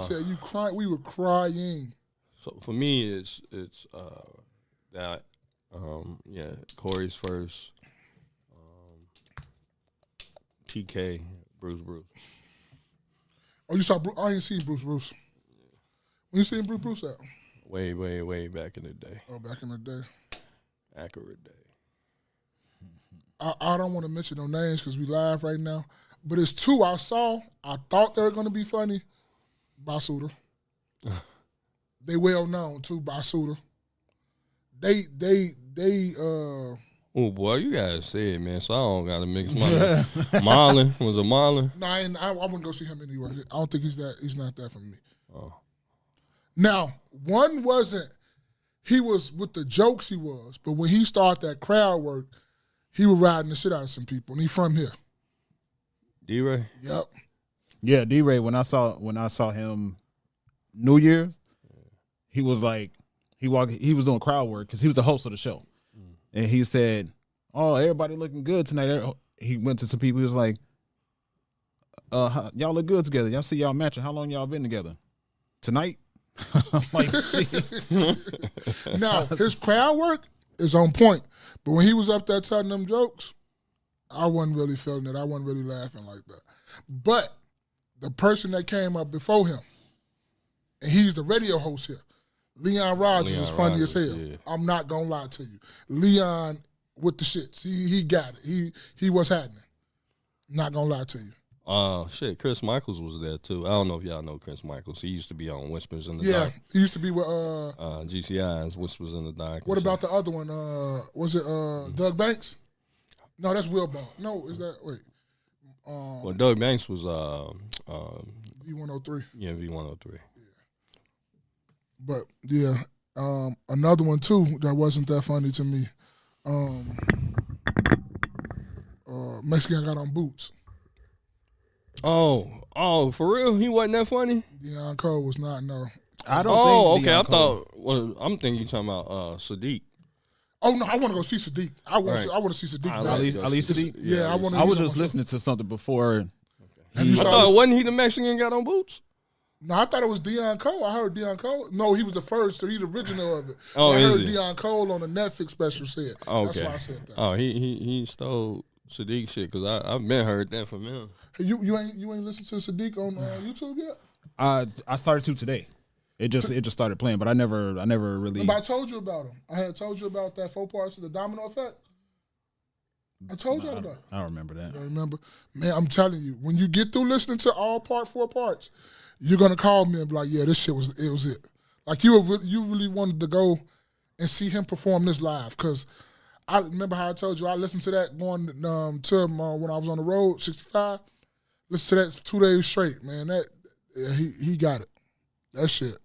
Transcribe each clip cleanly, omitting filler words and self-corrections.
tell you, crying. We were crying. So for me, it's that Corey's first, TK, Bruce. Oh, you saw Bruce? I ain't seen Bruce. When you seen Bruce at? Way back in the day. Oh, back in the day. Accurate day. I don't want to mention no names because we live right now, but it's two I saw. I thought they were going to be funny. Basuda. They well known too. Basuda. They. Oh boy, you gotta say it, man. So I don't gotta mix my Marlon was a Marlon. No, I wouldn't go see him anyway. I don't think he's not that for me. Oh. Now, one wasn't. He was with the jokes. He was, but when he started that crowd work, he was riding the shit out of some people, and he from here. D-Ray. Yep. Yeah, D-Ray. When I saw him New Year's, he was like he was doing crowd work because he was the host of the show, and he said, "Oh, everybody looking good tonight." He went to some people. He was like, "Y'all look good together. Y'all see y'all matching. How long y'all been together? Tonight?" I'm like, now his crowd work is on point, but when he was up there telling them jokes, I wasn't really feeling it. I wasn't really laughing like that. But the person that came up before him, and he's the radio host here, Leon Rogers is funny as hell. Yeah. I'm not gonna lie to you. Leon with the shits. He got it. He was happening. Not gonna lie to you. Shit, Chris Michaels was there too. I don't know if y'all know Chris Michaels. He used to be on Whispers in the Dark. Yeah, he used to be with GCI's Whispers in the Dark. What about the other one? Was it Doug Banks? No, that's Will Ball. No, is that wait? Well, Doug Banks was V103. Yeah, V103. Yeah. But yeah, another one too that wasn't that funny to me. Mexican got on boots. Oh, for real? He wasn't that funny? Deion Cole was not, no. I don't think. Okay. Deion Cole. I'm thinking you talking about Sadiq. Oh no, I want to go see Sadiq. I want to see Sadiq. Ali Sadiq. Yeah, I was just listening to something before. I thought wasn't he the Mexican got on boots? No, I thought it was Deion Cole. I heard Deion Cole. No, he was the first. So he's the original of it. Oh, I heard he? Deion Cole on the Netflix special said. Okay. That's why I said that. Oh, he stole Sadiq shit because I've been heard that from him. Hey, you ain't listened to Sadiq on YouTube yet? I started to today. It just started playing, but I never really. But I told you about him. I had told you about that 4 parts of the domino effect. I told you about it. I don't remember that. You remember? Man, I'm telling you, when you get through listening to all 4 parts, you're gonna call me and be like, "Yeah, this shit was it." Like you really wanted to go and see him perform this live because I remember how I told you I listened to that going to when I was on the road 65. Listen to that 2 days straight, man. He got it. That shit.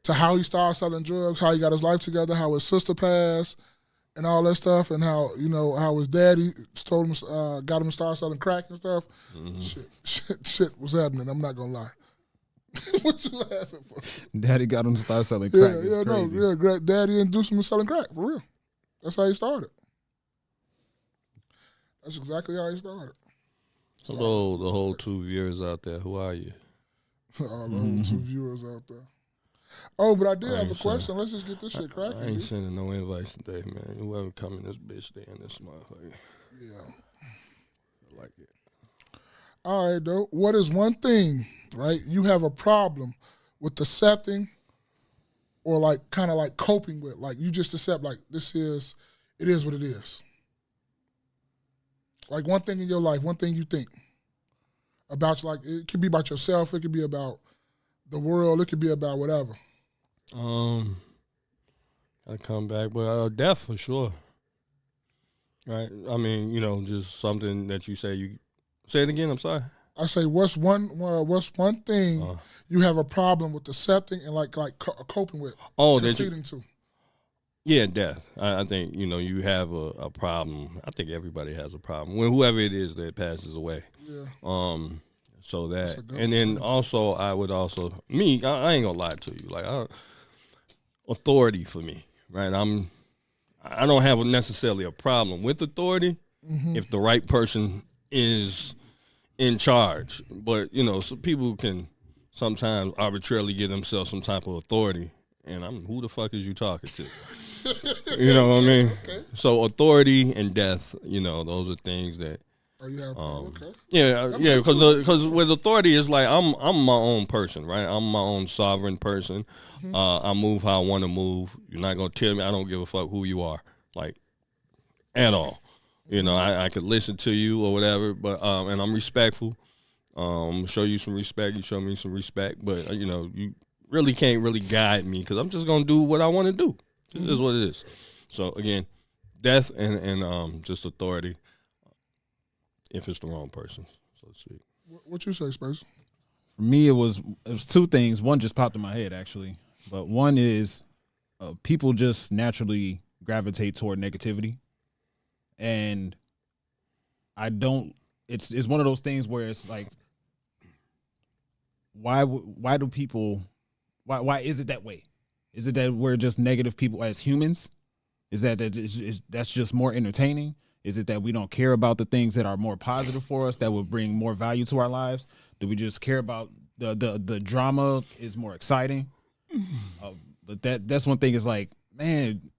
To how he started selling drugs, how he got his life together, how his sister passed, and all that stuff, and how how his daddy told him, got him to start selling crack and stuff. Mm-hmm. Shit was happening. I'm not gonna lie. What you laughing for? Daddy got him to start selling crack. Daddy induced him to selling crack for real. That's how he started. That's exactly how he started. So the whole 2 viewers out there, who are you? All the whole 2 viewers out there. Oh, but I did have a question. Let's just get this shit cracking. I ain't sending no invites today, man. Whoever come in this bitch, stay in this motherfucker. Yeah. I like it. All right, though. What is one thing, right, you have a problem with accepting or like kind of like coping with? Like you just accept like it is what it is. Like one thing in your life, one thing you think about, like it could be about yourself, it could be about the world, it could be about whatever. I come back, but death for sure. Right? I mean, just something that you say. You say it again. I'm sorry. I say, what's one thing you have a problem with accepting and like coping with? Proceeding to. Yeah, death. I think you have a problem. I think everybody has a problem when whoever it is that passes away. Yeah. So that, and then also I would also I ain't gonna lie to you. Like authority for me, right? I don't have necessarily a problem with authority if the right person is in charge. But so people can sometimes arbitrarily give themselves some type of authority. And who the fuck is you talking to? You know what I mean? Okay. So authority and death, those are things that. Oh, you have okay. Yeah, because with authority, it's like I'm my own person, right? I'm my own sovereign person. Mm-hmm. I move how I want to move. You're not gonna tell me. I don't give a fuck who you are, like at all. I could listen to you or whatever, but and I'm respectful. Show you some respect. You show me some respect, but you really can't really guide me because I'm just gonna do what I want to do. This is what it is. So again, death and just authority. If it's the wrong person, so to speak. What you say, Space? For me, it was two things. One just popped in my head, actually. But one is people just naturally gravitate toward negativity. And I don't – it's one of those things where it's like, why do people – why is it that way? Is it that we're just negative people as humans? Is that's just more entertaining? Is it that we don't care about the things that are more positive for us that would bring more value to our lives? Do we just care about the drama is more exciting? But that's one thing is like, man,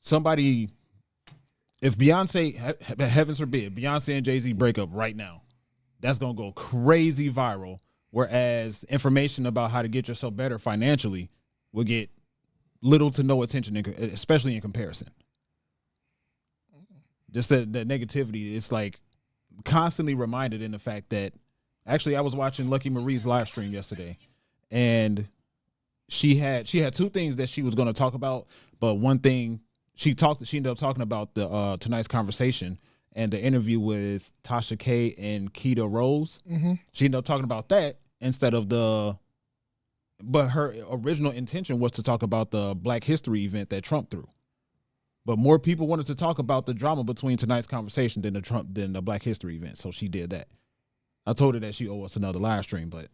somebody, if Beyonce, heavens forbid, Beyonce and Jay-Z break up right now, that's going to go crazy viral. Whereas information about how to get yourself better financially will get little to no attention, especially in comparison. Just the negativity, it's like constantly reminded in the fact that actually I was watching Lucky Marie's live stream yesterday, and she had two things that she was going to talk about, but one thing she ended up talking about the tonight's conversation and the interview with Tasha K and Keita Rose. Mm-hmm. She ended up talking about that instead of but her original intention was to talk about the Black History event that Trump threw. But more people wanted to talk about the drama between tonight's conversation than the Black History event. So she did that. I told her that she owed us another live stream, but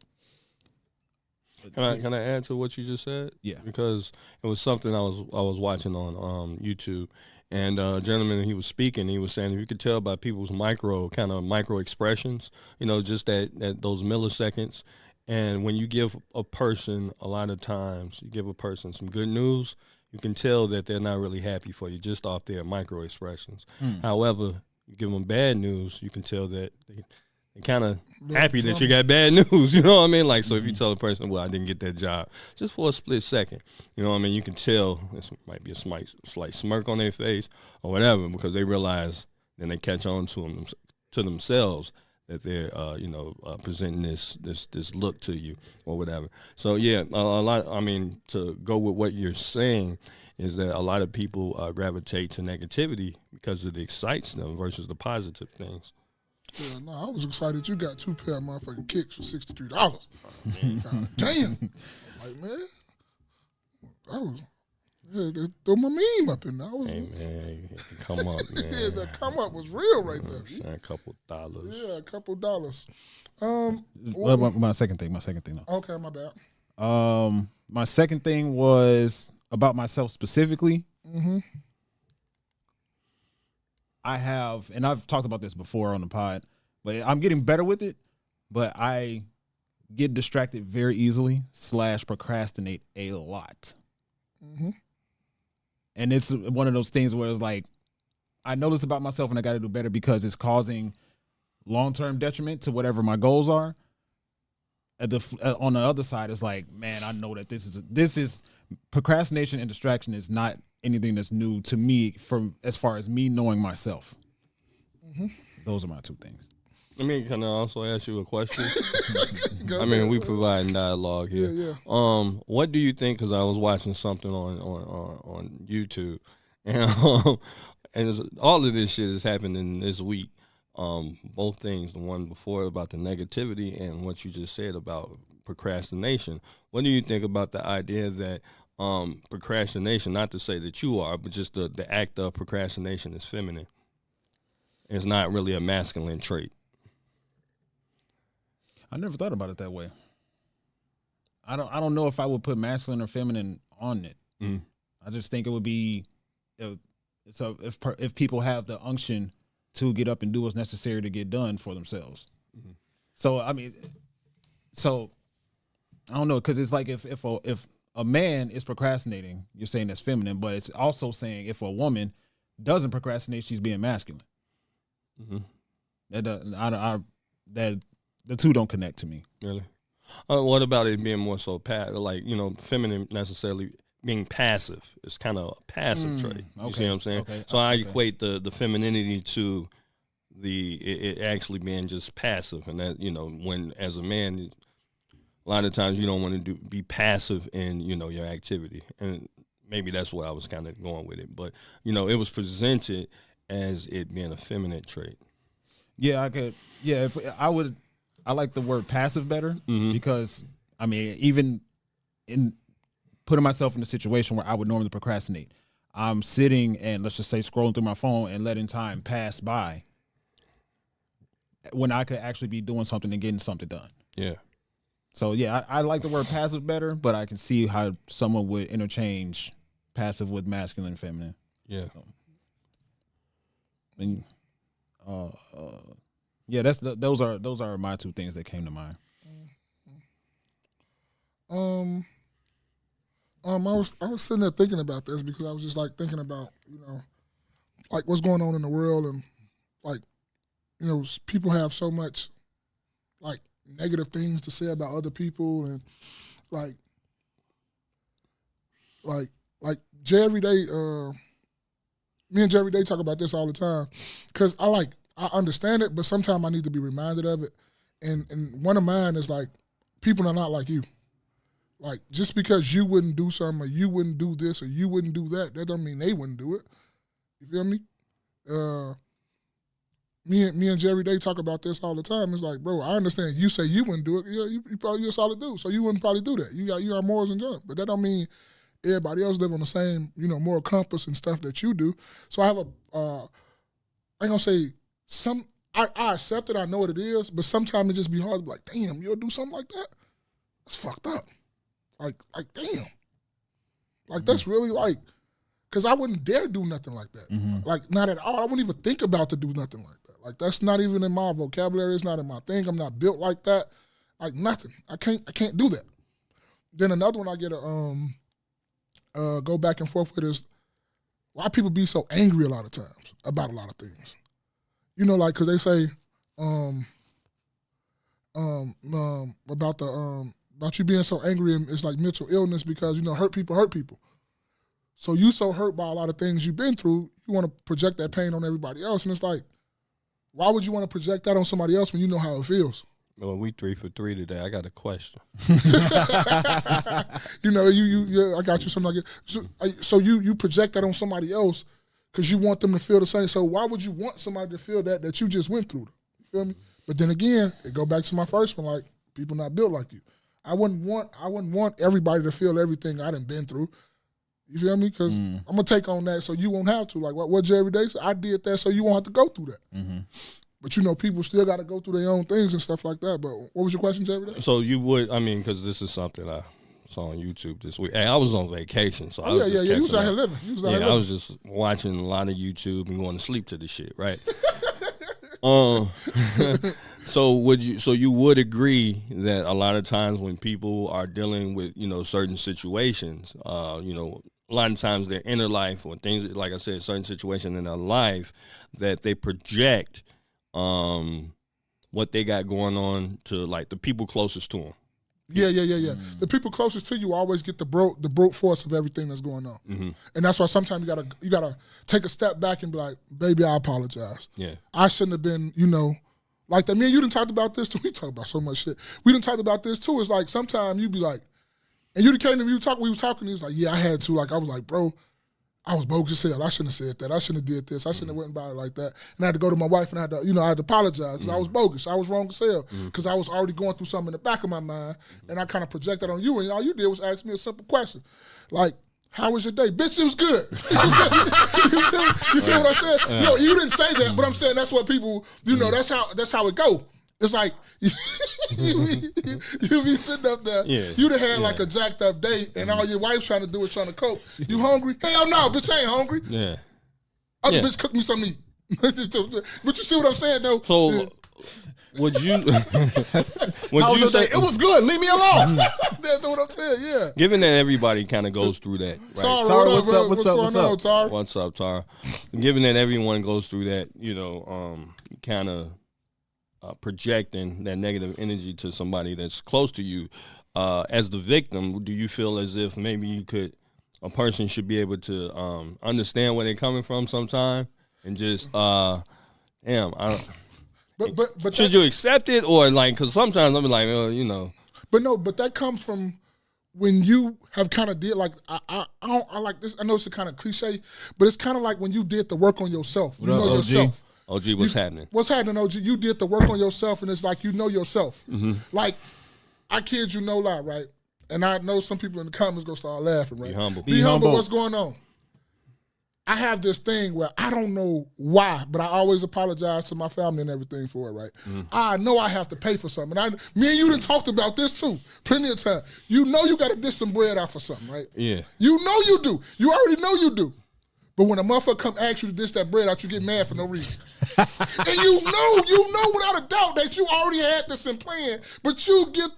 can I add to what you just said? Yeah, because it was something I was watching on YouTube, and a gentleman, he was speaking. He was saying if you could tell by people's micro expressions, just that those milliseconds, and when you give a person a lot of times, you give a person some good news. You can tell that they're not really happy for you just off their micro expressions. However, you give them bad news, you can tell that they're kind of happy that you got bad news. You know what I mean? Like, so if you tell a person, well, I didn't get that job, just for a split second, you know what I mean? You can tell this might be a slight smirk on their face or whatever, because they realize, then they catch on to themselves that they're, presenting this look to you or whatever. So yeah, a lot. I mean, to go with what you're saying is that a lot of people gravitate to negativity because it excites them versus the positive things. Yeah, no, I was excited you got 2 pair of motherfucking kicks for $63. God damn, like man, they throw my meme up in there. Hey man, come up, man. Yeah, that come up was real right there. A couple dollars. Yeah, a couple dollars. My second thing though. Okay, my bad. My second thing was about myself specifically. Mm-hmm. I've talked about this before on the pod, but I'm getting better with it. But I get distracted very easily / procrastinate a lot. Mm-hmm. And it's one of those things where it's like, I know this about myself and I got to do better because it's causing long-term detriment to whatever my goals are. On the other side, it's like, man, I know that this is procrastination and distraction is not anything that's new to me from as far as me knowing myself. Mm-hmm. Those are my two things. I mean, can I also ask you a question? I mean, we provide dialogue here. Yeah. What do you think? Because I was watching something on YouTube, and all of this shit is happening this week. Both things, the one before about the negativity and what you just said about procrastination. What do you think about the idea that procrastination, not to say that you are, but just the act of procrastination is feminine? It's not really a masculine trait. I never thought about it that way. I don't know if I would put masculine or feminine on it. Mm. I just think it would be if people have the unction to get up and do what's necessary to get done for themselves. Mm-hmm. So I mean, So I don't know, because it's like if a man is procrastinating, you're saying that's feminine, but it's also saying if a woman doesn't procrastinate, she's being masculine. That the two don't connect to me. Really? What about it being more so like, feminine necessarily being passive? It's kind of a passive trait. You see what I'm saying? Okay. So I equate the femininity to it actually being just passive, and that when as a man, a lot of times you don't want to be passive in your activity, and maybe that's where I was kind of going with it. But it was presented as it being a feminine trait. Yeah, I could. Yeah, I like the word passive better because I mean, even in putting myself in a situation where I would normally procrastinate, I'm sitting and let's just say scrolling through my phone and letting time pass by when I could actually be doing something and getting something done. Yeah. So yeah, I like the word passive better, but I can see how someone would interchange passive with masculine and feminine. Yeah. And yeah, those are my two things that came to mind. I was sitting there thinking about this because I was just like thinking about like what's going on in the world, and like people have so much like negative things to say about other people, and like Jerry Day, me and Jerry Day talk about this all the time because I understand it, but sometimes I need to be reminded of it. And one of mine is like, people are not like you. Like, just because you wouldn't do something, or you wouldn't do this, or you wouldn't do that don't mean they wouldn't do it. You feel me? Me and Jerry Day talk about this all the time. It's like, bro, I understand you say you wouldn't do it. Yeah, you're a solid dude, so you wouldn't probably do that. You got morals and junk, but that don't mean everybody else live on the same moral compass and stuff that you do. So I have I ain't gonna say I accept it. I know what it is, but sometimes it just be hard to be like, damn, you'll do something like that? That's fucked up. Like damn. Like that's really like, because I wouldn't dare do nothing like that. Like not at all. I wouldn't even think about to do nothing like that. Like that's not even in my vocabulary. It's not in my thing. I'm not built like that. Like nothing. I can't do that. Then another one I get go back and forth with is why people be so angry a lot of times about a lot of things. Like because they say about you being so angry, and it's like mental illness because hurt people. So you so hurt by a lot of things you've been through, you want to project that pain on everybody else, and it's like, why would you want to project that on somebody else when you know how it feels? Well, we 3 for 3 today. I got a question. I got you something like it. So you project that on somebody else because you want them to feel the same. So why would you want somebody to feel that you just went through? You feel me? But then again, it go back to my first one, like people not built like you. I wouldn't want everybody to feel everything I done been through. You feel me? Because I'm gonna take on that so you won't have to. Like what Jerry Day said, I did that so you won't have to go through that. But people still got to go through their own things and stuff like that. But what was your question, Jerry Day? So you would, because this is something I saw on YouTube this week. Hey, I was on vacation, so I was just you was out here living. I was just watching a lot of YouTube and going to sleep to this shit, right? So you would agree that a lot of times when people are dealing with certain situations, a lot of times their inner life or things, like I said, certain situations in their life, that they project what they got going on to like the people closest to them. Yeah. The people closest to you always get the brute force of everything that's going on, and that's why sometimes you gotta take a step back and be like, baby, I apologize. Yeah, I shouldn't have been, like that. Me and you done talked about this too. We talk about so much shit. We done talked about this too. It's like sometimes you be like, and you came to me, we was talking. He was like, yeah, I had to. Like I was like, bro, I was bogus as hell. I shouldn't have said that. I shouldn't have did this. I shouldn't have went by it like that. And I had to go to my wife and I had to apologize because I was bogus. I was wrong as hell because I was already going through something in the back of my mind, and I kind of projected on you, and all you did was ask me a simple question, like, how was your day? Bitch, it was good. You feel what I said? You didn't say that, but I'm saying that's what people, that's how it go. It's like, you be sitting up there, you'd have had like a jacked up day, and all your wife's trying to cope. You hungry? Hell no, bitch, I ain't hungry. Yeah. Other bitch cook me something to eat. But you see what I'm saying, though? So would you say it was good? Leave me alone. That's what I'm saying. Yeah. Given that everybody kind of goes through that, right? Tara, what's going on, Tara? What's up, Tara? Given that everyone goes through that, kind of projecting that negative energy to somebody that's close to you, as the victim, do you feel as if maybe a person should be able to understand where they're coming from sometime and just, But should you accept it or like? Because sometimes I'm like, But no, but that comes from when you have kind of did like I like this. I know it's a kind of cliche, but it's kind of like when you did the work on yourself. You know yourself. OG, what's happening? What's happening, OG? You did the work on yourself, and it's like you know yourself. Mm-hmm. Like I kid you no lie, right? And I know some people in the comments gonna start laughing, right? Be humble. Be humble. What's going on? I have this thing where I don't know why, but I always apologize to my family and everything for it, right? Mm. I know I have to pay for something. Me and you done talked about this too, plenty of time. You know you got to dish some bread out for something, right? Yeah. You know you do. You already know you do. But when a motherfucker come ask you to dish that bread out, you get mad for no reason. And you know without a doubt that you already had this in plan, but you get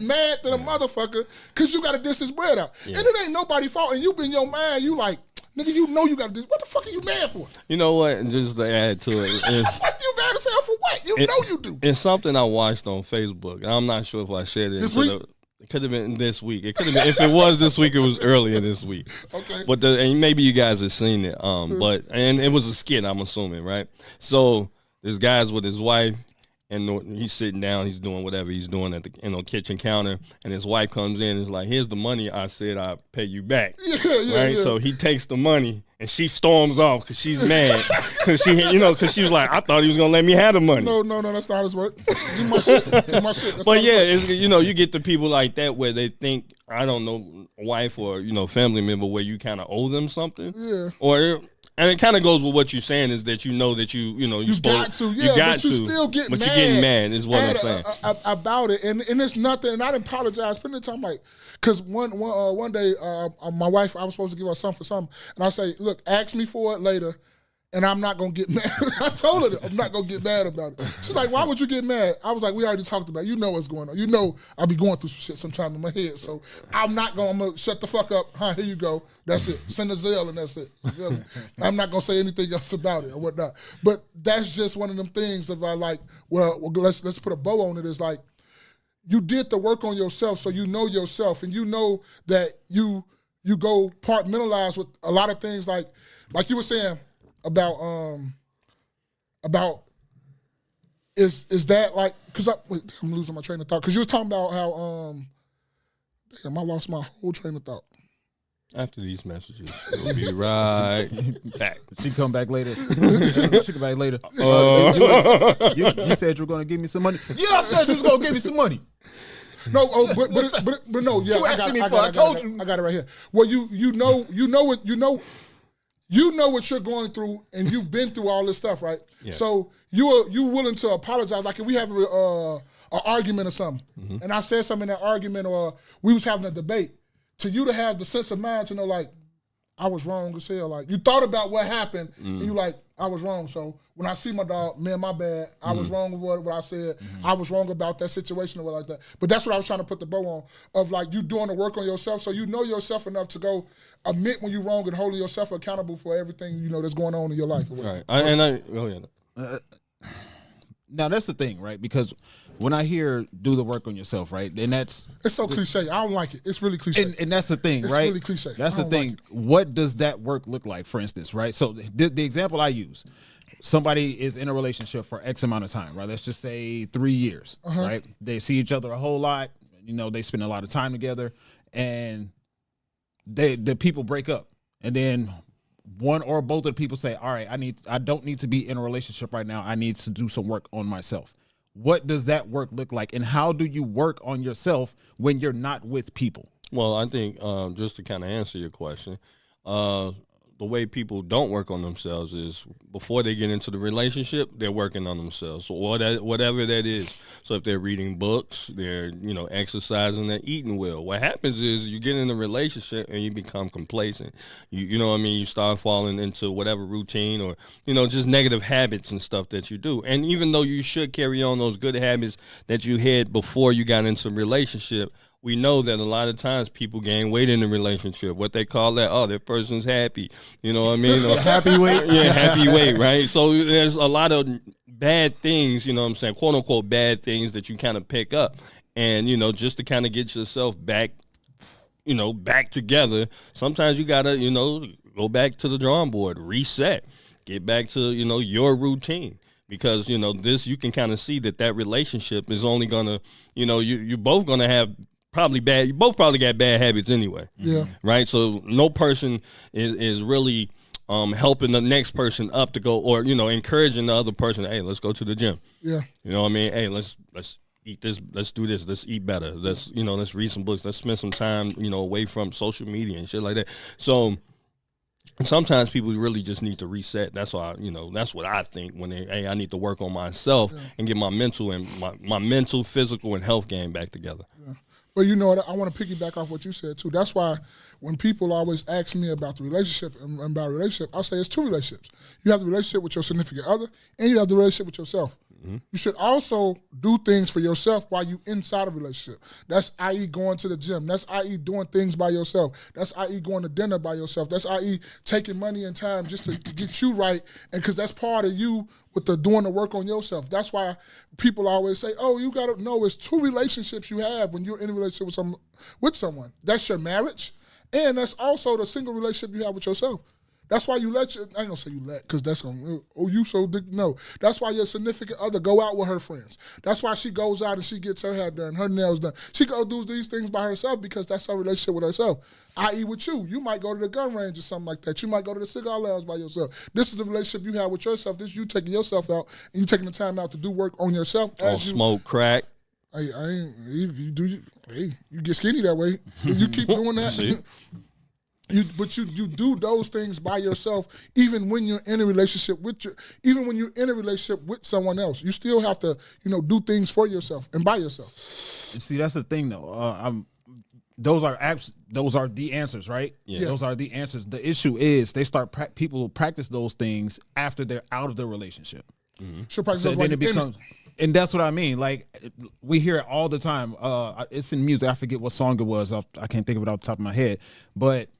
mad to the motherfucker because you got to dish this bread out. Yeah. And it ain't nobody's fault. And you in your mind, you like, nigga, you know you got to do. What the fuck are you mad for? You know what? Just to add to it. You mad as hell for what? You know you do. It's something I watched on Facebook. And I'm not sure if I shared it. This week? It could have been this week. It could have been, if it was this week, it was earlier this week. Okay. But and maybe you guys have seen it. And it was a skit, I'm assuming, right? So this guy's with his wife, and he's sitting down, he's doing whatever he's doing at the kitchen counter, and his wife comes in and is like, "Here's the money I said I'd pay you back." Right? Yeah. So he takes the money and she storms off because she's mad because she was like, "I thought he was gonna let me have the money." No, that's not his work. Do my shit. But yeah, you get the people like that where they think, I don't know, wife or family member where you kind of owe them something. Yeah. And it kind of goes with what you're saying is that you got to, but you still get mad. But you're getting mad is what I'm saying about it, and it's nothing. And I didn't apologize. Plenty of time, like, because one day my wife, I was supposed to give her something for something, and I say, look, ask me for it later, and I'm not gonna get mad. I told her that I'm not gonna get mad about it. She's like, why would you get mad? I was like, we already talked about it. You know what's going on. You know I be going through some shit sometime in my head, so I'm gonna shut the fuck up. Huh, here you go. That's it. Send a Zelle and that's it. I'm not gonna say anything else about it or whatnot. But that's just one of them things of like, well let's put a bow on it. It's like you did the work on yourself, so you know yourself, and you know that you go compartmentalize with a lot of things like you were saying about is that like, because I'm losing my train of thought, because you was talking about how I lost my whole train of thought. After these messages, we'll be right back. She come back later. She come back later. You said you were gonna give me some money. Yeah, I said you was gonna give me some money. No, but no, yeah. I told you. I got it right here. Well, you know what you're going through, and you've been through all this stuff, right? Yeah. So you willing to apologize. Like if we have an argument or something, and I said something in that argument, or we was having a debate, to you to have the sense of mind to know, like, I was wrong as hell. Like, you thought about what happened, and you like, I was wrong. So when I see my dog, man, my bad. I was wrong with what I said. I was wrong about that situation or what like that. But that's what I was trying to put the bow on, of like you doing the work on yourself, so you know yourself enough to go admit when you're wrong and holding yourself accountable for everything that's going on in your life. Right. Now that's the thing, right? Because when I hear do the work on yourself, right, and it's so cliche. I don't like it. It's really cliche. And that's the thing, it's right? It's really cliche. That's the thing. Like, what does that work look like, for instance, right? So the example I use, somebody is in a relationship for X amount of time, right? Let's just say 3 years, right? They see each other a whole lot. They spend a lot of time together, and the people break up, and then one or both of the people say, all right, I don't need to be in a relationship right now. I need to do some work on myself. What does that work look like? And how do you work on yourself when you're not with people? Well, I think just to kind of answer your question, the the way people don't work on themselves is before they get into the relationship, they're working on themselves. So whatever that is. So if they're reading books, they're, exercising, they're eating well. What happens is you get in a relationship and you become complacent. You know what I mean? You start falling into whatever routine or, just negative habits and stuff that you do. And even though you should carry on those good habits that you had before you got into a relationship, we know that a lot of times people gain weight in a relationship. What they call that, that person's happy. You know what I mean? Happy weight. Yeah, happy weight, right? So there's a lot of bad things, quote unquote bad things that you kind of pick up. And, just to kind of get yourself back, back together, sometimes you got to, go back to the drawing board, reset, get back to, your routine. Because, this, you can kind of see that relationship is only going to, you're both going to have you both probably got bad habits anyway. Yeah. Right? So no person is really helping the next person up to go, or, encouraging the other person, hey, let's go to the gym. Yeah. You know what I mean? Hey, let's eat this, let's do this, let's eat better. Let's, let's read some books, let's spend some time, away from social media and shit like that. So sometimes people really just need to reset. That's why, that's what I think when I need to work on myself and get my mental and my mental, physical, and health game back together. Yeah. But you know what, I want to piggyback off what you said too. That's why when people always ask me about the relationship and about a relationship, I'll say it's two relationships. You have the relationship with your significant other and you have the relationship with yourself. Mm-hmm. You should also do things for yourself while you inside a relationship. That's i.e. going to the gym. That's i.e. doing things by yourself. That's i.e. going to dinner by yourself. That's i.e. taking money and time just to get you right, and because that's part of you with the doing the work on yourself. That's why people always say, oh, you got to know it's two relationships you have when you're in a relationship with someone. That's your marriage, and that's also the single relationship you have with yourself. That's why I ain't gonna say you let, because that's gonna, no. That's why your significant other go out with her friends. That's why she goes out and she gets her hair done, her nails done. She go do these things by herself because that's her relationship with herself. I.e. with you. You might go to the gun range or something like that. You might go to the cigar lounge by yourself. This is the relationship you have with yourself. This is you taking yourself out and you taking the time out to do work on yourself. Smoke crack. You get skinny that way. You keep doing that. But you do those things by yourself, even when you're in a relationship with someone else. You still have to, do things for yourself and by yourself. See, that's the thing, though. Those are the answers, right? Yeah. Those are the answers. The issue is they start people practice those things after they're out of the relationship. Mm-hmm. So then it becomes. And that's what I mean. Like, we hear it all the time. It's in music. I forget what song it was. I can't think of it off the top of my head. But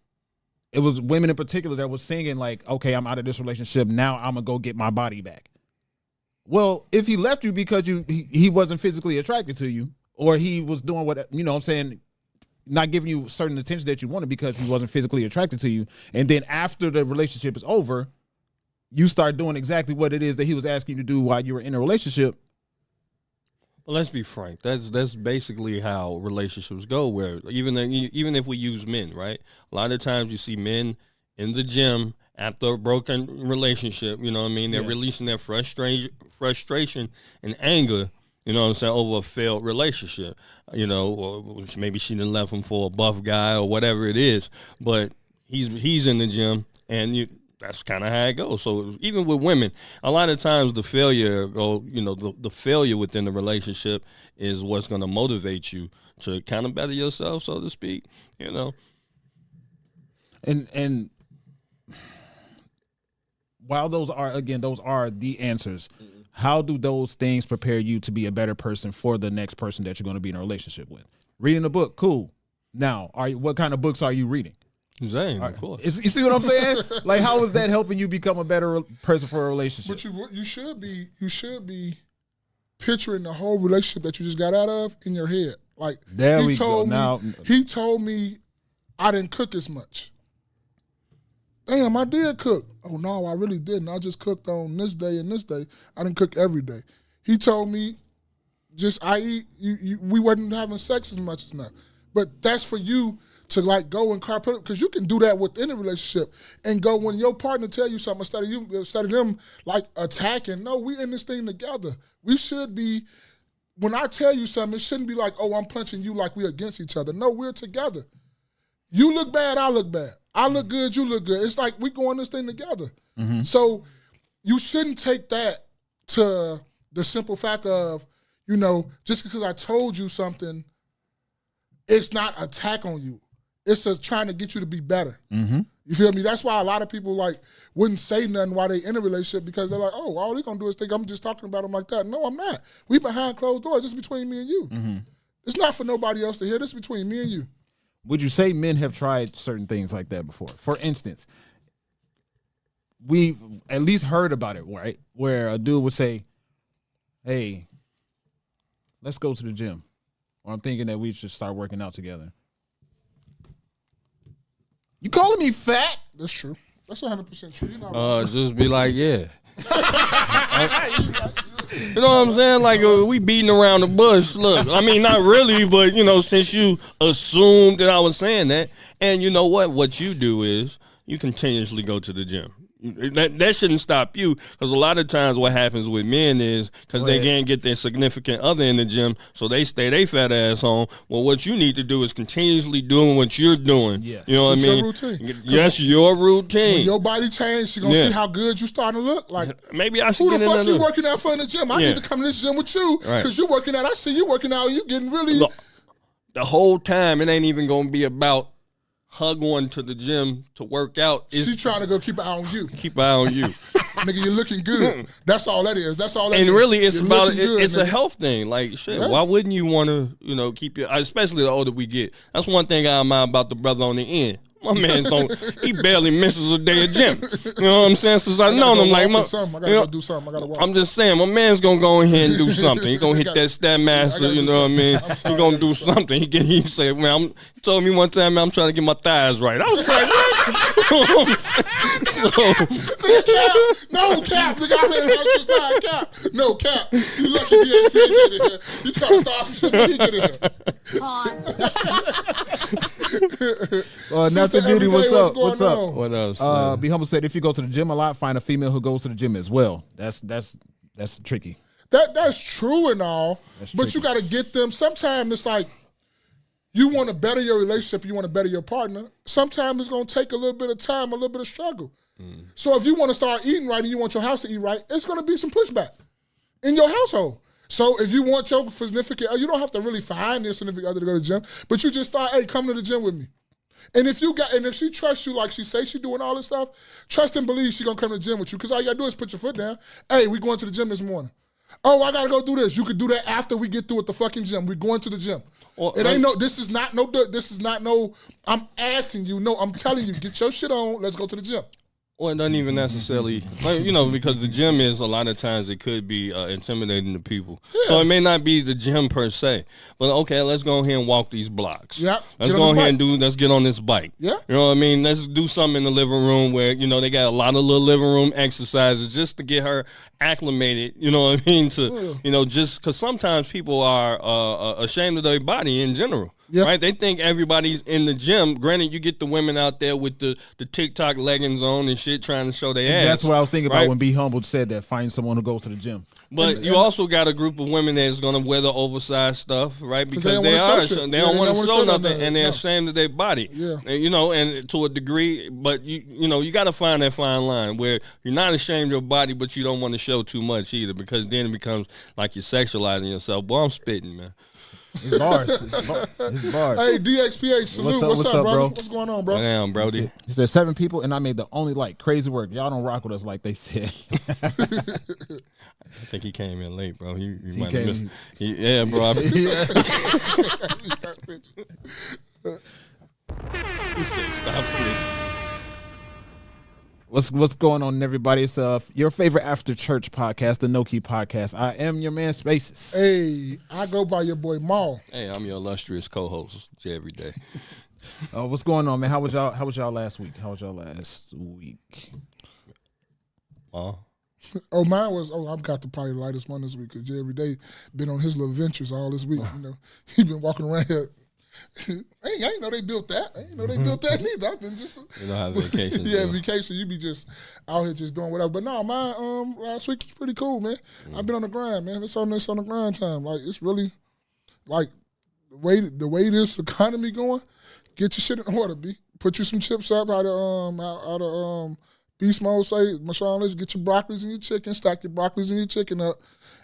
it was women in particular that was singing, like, okay, I'm out of this relationship. Now I'm going to go get my body back. Well, if he left you because he wasn't physically attracted to you, or he was doing what, I'm saying, not giving you certain attention that you wanted because he wasn't physically attracted to you, and then after the relationship is over, you start doing exactly what it is that he was asking you to do while you were in a relationship. Well, let's be frank. That's basically how relationships go. Where even if we use men, right? A lot of times you see men in the gym after a broken relationship. You know what I mean? They're releasing their frustration and anger. You know what I'm saying, over a failed relationship. Or maybe she done left him for a buff guy or whatever it is. But he's in the gym, and that's kind of how it goes. So even with women, a lot of times the failure, the failure within the relationship is what's going to motivate you to kind of better yourself, so to speak. And while those are the answers, how do those things prepare you to be a better person for the next person that you're going to be in a relationship with? Reading a book, cool. Now, what kind of books are you reading? Zane, of course. You see what I'm saying? Like, how is that helping you become a better person for a relationship? But you should be picturing the whole relationship that you just got out of in your head. Like, he told me I didn't cook as much. Damn, I did cook. Oh no, I really didn't. I just cooked on this day and this day. I didn't cook every day. He told me we wasn't having sex as much as now. But that's for you to like go and carpool, because you can do that within a relationship and go when your partner tell you something instead of them like attacking. No, we in this thing together. We should be. When I tell you something, it shouldn't be like, oh, I'm punching you like we're against each other. No, we're together. You look bad, I look bad. I look good, you look good. It's like we going this thing together. Mm-hmm. So you shouldn't take that to the simple fact of, you know, just because I told you something, it's not an attack on you. It's trying to get you to be better. Mm-hmm. You feel me? That's why a lot of people like wouldn't say nothing while they in a relationship because they're like, oh, all they're going to do is think I'm just talking about them like that. No, I'm not. We behind closed doors. This is between me and you. Mm-hmm. It's not for nobody else to hear. This is between me and you. Would you say men have tried certain things like that before? For instance, we've at least heard about it, right? Where a dude would say, hey, let's go to the gym. Or I'm thinking that we should start working out together. You calling me fat? That's true. That's 100% true. You're not just be like, yeah. You know what I'm saying? Like, we beating around the bush. Look, I mean, not really, but, you know, since you assumed that I was saying that, and you know what you do is you continuously go to the gym. That shouldn't stop you, because a lot of times what happens with men is because they can't get their significant other in the gym, so they stay they fat ass home. Well, what you need to do is continuously doing what you're doing. Yes. You know what I mean? Your routine. Yes, your routine. When your body change, she gonna see how good you starting to look. Like, maybe I should who get the in fuck there. you working out for in the gym? I need to come to this gym with you because you working out. I see you working out. You getting really. Look, the whole time it ain't even gonna be about her going to the gym to work out. She trying to go keep an eye on you. Keep an eye on you. Nigga, you're looking good. That's all that is. That's all that is. And really, it's you're about good, it's nigga. a health thing. Like, shit, why wouldn't you want to, you know, keep your, especially the older we get. That's one thing I admire about the brother on the end. My man he barely misses a day of gym. You know what I'm saying? Since I known him, like, I gotta go do something. I gotta walk. I'm just saying, my man's gonna go ahead and do something. He gonna hit that Stairmaster, you know what I mean? He gonna do something. He say, man, he told me one time, man, I'm trying to get my thighs right. I was like, what? No cap, nigga. I mean, just not cap. No cap. You lucky he ain't in here. You trying to start some shit when he get in here. Nothing beauty, what's up? What's up? On? What else? Be Humble said, if you go to the gym a lot, find a female who goes to the gym as well. That's tricky. That's true and all, but you got to get them. Sometimes it's like you want to better your relationship, you want to better your partner. Sometimes it's going to take a little bit of time, a little bit of struggle. So if you want to start eating right and you want your house to eat right, it's going to be some pushback in your household. So if you want your significant, you don't have to really find your significant other to go to the gym, but you just start, hey, come to the gym with me. And if she trusts you like she say she doing all this stuff, trust and believe she gonna come to the gym with you. Because all you gotta do is put your foot down. Hey, we going to the gym this morning. Oh, I gotta go do this. You could do that after we get through with the fucking gym. We going to the gym. It ain't no. This is not no. I'm asking you. No, I'm telling you. Get your shit on. Let's go to the gym. Or it doesn't even necessarily, like, you know, because the gym is, a lot of times it could be intimidating to people. Yeah. So it may not be the gym per se, but okay, let's go ahead and walk these blocks. Yeah. Let's go ahead and let's get on this bike. Yeah. You know what I mean? Let's do something in the living room where, you know, they got a lot of little living room exercises just to get her acclimated, you know what I mean? To, you know, just because sometimes people are ashamed of their body in general. Yep. Right? They think everybody's in the gym. Granted, you get the women out there with the TikTok leggings on and shit trying to show their ass. That's what I was thinking about when Be Humble said that. Find someone who goes to the gym. But you also got a group of women that's going to wear the oversized stuff, right? Because they don't want to show nothing, and they're ashamed of their body. Yeah. And, you know, and to a degree, but you know, you got to find that fine line where you're not ashamed of your body, but you don't want to show too much either, because then it becomes like you're sexualizing yourself. Boy, I'm spitting, man. It's bars. It's bars. Hey, DXPH, salute. What's up, bro? What's going on, bro? Damn, Brody. He said 7 people, and I made the only like crazy work. Y'all don't rock with us like they said. I think he came in late, bro. He might have missed. Yeah, bro. He said, stop snitching. What's going on, everybody? It's your favorite after church podcast, the KNoWKi podcast. I am your man, Spaces. Hey, I go by your boy Maul. Hey, I'm your illustrious co-host every day. What's going on, man? How was y'all last week? Maul? Oh, mine was. I've got the probably lightest one this week because Jay every day been on his little ventures all this week. You know, he been walking around here. I ain't know they built that. I ain't know they built that neither. I've been just have vacations. Yeah, vacation. You be just out here just doing whatever. But no, mine last week was pretty cool, man. I've been on the grind, man. It's on the grind time. Like, it's really like the way this economy going. Get your shit in order, B. put you some chips up out of beast mode. Say, Marshawn, let's get your broccolis and your chicken. Stack your broccolis and your chicken up,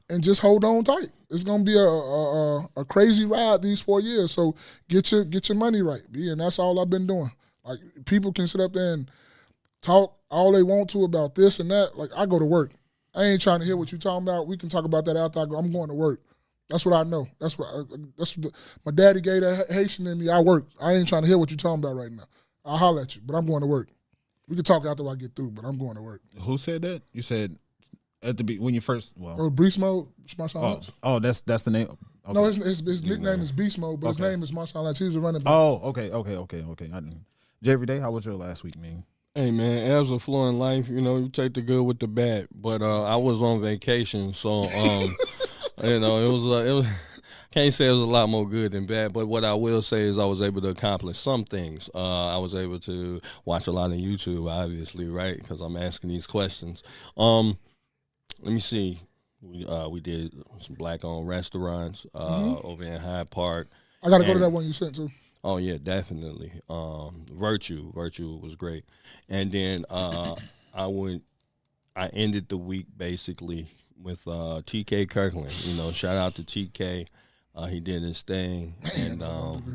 and just hold on tight. It's gonna be a crazy ride these 4 years. So get your money right, B. And that's all I've been doing. Like, people can sit up there and talk all they want to about this and that. Like, I go to work. I ain't trying to hear what you're talking about. We can talk about that after I go. I'm going to work. That's what I know. That's what my daddy gave that Haitian in me. I work. I ain't trying to hear what you're talking about right now. I'll holler at you, but I'm going to work. We can talk after I get through, but I'm going to work. Who said that? You said at the when you first. Well, Beast Mode. That's the name. Okay. No, his nickname is Beast Mode, but his name is Marshawn Lynch. He's a running back. Oh, okay. Every day. How was your last week, man? Hey man, as a flowing life, you take the good with the bad. But I was on vacation, so it was can't say it was a lot more good than bad. But what I will say is I was able to accomplish some things. I was able to watch a lot of YouTube, obviously, right? Because I'm asking these questions. Let me see. We did some black-owned restaurants over in Hyde Park. I got to go to that one you sent to. Oh yeah, definitely. Virtue was great, and then I ended the week basically with TK Kirkland. Shout out to TK. He did his thing, and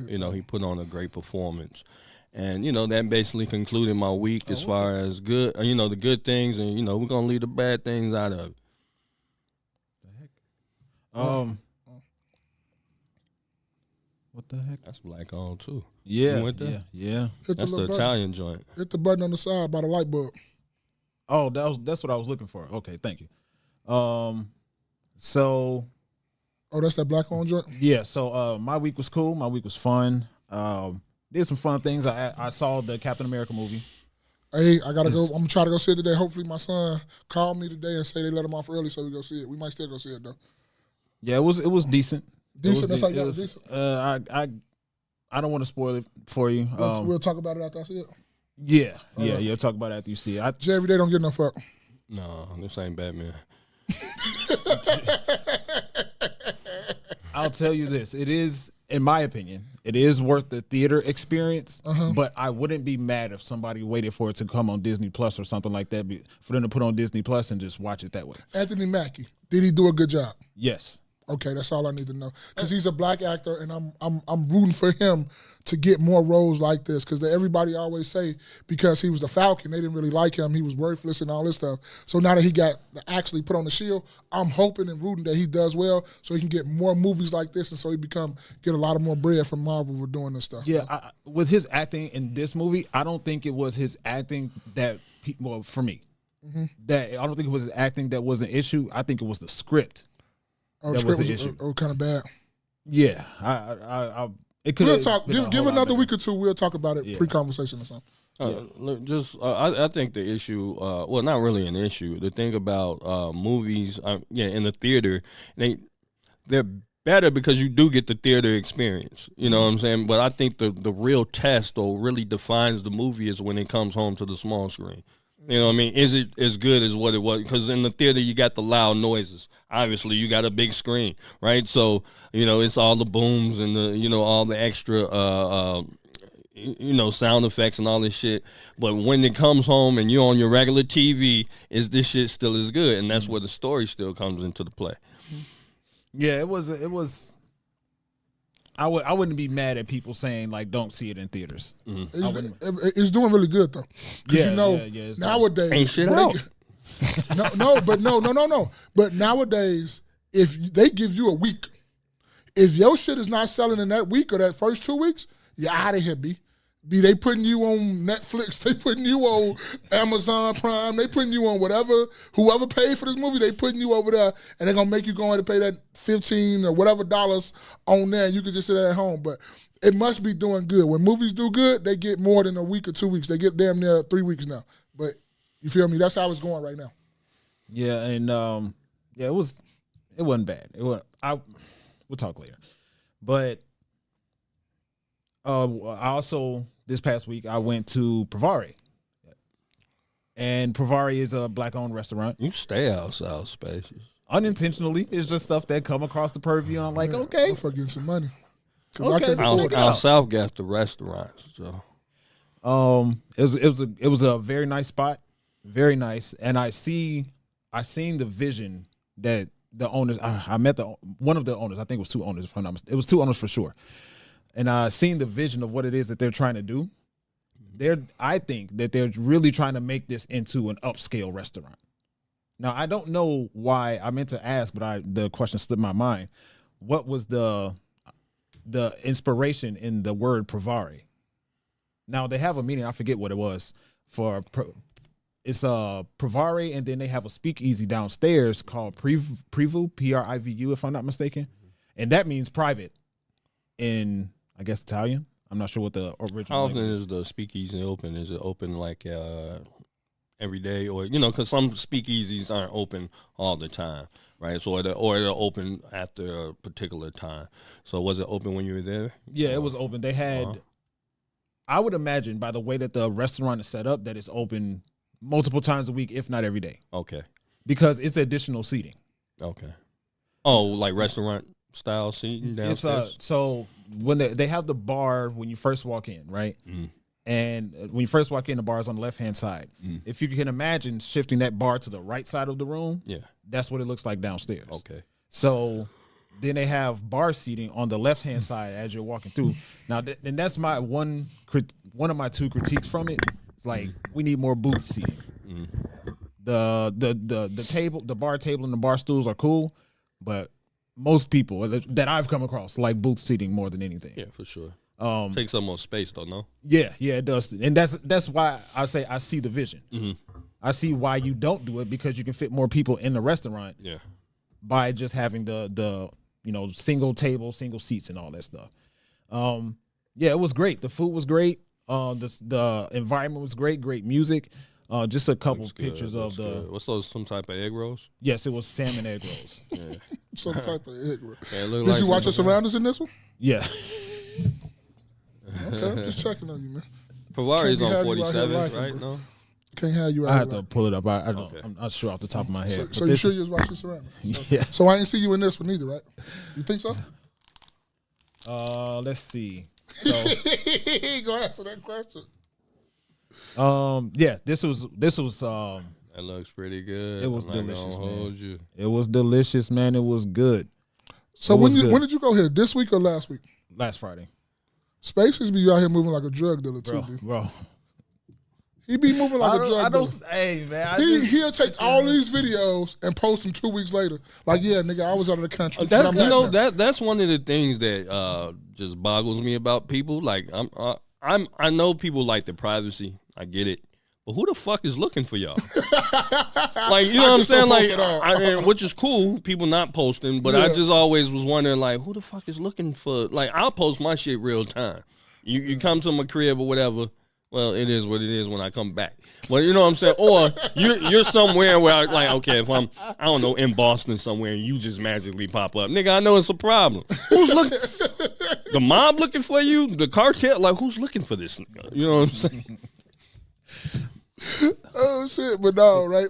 he put on a great performance, and that basically concluded my week as far as good. The good things, and we're gonna leave the bad things out of it. What the heck? That's black on too. Yeah, you went there? Yeah. That's the Italian joint. Hit the button on the side by the light bulb. Oh, that's what I was looking for. Okay, thank you. So. Oh, that's that black on joint? Yeah, so my week was cool. My week was fun. Did some fun things. I saw the Captain America movie. Hey, I gotta go. I'm gonna try to go see it today. Hopefully my son called me today and say they let him off early so we go see it. We might still go see it though. Yeah, it was decent. Decent. That's how you got it decent. I don't want to spoil it for you. We'll talk about it after I see it. Yeah. We'll talk about it after you see it. Jay, every day don't get enough fuck. No, this ain't Batman. I'll tell you this. It is, in my opinion, it is worth the theater experience, but I wouldn't be mad if somebody waited for it to come on Disney Plus or something like that, for them to put on Disney Plus and just watch it that way. Anthony Mackie, did he do a good job? Yes. Okay, that's all I need to know. Because he's a black actor, and I'm rooting for him to get more roles like this. Because everybody always say because he was the Falcon, they didn't really like him. He was worthless and all this stuff. So now that he got actually put on the shield, I'm hoping and rooting that he does well, so he can get more movies like this, and so he get a lot of more bread from Marvel for doing this stuff. Yeah, with his acting in this movie, I don't think it was his acting that for me, that I don't think it was his acting that was an issue. I think it was the script. That was the issue. Kind of bad. Yeah, it could. We'll talk. Give another week or two. We'll talk about it pre-conversation or something. I think the issue. Well, not really an issue. The thing about movies, in the theater, they're better because you do get the theater experience. You know what I'm saying? But I think the real test or really defines the movie is when it comes home to the small screen. You know what I mean? Is it as good as what it was? Because in the theater, you got the loud noises. Obviously, you got a big screen, right? So, it's all the booms and all the extra, sound effects and all this shit. But when it comes home and you're on your regular TV, is this shit still as good? And that's where the story still comes into the play. Yeah, it was. I wouldn't be mad at people saying like don't see it in theaters. It's doing really good though. Because nowadays ain't shit out. No. But nowadays, if they give you a week, if your shit is not selling in that week or that first 2 weeks, you're out of here, B. They putting you on Netflix, they putting you on Amazon Prime, they putting you on whoever paid for this movie, they putting you over there, and they're going to make you go in to pay that $15 or whatever dollars on there, and you can just sit at home. But it must be doing good. When movies do good, they get more than a week or 2 weeks. They get damn near 3 weeks now. But you feel me? That's how it's going right now. Yeah, and it wasn't bad. We'll talk later. But I also, this past week, I went to Provare. And Provare is a black-owned restaurant. You stay outside spaces. Unintentionally. It's just stuff that come across the purview. I'm like, okay. I'm getting some money. Okay, out south got the restaurants. So It was a very nice spot, very nice, and I seen the vision that the owners. I met one of the owners. I think it was 2 owners. If I'm not mistaken. It was 2 owners for sure, and I seen the vision of what it is that they're trying to do. I think that they're really trying to make this into an upscale restaurant. Now, I don't know why. I meant to ask, but the question slipped my mind. What was the inspiration in the word Provare? Now, they have a meaning. I forget what it was. It's Provare, and then they have a speakeasy downstairs called Privu, Privu, if I'm not mistaken. And that means private in, I guess, Italian. I'm not sure what the original. How often is the speakeasy open? Is it open like every day, or because some speakeasies aren't open all the time, right? So they're open after a particular time. So was it open when you were there? Yeah, it was open. They had. I would imagine by the way that the restaurant is set up that it's open multiple times a week, if not every day. Okay. Because it's additional seating. Okay. Oh, like restaurant style seating downstairs? So when they have the bar when you first walk in, right? Mm. And when you first walk in, the bar is on the left-hand side. Mm. If you can imagine shifting that bar to the right side of the room, that's what it looks like downstairs. Okay. So then they have bar seating on the left-hand side as you're walking through. Now, and that's my one of my 2 critiques from it. It's like we need more booth seating. Mm. The table, the bar table, and the bar stools are cool, but most people that I've come across like booth seating more than anything. Yeah, for sure. Takes up more space though, no? Yeah, it does, and that's why I say I see the vision. Mm-hmm. I see why you don't do it, because you can fit more people in the restaurant. Yeah, by just having the single table, single seats, and all that stuff. Yeah, it was great. The food was great. The environment was great. Great music. Just a couple pictures of the. What's those? Some type of egg rolls? Yes, it was salmon egg rolls. Yeah. Some type of egg roll. Did you watch the surroundings in this one? Yeah. Okay, I'm just checking on you, man. Provari's on 47, right? No. Can't have you out. I have to pull it up. I'm not sure off the top of my head. So you sure you was watching surroundings? So, yes. So I didn't see you in this one either, right? You think so? Let's see. So, he ain't gonna answer that question. Yeah, this was that looks pretty good. It was delicious, man. It was delicious, man. It was good. So when did you go here? This week or last week? Last Friday. Spaces be out here moving like a drug dealer too, dude. Bro. He be moving like a drug dealer. Hey, man. He'll take all these videos and post them 2 weeks later. Like, yeah, nigga, I was out of the country. That's one of the things that just boggles me about people. Like, I know people like the privacy. I get it. But who the fuck is looking for y'all? Like, you know what I'm saying? Like, which is cool, people not posting, but I just always was wondering, like, who the fuck is looking for? Like, I'll post my shit real time. You come to my crib or whatever. Well, it is what it is when I come back. But you know what I'm saying? Or you're somewhere where, okay, if I'm, I don't know, in Boston somewhere and you just magically pop up. Nigga, I know it's a problem. Who's looking? The mob looking for you? The cartel? Like, who's looking for this? You know what I'm saying? Oh, shit. But no, right?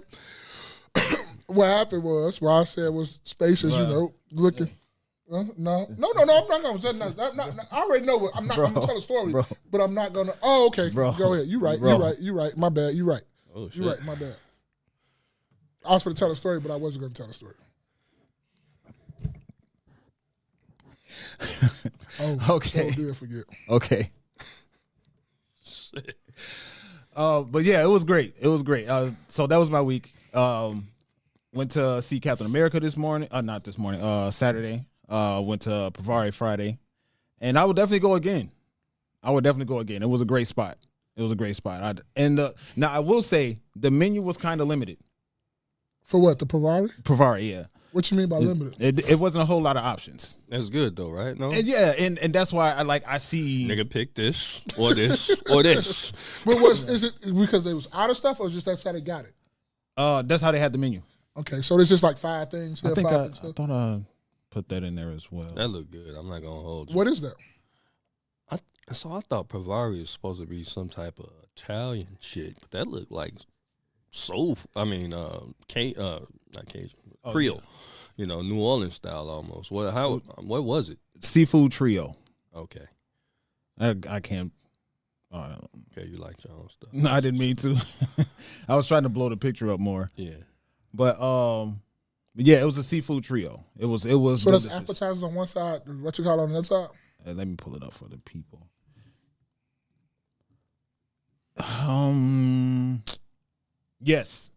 What happened was, what I said was Spaces, looking. No, I'm not going to say nothing. I already know what. I'm going to tell a story, but I'm not going to. Oh, okay. Go ahead. You right. My bad. You right. Oh, shit. You right. My bad. I was going to tell a story, but I wasn't going to tell a story. Okay. So did forget. Okay. Shit. But yeah, it was great. It was great. So that was my week. Went to see Captain America this morning. Not this morning. Saturday. Went to Provare Friday, and I would definitely go again. It was a great spot. Now I will say the menu was kind of limited. For what, the Provare? Provare, yeah. What you mean by limited? It wasn't a whole lot of options. That's good though, right? No. And yeah, and that's why I see nigga pick this or this or this. But is it because they was out of stuff, or just that's how they got it? That's how they had the menu. Okay, so there's just like 5 things. I thought I put that in there as well. That looked good. I'm not gonna hold you. What is that? I thought Provare was supposed to be some type of Italian shit, but that looked like soul. I mean, not Cajun, Creole. Yeah. New Orleans style almost. What was it? Seafood trio. Okay. I can't Okay, you like your own stuff. No, I didn't mean to. I was trying to blow the picture up more. Yeah. But yeah, it was a seafood trio. It was. So that's appetizers on one side, what you call on the other side? Let me pull it up for the people. Yes.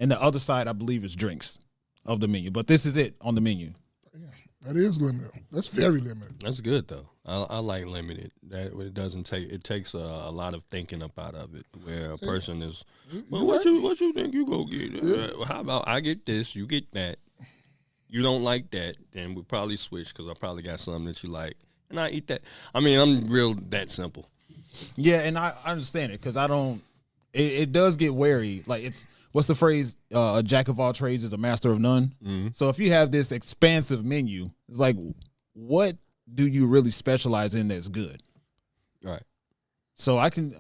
And the other side, I believe, is drinks of the menu. But this is it on the menu. Yeah, that is limited. That's very limited. That's good though. I like limited. That it doesn't take. It takes a lot of thinking up out of it. Where a person is, well, what you think you go get? How about I get this, you get that. You don't like that, then we probably switch because I probably got something that you like, and I eat that. I mean, I'm real that simple. Yeah, and I understand it because I don't. It does get wary. Like it's what's the phrase? A jack of all trades is a master of none. Mm-hmm. So if you have this expansive menu, it's like, what do you really specialize in that's good? Right. So I think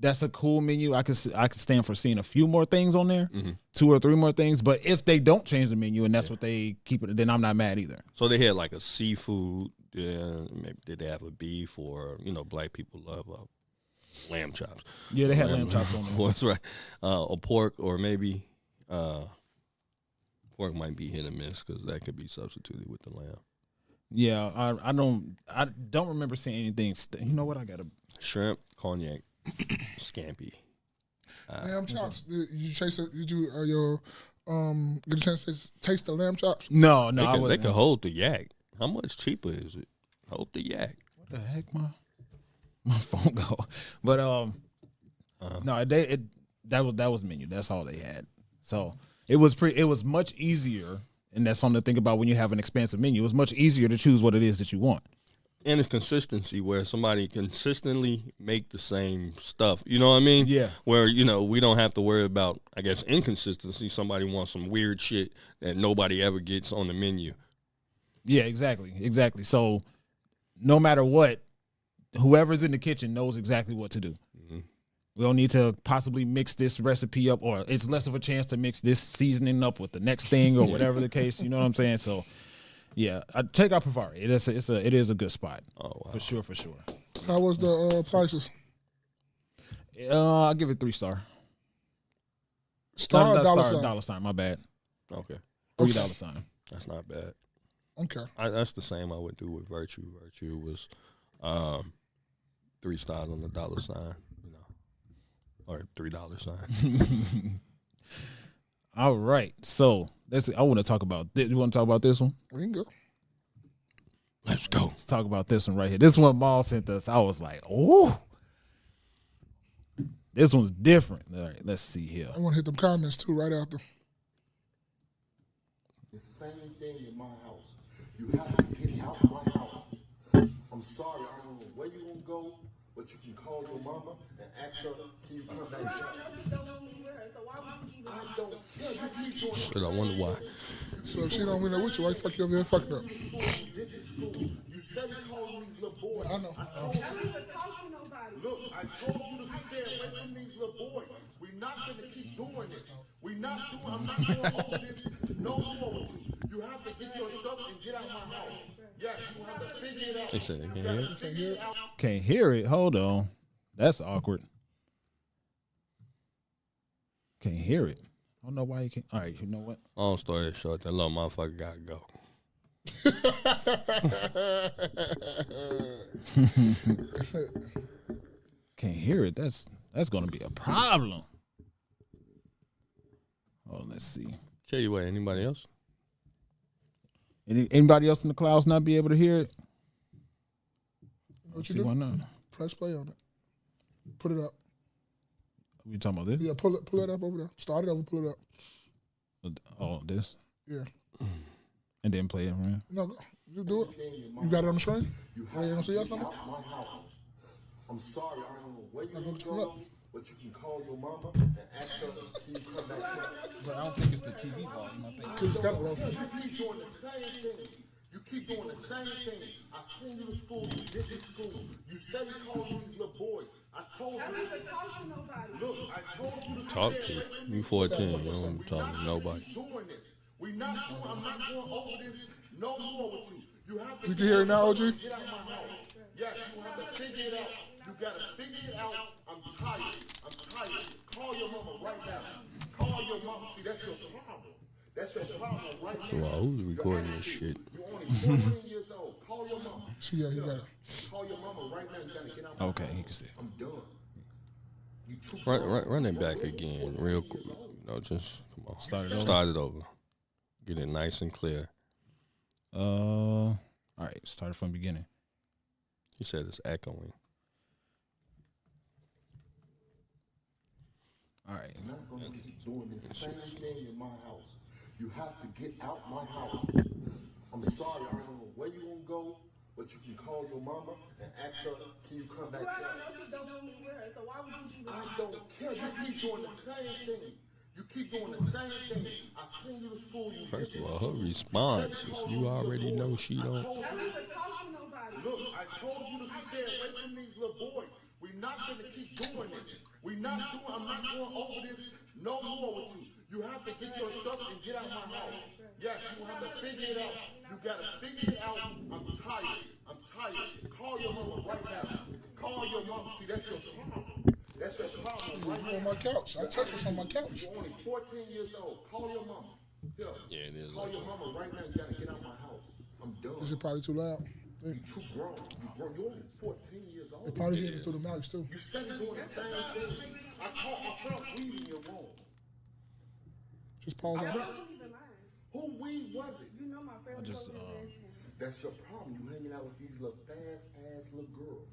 that's a cool menu. I could stand for seeing a few more things on there, 2 or 3 more things. But if they don't change the menu and that's what they keep it, then I'm not mad either. So they had like a seafood. Maybe did they have a beef or black people love lamb chops? Yeah, they had lamb chops on there. That's right. A pork or maybe pork might be hit or miss because that could be substituted with the lamb. Yeah, I don't remember seeing anything. You know what? I got a shrimp, cognac. Scampi. Lamb chops. Did you get a chance to taste the lamb chops? No, they can hold the yak. How much cheaper is it? Hold the yak. What the heck, my phone go? But no, that was menu. That's all they had. So it was much easier, and that's something to think about when you have an expansive menu. It was much easier to choose what it is that you want. And it's consistency where somebody consistently make the same stuff. You know what I mean? Yeah. Where, we don't have to worry about, I guess, inconsistency. Somebody wants some weird shit that nobody ever gets on the menu. Yeah, exactly. So no matter what, whoever's in the kitchen knows exactly what to do. Mm-hmm. We don't need to possibly mix this recipe up, or it's less of a chance to mix this seasoning up with the next thing or whatever the case. You know what I'm saying? So, yeah, I take out Pavari. It is a good spot. Oh, wow. For sure. How was the prices? I'll give it 3-star. Star or dollar sign? Dollar sign. My bad. Okay. $3 sign. That's not bad. Okay. That's the same I would do with Virtue. Virtue was 3 stars on the dollar sign, or $3 sign. All right, so I want to talk about. You want to talk about this one? We can go. Let's go. Let's talk about this one right here. This one Maul sent us. I was like, oh, this one's different. All right, let's see here. I want to hit them comments too right after. The same thing in my house. You have to get out of my house. I'm sorry, I don't know where you're going to go, but you can call your mama and ask her, can you come back? I don't care. You keep doing Shit, I wonder why. So if she don't win that with you, why the fuck you over here fucking up? You steady calling these little boys. I know. Look, I told you to stay away from these little boys. We're not going to keep doing this. I'm not going over this no more with you. You have to get your stuff and get out of my house. Yes, you have to figure it out. They said they can't hear it. Can't hear it. Hold on. That's awkward. Can't hear it. I don't know why you can't. All right, you know what? Long story short, that little motherfucker got to go. Can't hear it. That's going to be a problem. Oh, let's see. Tell you what, anybody else? Anybody else in the clouds not be able to hear it? What you see do? Why not? Press play on it. Put it up. You talking about this? Yeah, pull it up over there. Start it over, pull it up. Oh, this? Yeah. And then play it, right? No, go. You do it. You got it on the screen? You don't see us no more? I'm sorry, I don't know where you're going to go, but you can call your mama and ask her, can you come back? But I don't think it's the TV volume. I think It's got it low. You keep doing the same thing. You keep doing the same thing. I seen you in school, you did in school. You steady calling these little boys. I told you. I don't even talk to nobody. Look, I told you to talk to you. You 14. You don't talk to nobody. Doing this. I'm not going over this no more with you. You have to You can hear it now, OG? get out of my house. Yes, you have to figure it out. You got to figure it out. I'm tired. Call your mama right now. Call your mama. See, that's your problem. That's your problem right now. So who's recording this shit? You're only 14 years old. Call your mama. See, yeah, you got it. Call your mama right now. You got to get out. Okay, you can see. I'm done. You too Run it back again, real quick. Just come on. Start it over. Get it nice and clear. All right, start from the beginning. He said it's echoing. All right. I'm not going to keep doing this same thing in my house. You have to get out my house. I'm sorry, I don't know where you're going to go, but you can call your mama and ask her, can you come back Well, I down? know she don't want me with her, so why would you keep I don't care. You keep doing the same thing. You keep doing the same thing. I send you to school. You First of all, her response is you already know she don't. I don't even talk to nobody. Look, I told you to stay away from these little boys. We're not going to keep doing it. I'm not going over this no more with you. You have to get your stuff and get out of my house. Yes, you have to figure it out. You got to figure it out. I'm tired. Call your mama right now. Call your mama. See, that's your problem. That's your problem right You on now. my couch. I touch us on my couch. You're only 14 years old. Call your mama. Yeah, it is. Call your mama right now. You got to get out of my house. I'm done. Is it probably too loud? You too grown. You're only 14 years old. They probably hear it through the mics too. You steady doing the same thing. I felt weed in your room. Just pause I on that. wasn't even lying. Who weed was it? You know my friend just, told me that. That's your problem. You hanging out with these little fast-ass little girls.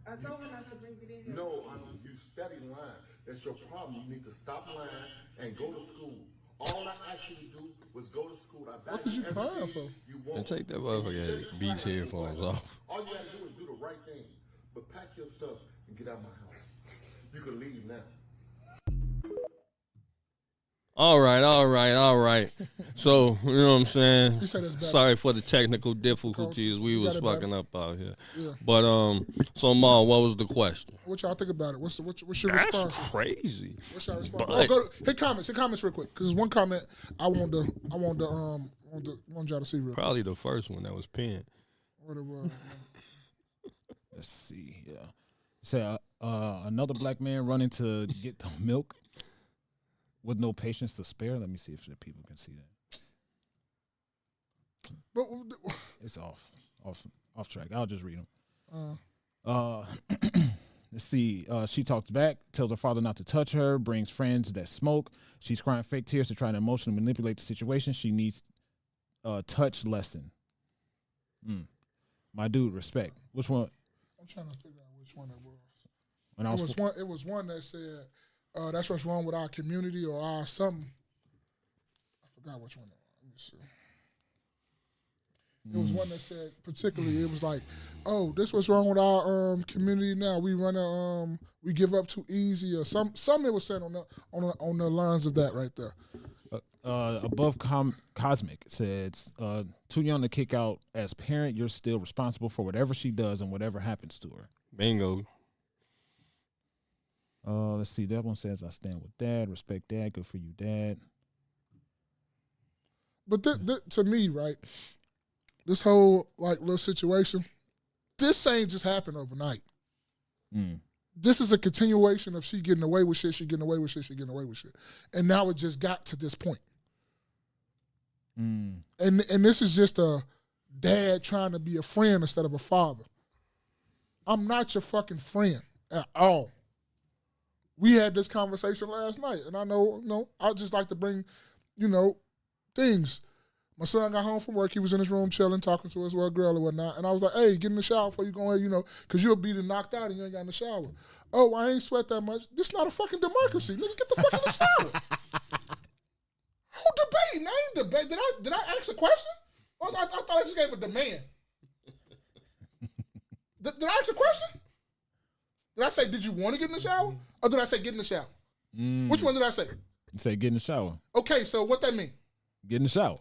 I told her not to bring it in here. No, you steady lying. That's your problem. You need to stop lying and go to school. All I asked you to do was go to school. What is you crying for? And take that motherfucker Beats headphones off. All you gotta do is do the right thing. But pack your stuff and get out of my house. You can leave now. All right. So, you know what I'm saying? He said it's better. Sorry for the technical difficulties. We You was got it fucking up out here. Yeah. But, so, Ma, what was the question? What y'all think about it? What's your That's response? crazy. What's your response? But- Hit comments real quick. Because there's one comment I want y'all to see real quick. Probably the first one that was pinned. What it was. Let's see. Yeah. Say another black man running to get the milk with no patience to spare. Let me see if the people can see that. But It's off track. I'll just read them. Let's see. She talks back, tells her father not to touch her, brings friends that smoke. She's crying fake tears to try to emotionally manipulate the situation. She needs a touch lesson. My dude, respect. Which one? I'm trying to figure out which one that was. When I was It was one that said, that's what's wrong with our community or our something. I forgot which one that was. Let me see. It was one that said, particularly, it was like, oh, this what's wrong with our community now. We we give up too easy or something it was said on the lines of that right there. Above Cosmic says, too young to kick out. As parent, you're still responsible for whatever she does and whatever happens to her. Bingo. Let's see. That one says, I stand with dad. Respect dad. Good for you, dad. But to me, right, this whole like little situation, this ain't just happened overnight. This is a continuation of she getting away with shit, and now it just got to this point. And this is just a dad trying to be a friend instead of a father. I'm not your fucking friend at all. We had this conversation last night, and I know I just like to bring, things. My son got home from work. He was in his room chilling, talking to his little girl or whatnot. And I was like, hey, get in the shower before you go in, because you'll be knocked out and you ain't got in the shower. Oh, I ain't sweat that much. This not a fucking democracy. Nigga, get the fuck in the shower. Who debating? I ain't debating. Did I ask a question? Or I thought I just gave a demand. Did I ask a question? Did I say, did you want to get in the shower? Or did I say, get in the shower? Which one did I say? You say get in the shower. Okay, so what that mean? Get in the shower.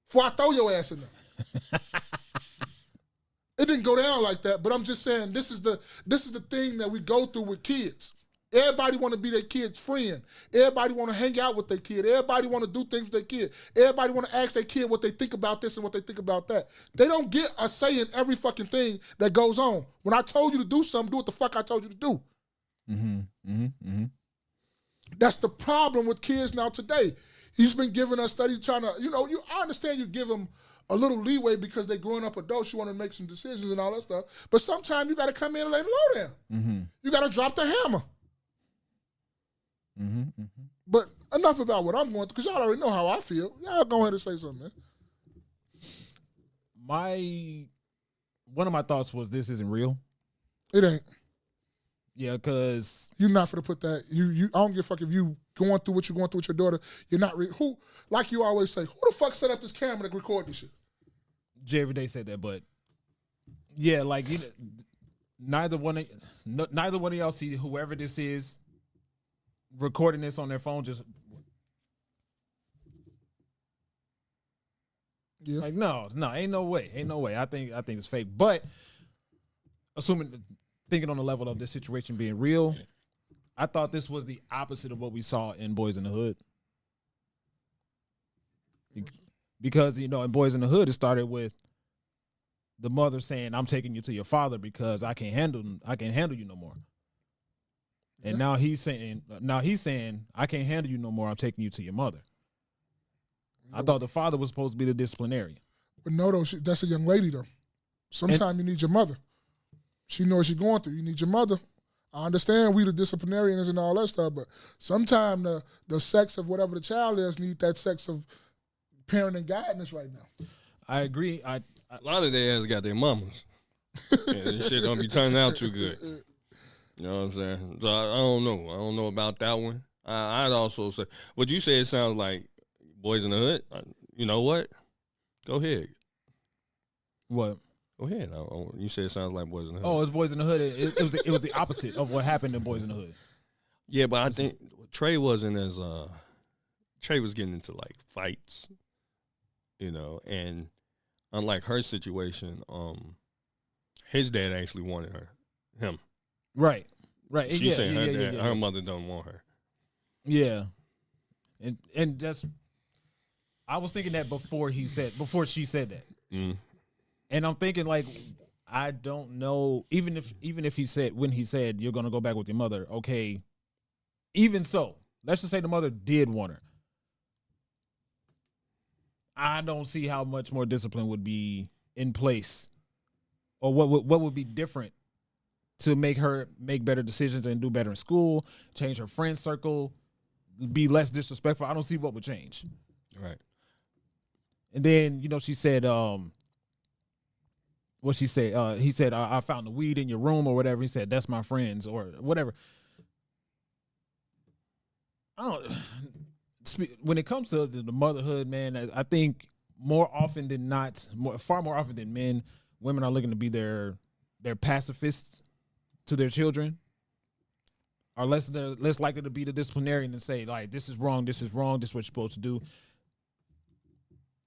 Before I throw your ass in there. It didn't go down like that, but I'm just saying this is the thing that we go through with kids. Everybody want to be their kid's friend. Everybody want to hang out with their kid. Everybody want to do things with their kid. Everybody want to ask their kid what they think about this and what they think about that. They don't get a say in every fucking thing that goes on. When I told you to do something, do what the fuck I told you to do. That's the problem with kids now today. He's been giving us studies trying to, I understand you give them a little leeway because they're growing up adults, you want to make some decisions and all that stuff. But sometimes you got to come in and lay the low down. You got to drop the hammer. But enough about what I'm going through, because y'all already know how I feel. Y'all go ahead and say something, man. One of my thoughts was this isn't real. It ain't. Yeah, because you're not gonna put that. I don't give a fuck if you going through what you're going through with your daughter. You're not who, like you always say, who the fuck set up this camera to record this shit? Jay every day said that, but yeah, like neither one of y'all see whoever this is recording this on their phone. Just like no, ain't no way. I think it's fake. But thinking on the level of this situation being real, I thought this was the opposite of what we saw in Boys in the Hood. Because, in Boys in the Hood, it started with the mother saying, "I'm taking you to your father because I can't handle you no more." And now he's saying, "I can't handle you no more. I'm taking you to your mother." I thought the father was supposed to be the disciplinarian. But no, though, that's a young lady, though. Sometimes you need your mother. She knows what she's going through. You need your mother. I understand we the disciplinarians and all that stuff, but sometimes the sex of whatever the child is need that sex of parent and guidance right now. I agree. A lot of their ass got their mamas. And this shit don't be turning out too good. You know what I'm saying? So I don't know. I don't know about that one. I'd also say, what you say, it sounds like Boys in the Hood. You know what? Go ahead. What? Go ahead. You said it sounds like Boys in the Hood. Oh, it's Boys in the Hood. It was the opposite of what happened in Boys in the Hood. Yeah, but I think Trey wasn't as Trey was getting into like fights, and unlike her situation, his dad actually wanted him. Right. She's saying her mother don't want her. Yeah, and just I was thinking that before she said that. Mm. And I'm thinking, like, I don't know. Even if he said, when he said you're gonna go back with your mother, okay. Even so, let's just say the mother did want her. I don't see how much more discipline would be in place, or what would be different to make her make better decisions and do better in school, change her friend circle, be less disrespectful. I don't see what would change. Right. And then she said, what she said, he said, I found the weed in your room or whatever. He said, that's my friends or whatever. When it comes to the motherhood, man, I think far more often than men, women are looking to be their pacifists to their children, are less likely to be the disciplinarian and say, like, this is wrong, this is what you're supposed to do.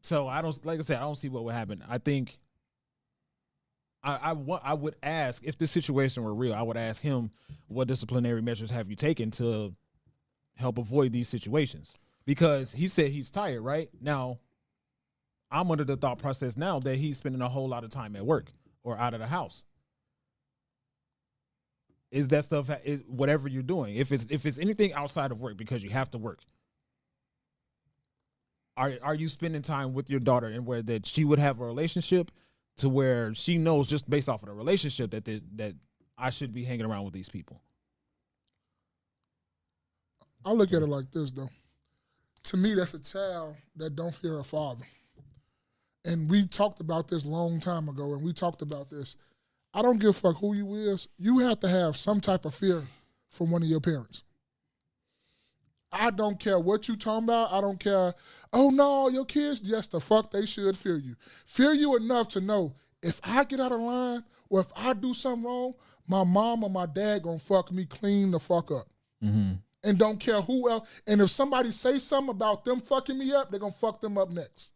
So I don't see what would happen. I think I would ask, if this situation were real, I would ask him, what disciplinary measures have you taken to help avoid these situations? Because he said he's tired, right? Now, I'm under the thought process now that he's spending a whole lot of time at work or out of the house. Is that stuff, is whatever you're doing, if it's anything outside of work because you have to work, are you spending time with your daughter and where that she would have a relationship to where she knows just based off of the relationship that I should be hanging around with these people? I look at it like this, though. To me, that's a child that don't fear her father. And we talked about this long time ago, and we talked about this. I don't give a fuck who you is. You have to have some type of fear from one of your parents. I don't care what you talking about. I don't care. Oh, no, your kids, yes, the fuck they should fear you. Fear you enough to know if I get out of line or if I do something wrong, my mom or my dad gonna fuck me clean the fuck up. Mm-hmm. And don't care who else. And if somebody say something about them fucking me up, they're gonna fuck them up next.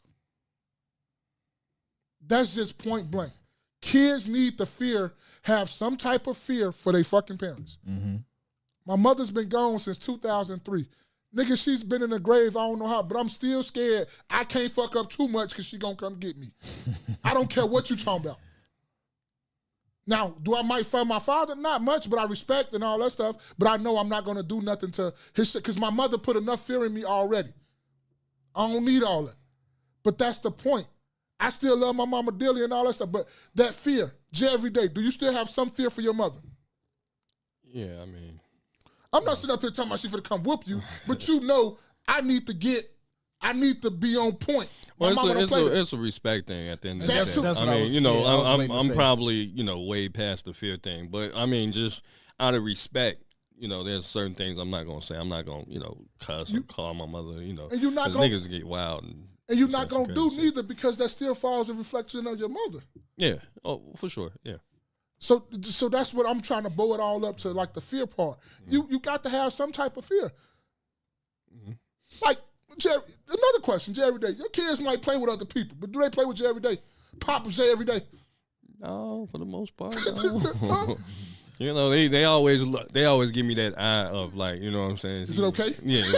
That's just point blank. Kids need to have some type of fear for their fucking parents. Mm-hmm. My mother's been gone since 2003. Nigga, she's been in the grave, I don't know how, but I'm still scared I can't fuck up too much because she gonna come get me. I don't care what you talking about. Now, do I might fight my father? Not much, but I respect and all that stuff. But I know I'm not gonna do nothing to his shit because my mother put enough fear in me already. I don't need all that. But that's the point. I still love my mama dearly and all that stuff, but that fear, every day, do you still have some fear for your mother? Yeah, I mean. I'm not sitting up here talking about she finna come whoop you, but you know I need to be on point. Well, it's a respect thing at the end of the day. That's I mean, I'm probably, way past the fear thing, but I mean, just out of respect, there's certain things I'm not gonna say. I'm not gonna, cuss or call my mother, and you're not gonna, niggas get wild and you're not gonna do neither because that still falls a reflection of your mother. Yeah, oh, for sure, yeah. So that's what I'm trying to bow it all up to, like the fear part. Mm-hmm. You got to have some type of fear. Mm-hmm. Like, Jerry, another question, Jerry Day. Your kids might play with other people, but do they play with you every day? Pop Jay every day? No, for the most part. No. They always give me that eye of like, you know what I'm saying? Is it okay? Yeah, it's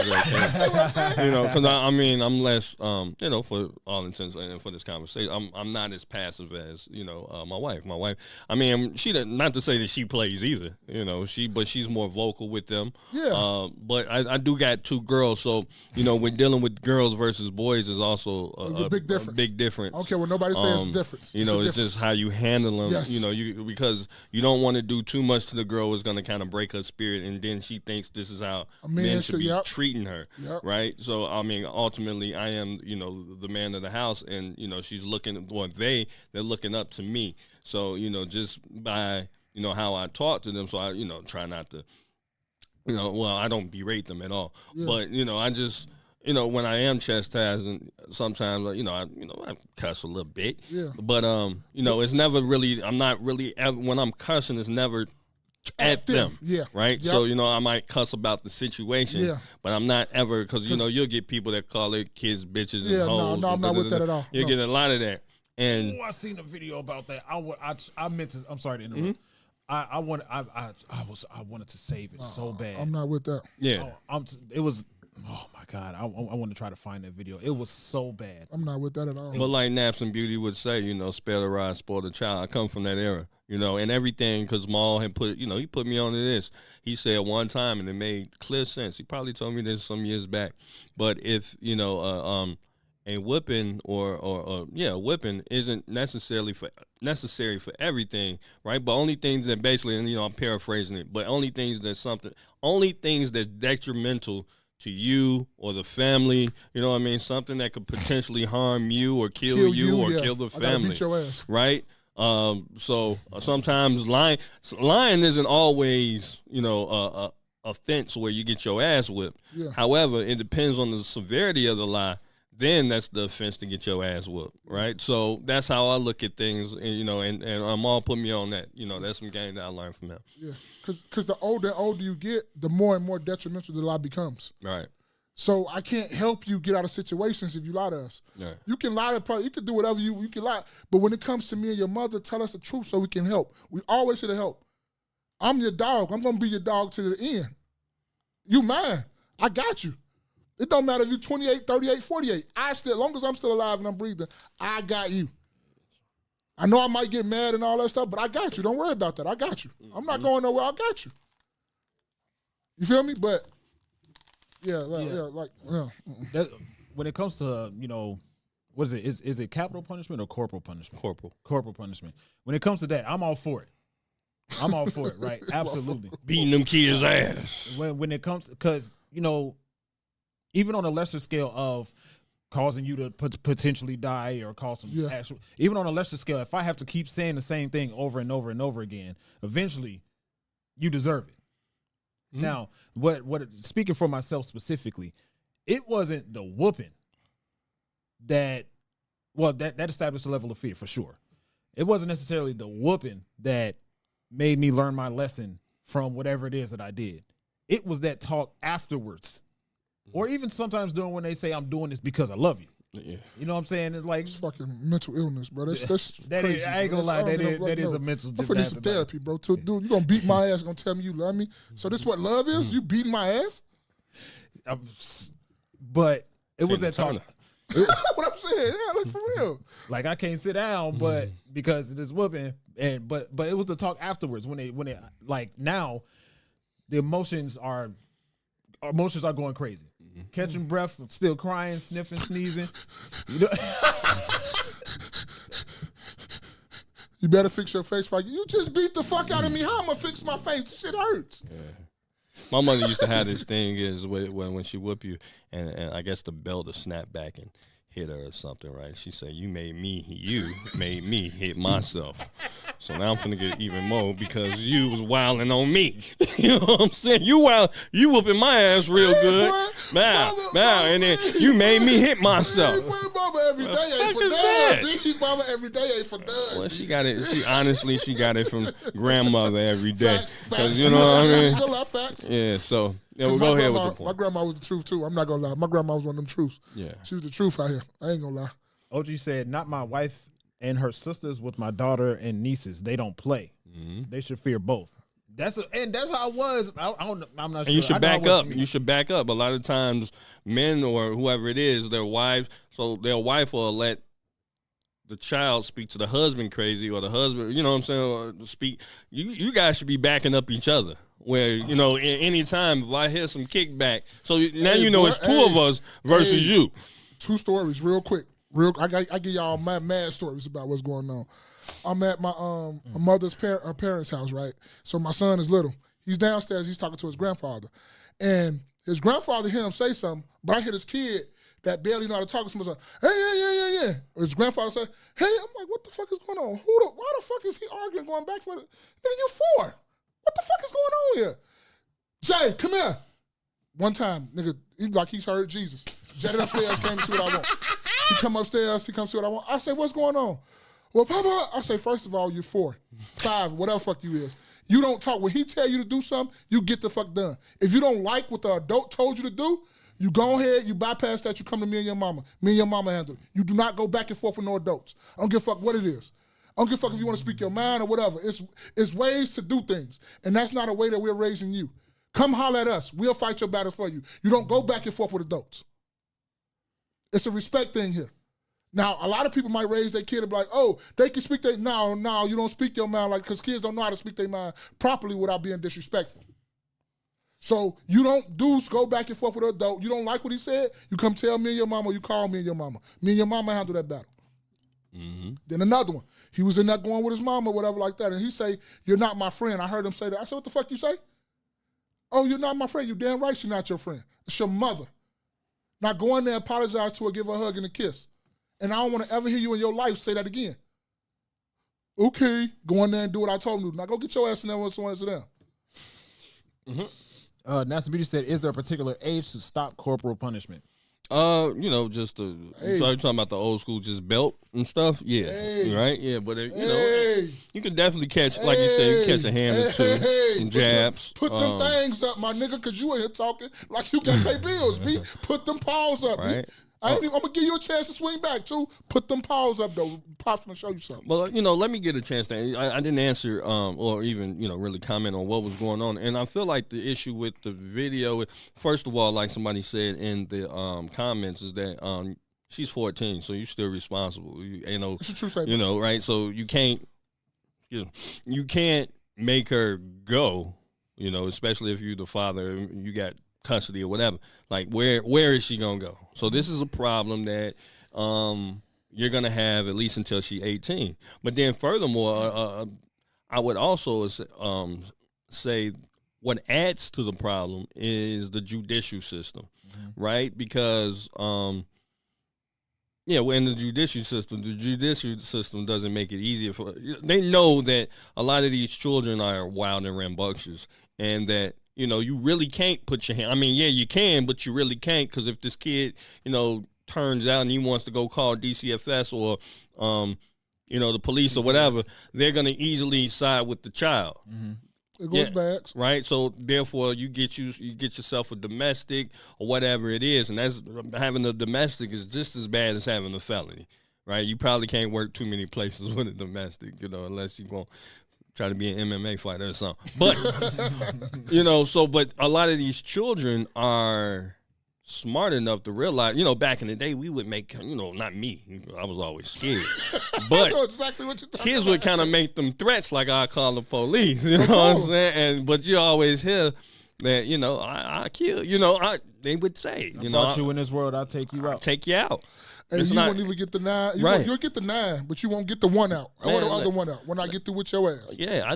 okay. Because I'm less, for all intents and for this conversation, I'm not as passive as my wife. My wife, I mean, she not to say that she plays either. But she's more vocal with them. Yeah. But I do got 2 girls, so when dealing with girls versus boys is also a big difference. A big difference. Okay, well nobody says it's a difference. It's just how you handle them. Yes. Because you don't want to do too much to the girl is going to kind of break her spirit, and then she thinks this is how men should be treating her, right? So, I mean, ultimately, I am, the man of the house, and, she's looking, they're looking up to me. So, just by, how I talk to them, so I, try not to, I don't berate them at all. Yeah. But, I just... when I am chastising, sometimes, I cuss a little bit. Yeah. But, it's never really, I'm not really, when I'm cussing, it's never at them. Yeah. Right? Yep. So, I might cuss about the situation, but I'm not ever, because, you'll get people that call their kids bitches and hoes. No, I'm not with that at all. You get a lot of that. And I seen a video about that. I meant to, I'm sorry to interrupt. Mm-hmm. I wanted to save it so bad. I'm not with that. Yeah. It was... Oh my God! I want to try to find that video. It was so bad. I'm not with that at all. But like Naps and Beauty would say, spare the rod, spoil the child. I come from that era, and everything, because Maul had put, he put me onto this. He said one time, and it made clear sense. He probably told me this some years back. But if a whipping or whipping isn't necessary for everything, right? But only things that basically, and I'm paraphrasing it, but only things that's detrimental to you or the family, something that could potentially harm you or kill you or kill the family, beat your ass. right? So sometimes lying isn't always, a offense where you get your ass whipped. Yeah. However, it depends on the severity of the lie. Then that's the offense to get your ass whooped, right? So that's how I look at things, and I'm all put me on that. That's some game that I learned from him. Yeah, because the older you get, the more and more detrimental the lie becomes. Right. So I can't help you get out of situations if you lie to us. Right. You can lie to you can do whatever you can lie, but when it comes to me and your mother, tell us the truth so we can help. We always should help. I'm your dog. I'm gonna be your dog to the end. You mine. I got you. It don't matter if you're 28, 38, 48. As long as I'm still alive and I'm breathing, I got you. I know I might get mad and all that stuff, but I got you. Don't worry about that. I got you. I'm not going nowhere. I got you. You feel me? But when it comes to what is it? Is it capital punishment or corporal punishment? Corporal punishment. When it comes to that, I'm all for it. I'm all for it, right? Absolutely. Beating them kids' ass. When it comes, because even on a lesser scale of causing you to potentially die or cause some actual, even on a lesser scale, if I have to keep saying the same thing over and over and over again, eventually you deserve it. Mm. Now, what speaking for myself specifically, it wasn't the whooping that established a level of fear for sure. It wasn't necessarily the whooping that made me learn my lesson from whatever it is that I did. It was that talk afterwards. Or even sometimes doing when they say I'm doing this because I love you. Yeah. You know what I'm saying? It's like It's fucking mental illness, bro. That's that crazy, is. I ain't bro. gonna lie. That is no. a mental. I'm finna need some therapy, bro. Dude, you gonna beat my ass? Gonna tell me you love me? So this what love is? You beating my ass? But it was that talk. What I'm saying? Yeah, like for real. Like I can't sit down, but because of this whooping, but it was the talk afterwards when they like now, the emotions are going crazy. Catching breath, still crying, sniffing, sneezing. You know? You better fix your face. Like you just beat the fuck out of me. How am I gonna fix my face? This shit hurts. Yeah. My mother used to have this thing is when she whoop you, and I guess the belt will snap back and hit her or something, right? She said, you made me hit myself. So now I'm finna get even more because you was wilding on me. You know what I'm saying? You whooping my ass real good. Now, and then you made me hit myself. Mama every day ain't for done. Mama every day ain't for done. Well, she got it. She got it from grandmother every day. Facts. You know what I mean? Go lie, facts. Yeah. So we'll go ahead with the point. My grandma was the truth too. I'm not gonna lie. My grandma was one of them truths. Yeah. She was the truth out here. I ain't gonna lie. OG said, "Not my wife and her sisters with my daughter and nieces. They don't play. They should fear both." That's how it was. I'm not sure. And you should back up. You should back up. A lot of times, men or whoever it is, their wives, so their wife will let the child speak to the husband crazy, or the husband, you know what I'm saying, or speak. You guys should be backing up each other. Where, you know, any time if I hear some kickback, so now you know it's two of us versus you. 2 stories, real quick. I give y'all mad stories about what's going on. I'm at my mother's parents' house, right? So my son is little. He's downstairs. He's talking to his grandfather. And his grandfather hear him say something, but I hear this kid that barely know how to talk to somebody say, hey, yeah. Or his grandfather say, hey, I'm like, what the fuck is going on? Why the fuck is he arguing, going back for it? Nigga, you 4. What the fuck is going on here? Jay, come here. One time, nigga, he's heard Jesus. Jay upstairs came to see what I want. He come upstairs, he comes to see what I want. I say, what's going on? Well, Papa, I say, first of all, you're 4, 5, whatever fuck you is. You don't talk. When he tell you to do something, you get the fuck done. If you don't like what the adult told you to do, you go ahead, you bypass that, you come to me and your mama. Me and your mama handle it. You do not go back and forth with no adults. I don't give a fuck what it is. I don't give a fuck if you want to speak your mind or whatever. It's ways to do things, and that's not a way that we're raising you. Come holler at us. We'll fight your battle for you. You don't go back and forth with adults. It's a respect thing here. Now, a lot of people might raise their kid and be like, oh, they can speak their, no, you don't speak your mind, like, because kids don't know how to speak their mind properly without being disrespectful. So you don't go back and forth with an adult. You don't like what he said, you come tell me and your mama, or you call me and your mama. Me and your mama handle that battle. Mm-hmm. Then another one. He was in that going with his mama or whatever like that, and he say, you're not my friend. I heard him say that. I said, what the fuck you say? Oh, you're not my friend. You damn right she's not your friend. It's your mother. Now go in there, apologize to her, give her a hug and a kiss. And I don't want to ever hear you in your life say that again. Okay, go in there and do what I told him to do. Now go get your ass in there when someone sit down. Nasty Beauty said, is there a particular age to stop corporal punishment? You know, just so you're talking about the old school, just belt and stuff. Yeah, right. Yeah, but you know, you can definitely catch, like you said, you catch a hand or two, some jabs. Put them things up, my nigga, because you in here talking like you got to pay bills, B. Put them paws up, right? B. I'm going to give you a chance to swing back, too. Put them paws up, though. Pop's going to show you something. Well, you know, let me get a chance to. I didn't answer or even, you know, really comment on what was going on. And I feel like the issue with the video, first of all, like somebody said in the comments, is that she's 14, so you're still responsible. You know, it's a true statement. You know, right? So you can't make her go, you know, especially if you're the father and you got custody or whatever. Like, where is she gonna go? So this is a problem that you're gonna have at least until she's 18. But then furthermore, I would also say what adds to the problem is the judicial system, right? Because in the judicial system doesn't make it easier for. They know that a lot of these children are wild and rambunctious, and that, you know, you really can't put your hand. I mean, yeah, you can, but you really can't, because if this kid, you know, turns out and he wants to go call DCFS or, you know, the police or whatever, they're going to easily side with the child. It goes back. Right. So therefore, you get yourself a domestic or whatever it is, and that's having a domestic is just as bad as having a felony. Right. You probably can't work too many places with a domestic, unless you going to try to be an MMA fighter or something. But but a lot of these children are smart enough to realize, back in the day, we would make, not me. I was always scared. But I know exactly what you're talking kids about. would kind of make them threats like I call the police. You know what I'm saying? But you always hear that, I kill. They would say, I brought you in this world, I'll take you out. I'll take you out. And It's you not- won't even get the 9. You'll get the 9, but you won't get the 1 out. Or Man, the other look. 1 out when I get through with your ass. Yeah, I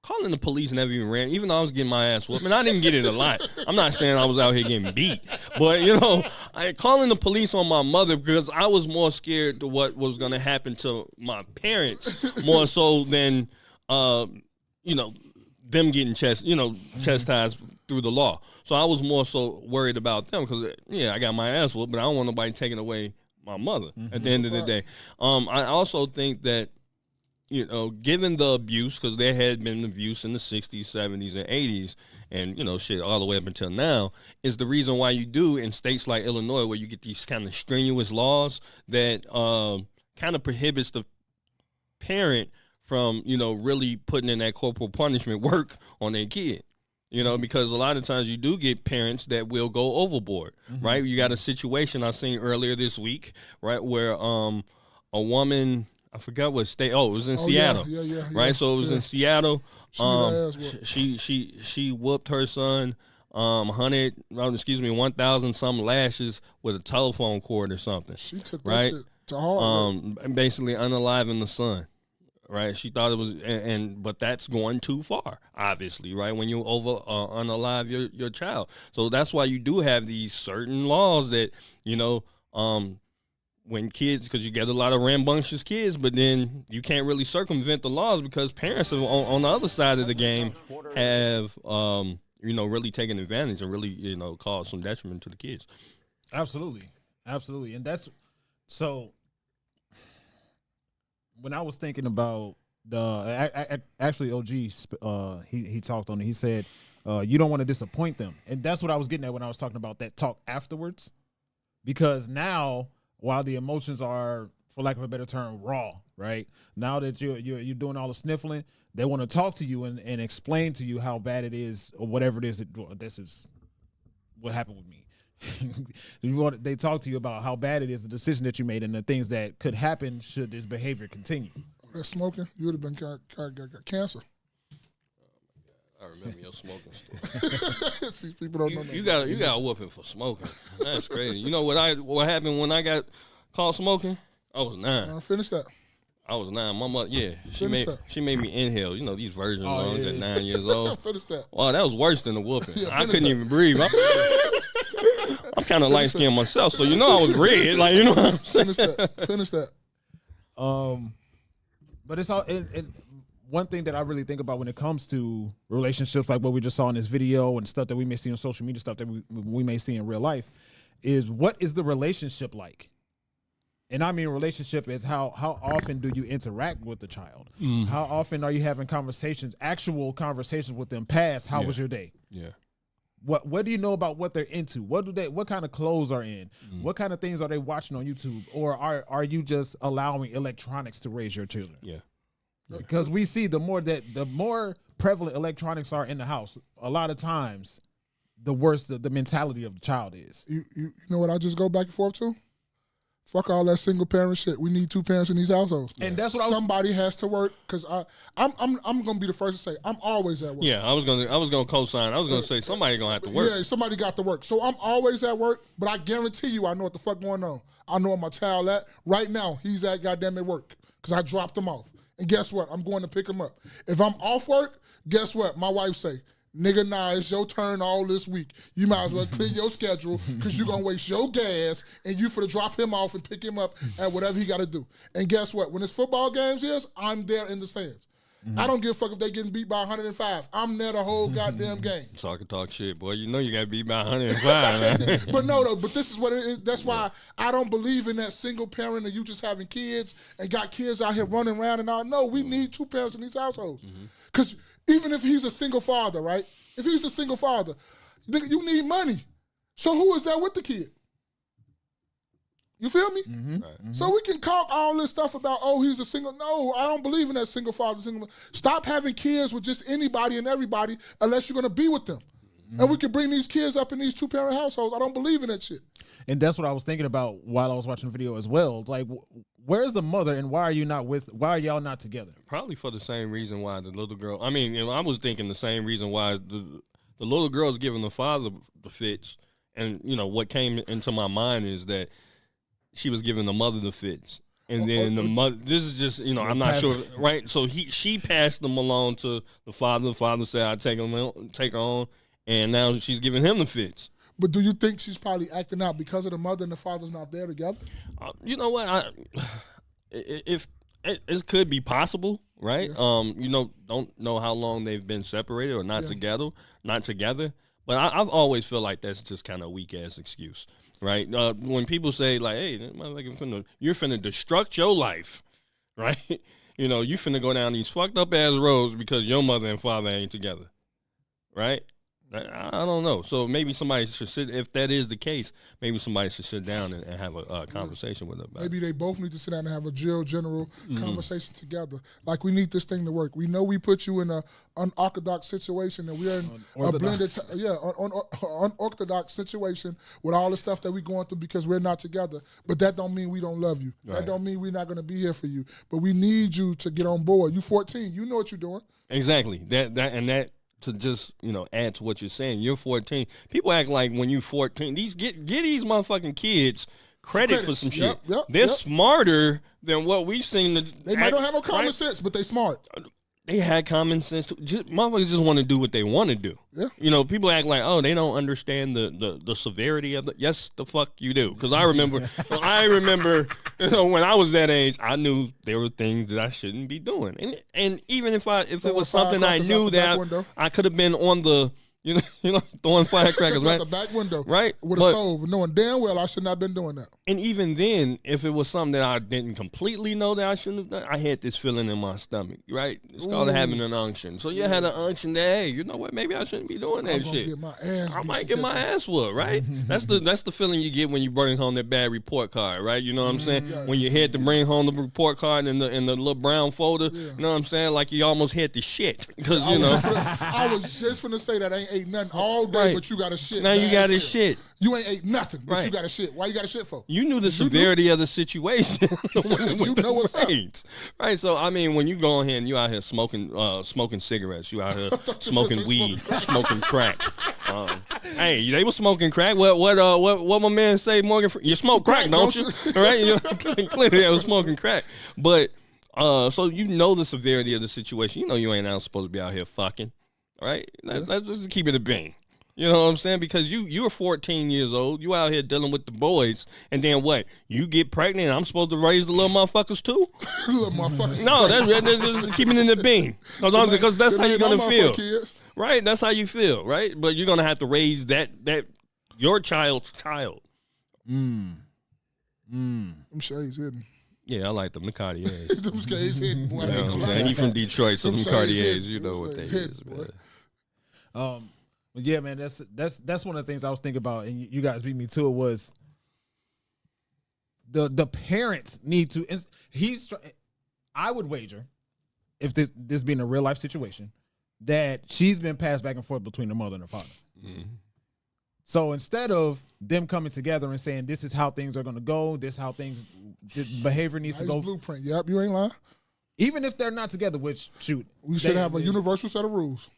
calling the police never even ran. Even though I was getting my ass whooped, and I didn't get it a lot. I'm not saying I was out here getting beat, but I calling the police on my mother because I was more scared to what was going to happen to my parents more so than them getting chastised through the law. So I was more so worried about them because I got my ass whooped, but I don't want nobody taking away my mother at the end of the day. I also think that given the abuse, because there had been abuse in the 60s, 70s, and 80s, and, shit all the way up until now, is the reason why you do in states like Illinois where you get these kind of strenuous laws that kind of prohibits the parent from, really putting in that corporal punishment work on their kid. Because a lot of times you do get parents that will go overboard, right? You got a situation I seen earlier this week, right, where a woman... I forgot what state. Oh, it was in Seattle. Yeah. Right, so it was in Seattle. She Whooped her son 1,000 some lashes with a telephone cord or something. She took that right? shit to heart. Basically unaliving the son. Right, she thought it was, but that's going too far, obviously, right? When you unalive your child, so that's why you do have these certain laws that when kids, because you get a lot of rambunctious kids, but then you can't really circumvent the laws because parents on the other side of the game have, really taken advantage and really, caused some detriment to the kids. Absolutely. And that's so. When I was thinking about actually OG, he talked on it. He said, you don't want to disappoint them, and that's what I was getting at when I was talking about that talk afterwards, because now, while the emotions are, for lack of a better term, raw, right? Now that you're doing all the sniffling, they want to talk to you and explain to you how bad it is or whatever it is. This is what happened with me. They talk to you about how bad it is, the decision that you made, and the things that could happen should this behavior continue. That smoking, you would have been got cancer. I remember your smoking story. See, people don't know. You got a whooping for smoking. That's crazy. You know what happened when I got caught smoking? I was 9. Finish that. I was 9. My mother, she Finish that. made me inhale. These virgin lungs at 9 years old. Finish that. Wow, that was worse than the whooping. Yeah, I couldn't that. even breathe. I'm kind of light skinned myself, so I was red. Like what I'm saying. Finish that. But it's all. One thing that I really think about when it comes to relationships, like what we just saw in this video and stuff that we may see on social media, stuff that we may see in real life, is what is the relationship like? And I mean, relationship is how often do you interact with the child? How often are you having actual conversations with them past how was your day? Yeah. What do you know about what they're into? What kind of clothes are in? What kind of things are they watching on YouTube? Or are you just allowing electronics to raise your children? Yeah. Because we see the more prevalent electronics are in the house, a lot of times the worse the mentality of the child is. You know what I just go back and forth to? Fuck all that single parent shit. We need 2 parents in these households. And that's what somebody has to work, because I'm gonna be the first to say I'm always at work. Yeah, I was gonna co-sign. I was gonna say somebody gonna have to work. Yeah, somebody got to work. So I'm always at work, but I guarantee you I know what the fuck going on. I know where my child at. Right now, he's at goddamn at work because I dropped him off. And guess what? I'm going to pick him up. If I'm off work, guess what? My wife say, nigga, nah, it's your turn all this week. You might as well clear your schedule because you're going to waste your gas and you finna drop him off and pick him up at whatever he got to do. And guess what? When it's football games is, I'm there in the stands. I don't give a fuck if they getting beat by 105. I'm there the whole goddamn game. So I can talk shit, boy. You know you got beat by 105, man. But no, though. But this is what it is. That's why I don't believe in that single parent and you just having kids and got kids out here running around and all. No, we need 2 parents in these households. Because Even if he's a single father, right? If he's a single father, you need money. So who is that with the kid? You feel me? Right. So we can talk all this stuff about, oh, he's a single. No, I don't believe in that single father. Stop having kids with just anybody and everybody unless you're going to be with them. And we can bring these kids up in these 2-parent households. I don't believe in that shit. And that's what I was thinking about while I was watching the video as well. It's like, where's the mother and why are y'all not together? Probably for the same reason why the little girl. I mean, I was thinking the same reason why the little girl's giving the father the fits. And, what came into my mind is that she was giving the mother the fits. And then the mother, this is just, I'm not sure, right? So she passed them along to the father. The father said, I'll take her on. And now she's giving him the fits. But do you think she's probably acting out because of the mother and the father's not there together? You know what? If it could be possible, right? Yeah. Don't know how long they've been separated or not together. But I've always felt like that's just kind of a weak ass excuse, right? When people say like, "Hey, you're finna destruct your life," right? You finna go down these fucked up ass roads because your mother and father ain't together, right? I don't know. So maybe somebody should sit. If that is the case, maybe somebody should sit down and have a conversation with them. Maybe they both need to sit down and have a general conversation together. Like, we need this thing to work. We know we put you in an unorthodox situation, and we're in a blended, unorthodox situation with all the stuff that we're going through because we're not together. But that don't mean we don't love you. Right. That don't mean we're not going to be here for you. But we need you to get on board. You 14. You know what you're doing. Exactly. That. To just, add to what you're saying, you're 14. People act like when you're 14, get these motherfucking kids credit for some shit. They're smarter than what we've seen. They might not have no common sense, but they smart. They had common sense too. Motherfuckers just want to do what they want to do. Yeah. People act like, oh, they don't understand the severity of it. Yes, the fuck you do. Because I remember, when I was that age, I knew there were things that I shouldn't be doing. And even if it was something I knew that I could have been on the, throwing firecrackers, right? Out the back window, right? With a stove, knowing damn well I should not have been doing that. And even then, if it was something that I didn't completely know that I shouldn't have done, I had this feeling in my stomach, right? It's called having an unction. So you had an unction that, hey, you know what? Maybe I shouldn't be doing that shit. I might get my ass whooped, right? That's the feeling you get when you bring home that bad report card, right? You know what I'm saying? Yeah. When you had to bring home the report card in the little brown folder, you know what I'm saying? Like you almost had to shit because I was just gonna say that I ain't ate nothing all day, but you got to shit. Now you got to shit. You ain't ate nothing, but you got to shit. Why you got to shit for? You knew the severity of the situation. You know what's up. Right, so I mean, when you go ahead and you out here smoking cigarettes, you out here smoking weed, smoking crack. Hey, they were smoking crack. What my man say, Morgan? You smoke crack, don't you? All right, clearly they was smoking crack. But so you know the severity of the situation. You know you ain't out supposed to be out here fucking. Right? Let's just keep it a bean. You know what I'm saying? Because you're 14 years old. You out here dealing with the boys. And then what? You get pregnant and I'm supposed to raise the little motherfuckers too? Little motherfuckers. No, that's keeping it in the bean. Because that's how you're going to feel. Right? That's how you feel, right? But you're going to have to raise that your child's child. Them shades hidden. Yeah, I like them. The Cartiers. Them shades hidden. You know what I'm saying? He from Detroit, so them Cartiers, you know what they is, man. But yeah, man, that's one of the things I was thinking about, and you guys beat me to it, was the parents need to. I would wager, if this being a real life situation, that she's been passed back and forth between the mother and the father. Mm-hmm. So instead of them coming together and saying this is how things are going to go, this behavior needs to go. Blueprint. Yep, you ain't lying. Even if they're not together, which we should have a universal set of rules.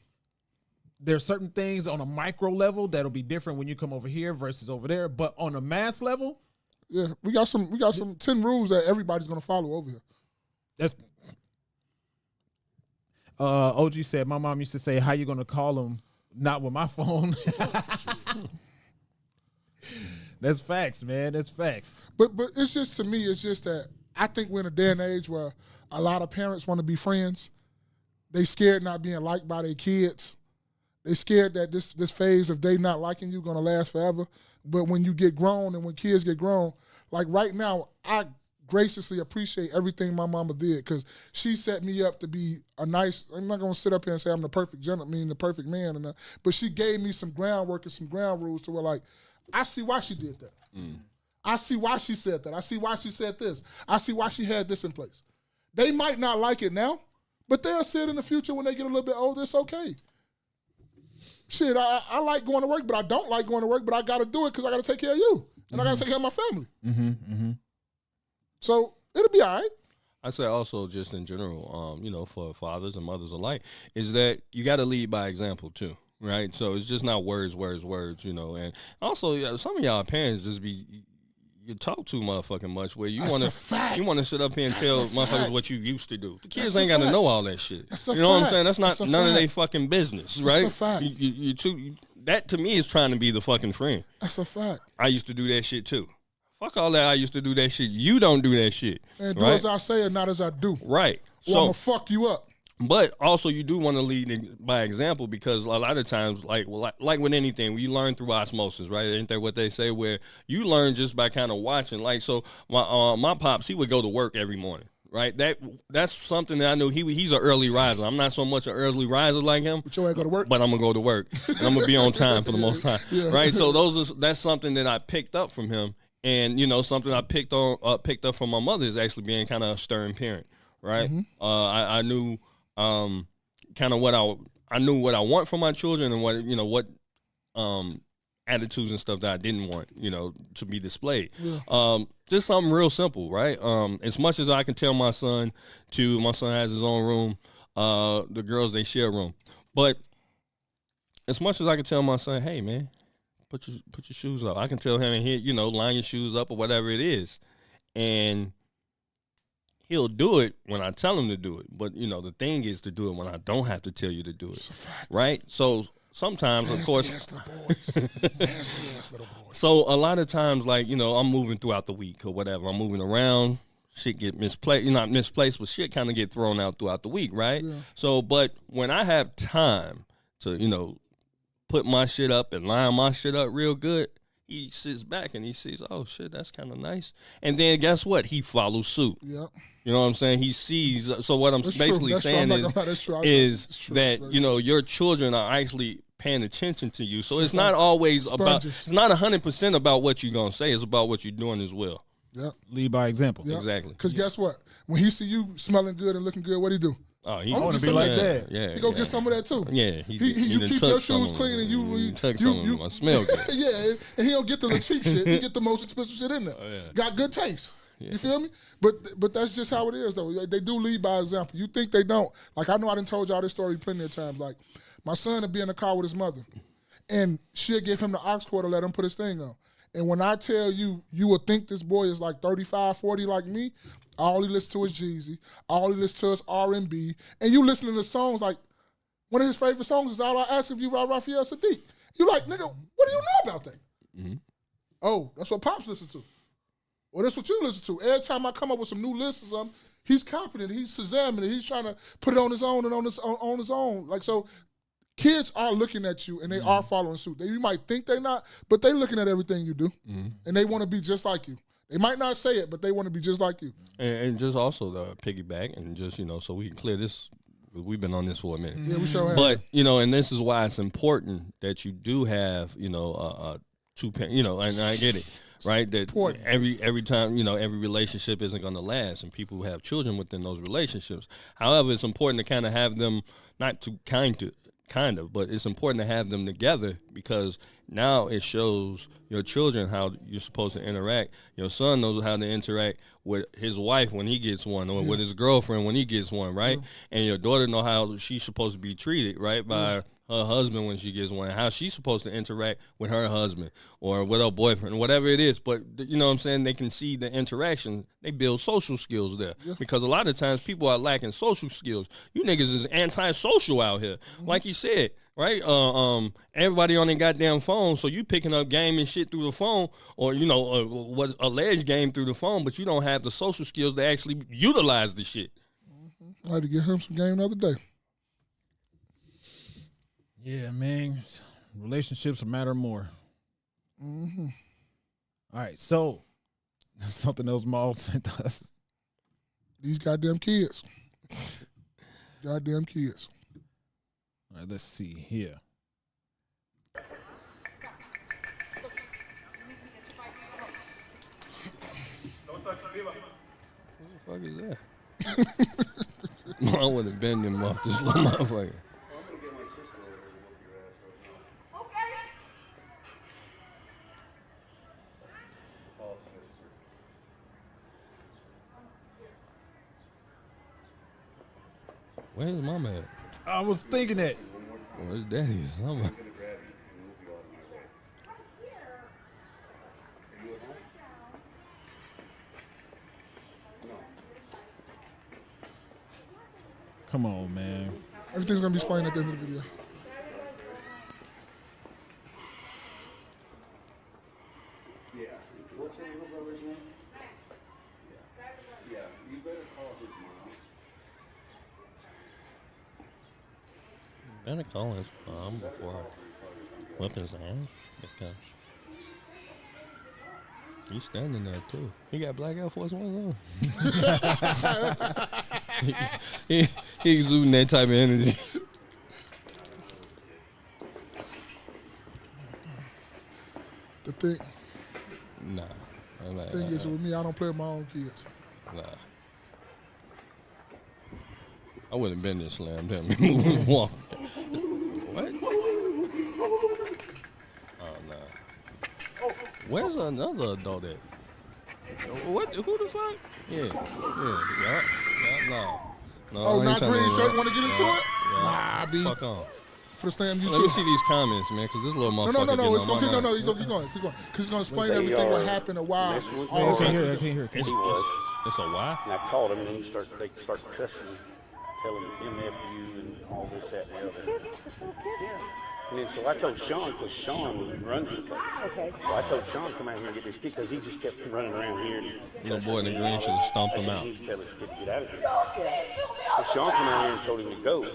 There's certain things on a micro level that'll be different when you come over here versus over there, but on a mass level, yeah, we got some 10 rules that everybody's gonna follow over here. That's OG said my mom used to say, "How you gonna call them? Not with my phone." That's facts, man. That's facts. But it's just, to me, it's just that I think we're in a day and age where a lot of parents want to be friends. They scared not being liked by their kids. They scared that this phase of they not liking you gonna last forever. But when you get grown and when kids get grown, like right now, I graciously appreciate everything my mama did because she set me up to be a nice. I'm not gonna sit up here and say I'm the perfect gentleman, the perfect man, but she gave me some groundwork and some ground rules to where like I see why she did that. I see why she said that. I see why she said this. I see why she had this in place. They might not like it now, but they'll see it in the future when they get a little bit older. It's okay. Shit, I like going to work, but I don't like going to work, but I got to do it because I got to take care of you. And I got to take care of my family. So it'll be all right. I say also just in general, for fathers and mothers alike, is that you got to lead by example too, right? So it's just not words, and also some of y'all parents just you talk too motherfucking much where you want to sit up here and tell motherfuckers what you used to do. The kids ain't got to know all that shit. You know what I'm saying? That's not none of their fucking business, right? That's a fact. That to me is trying to be the fucking friend. That's a fact. I used to do that shit too. Fuck all that. I used to do that shit. You don't do that shit. And do as I say and not as I do. Right. Or I'm going to fuck you up. But also, you do want to lead by example because a lot of times, like with anything, we learn through osmosis, right? Ain't that what they say? Where you learn just by kind of watching. Like, so my pops, he would go to work every morning, right? That's something that I knew. He's an early riser. I'm not so much an early riser like him. But you ain't go to work. But I'm gonna go to work, and I'm gonna be on time for the most time, right? So that's something that I picked up from him, and something I picked up from my mother is actually being kind of a stern parent, right? I knew. Kind of what I knew what I want for my children and what attitudes and stuff that I didn't want to be displayed. Just something real simple, right? As much as I can tell my son has his own room, the girls they share a room, but as much as I can tell my son, hey man, put your shoes up, I can tell him and he line your shoes up or whatever it is, and he'll do it when I tell him to do it. But, the thing is to do it when I don't have to tell you to do it. Right? So sometimes, of course. So a lot of times, like, I'm moving throughout the week or whatever. I'm moving around. Shit get misplaced. Not misplaced, but shit kind of get thrown out throughout the week, right? Yeah. So, but when I have time to, put my shit up and line my shit up real good, he sits back and he sees, oh, shit, that's kind of nice. And then guess what? He follows suit. Yep. You know what I'm saying? He sees. So what I'm basically saying is that, your children are actually paying attention to you. So it's not always about, it's not 100% about what you're going to say. It's about what you're doing as well. Yep. Lead by example. Yep. Exactly. Because guess what? When he see you smelling good and looking good, what he do? Oh, he want to be like that. Yeah, he go get some of that too. Yeah, you keep your shoes clean and you tuck some of them. I smell good. Yeah, and he don't get the cheap shit. He get the most expensive shit in there. Oh, yeah. Got good taste. Yeah. You feel me? But that's just how it is though. They do lead by example. You think they don't? Like I know I done told y'all this story plenty of times. Like my son would be in the car with his mother, and she'll give him the aux cord to let him put his thing on. And when I tell you, you would think this boy is like 35, 40 like me. All he listens to is Jeezy. All he listens to is R&B. And you listening to songs like, one of his favorite songs is All I Ask of You by Raphael Sadiq. You like, nigga, what do you know about that? Mm-hmm. Oh, that's what Pops listen to. Well, that's what you listen to. Every time I come up with some new lists or something, he's confident. He's Shazamming it. He's trying to put it on his own and on his own. Like, so kids are looking at you and they are following suit. You might think they're not, but they looking at everything you do. Mm-hmm. And they want to be just like you. They might not say it, but they want to be just like you. And just also the piggyback and just, so we can clear this. We've been on this for a minute. Yeah, we sure have. But, and this is why it's important that you do have, two parents, and I get it, right? That every time, every relationship isn't going to last and people have children within those relationships. However, it's important to kind of have them, not too kind of, but it's important to have them together because now it shows your children how you're supposed to interact. Your son knows how to interact with his wife when he gets one or with his girlfriend when he gets one, right? And your daughter know how she's supposed to be treated, right, by her husband when she gets one, how she's supposed to interact with her husband or with her boyfriend, whatever it is. But, you know what I'm saying, they can see the interaction. They build social skills there because a lot of times people are lacking social skills. You niggas is antisocial out here. Like you said, right? Everybody on their goddamn phone, so you picking up game and shit through the phone or, what's alleged game through the phone, but you don't have the social skills to actually utilize the shit. I had to get him some game the other day. Yeah, man. Relationships matter more. Mm-hmm. All right, so Something else Maul sent us. These goddamn kids. Goddamn kids. All right, let's see here. What the fuck is that? I would have been them off this little motherfucker. Where's mama at? I was thinking that. Where's daddy? Mama. Come on, man. Everything's gonna be explained at the end of the video. Yeah. What's your little brother's name? Yeah. You better call his mom. Better call his mom before I whip his ass. Because he's standing there too. He got black Air Force Ones on. he exuding that type of energy. The thing is with me, I don't play with my own kids. Nah. I wouldn't have been this slammed him. Move and walk. What? Oh no. Where's another adult at? What? Who the fuck? Yeah. No. Oh, not green shirt. Want to get into it? Yeah. Nah, B. Fuck on. For the stand YouTube. Let me see these comments, man, because this little motherfucker. No. It's getting gonna on my nerves. keep going. Because it's gonna explain everything what happened and why. All I this can't happened. hear. It's a why? And I called him, and then they start cussing, telling him MF you and all this, that, and the other. Yeah. And then so I told Sean, because Sean runs the place. Okay. So I told Sean come out here and get this kid, because he just kept running around here. Little boy in the green should have stomped him out. He tell his kid to get out of here. So Sean came out here and told him to go.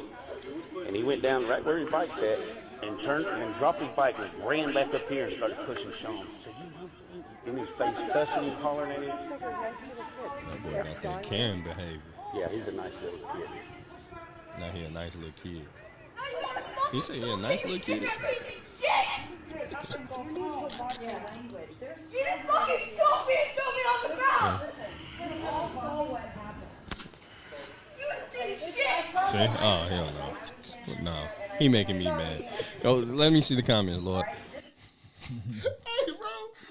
And he went down right where his bike's at and turned and dropped his bike and ran back up here and started pushing Sean. So in his face, cussing and hollering at him. That boy got that Karen behavior. Yeah, he's a nice little kid. Now he a nice little kid. He said he a nice little kid. You just fucking killed me and threw me on the ground! You didn't see shit! See? Oh, hell no. No. He making me mad. Go, let me see the comments, Lord. Hey,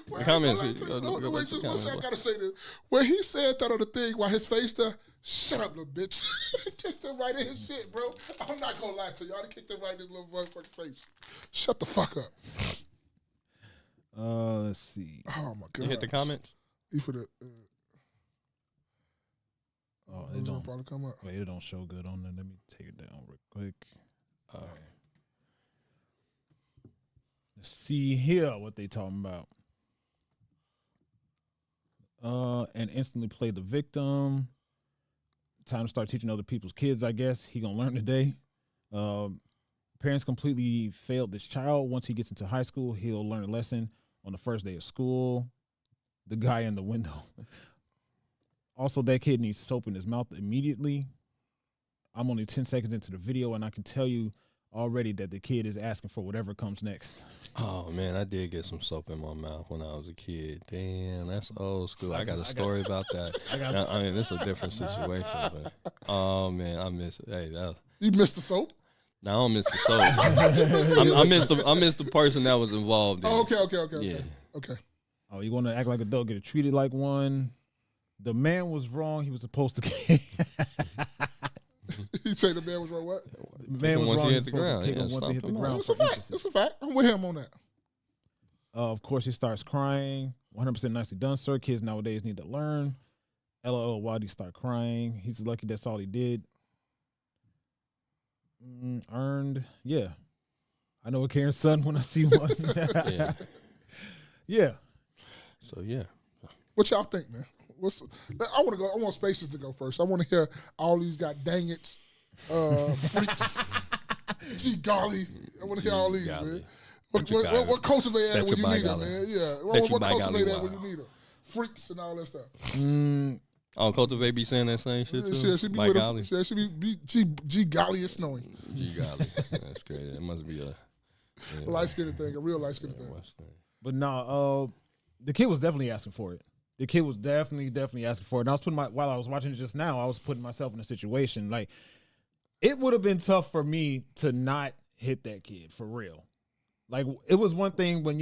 bro. The comments. Wait, Go just back to the one second. I comments. gotta say this. When he said that on the thing, while his face there, shut up, little bitch. Kicked him right in his shit, bro. I'm not gonna lie to you. I done kicked him right in his little motherfucking face. Shut the fuck up. Let's see. Oh my god. You hit the comments? He for the. Oh, it don't probably come up. Wait, it don't show good on there. Let me take it down real quick. All right. Let's see here what they talking about. And instantly play the victim. Time to start teaching other people's kids, I guess. He gonna learn today. Parents completely failed this child. Once he gets into high school, he'll learn a lesson on the first day of school. The guy in the window. Also, that kid needs soap in his mouth immediately. I'm only 10 seconds into the video, and I can tell you already that the kid is asking for whatever comes next. Oh, man, I did get some soap in my mouth when I was a kid. Damn, that's old school. I got a story about that. I mean, it's a different situation. But, oh, man, I miss it. Hey, You missed the soap? No, I don't miss the soap. I missed the person that was involved in it. Okay. Yeah. Okay. Oh, you want to act like a dog, get treated like one? The man was wrong. He was supposed to. You say the man was wrong, what? The man was once wrong. he hit the ground. Kick Yeah, him once he hit the stomp him ground. out. It's a fact. It's a fact. I'm with him on that. Of course, he starts crying. 100% nicely done, sir. Kids nowadays need to learn. LOL, why'd he start crying? He's lucky that's all he did. Earned. Yeah. I know a Karen's son when I see one. Yeah. Yeah. So, yeah. What y'all think, man? I want Spaces to go first. I want to hear all these god dang it freaks. Gee golly. I want to hear all these, man. What cultivate at when you need them, man? Yeah. What cultivate at when you need them? freaks and all that stuff. Oh, Cultivate be saying that same shit too. Yeah, she be By with golly. him. She be G golly is snowing. Gee golly, that's crazy. It must be a Light skinned thing, a real light skinned thing. what's that? But no, the kid was definitely asking for it. The kid was definitely asking for it. And I was while I was watching it just now, I was putting myself in a situation like it would have been tough for me to not hit that kid for real. Like it was one thing when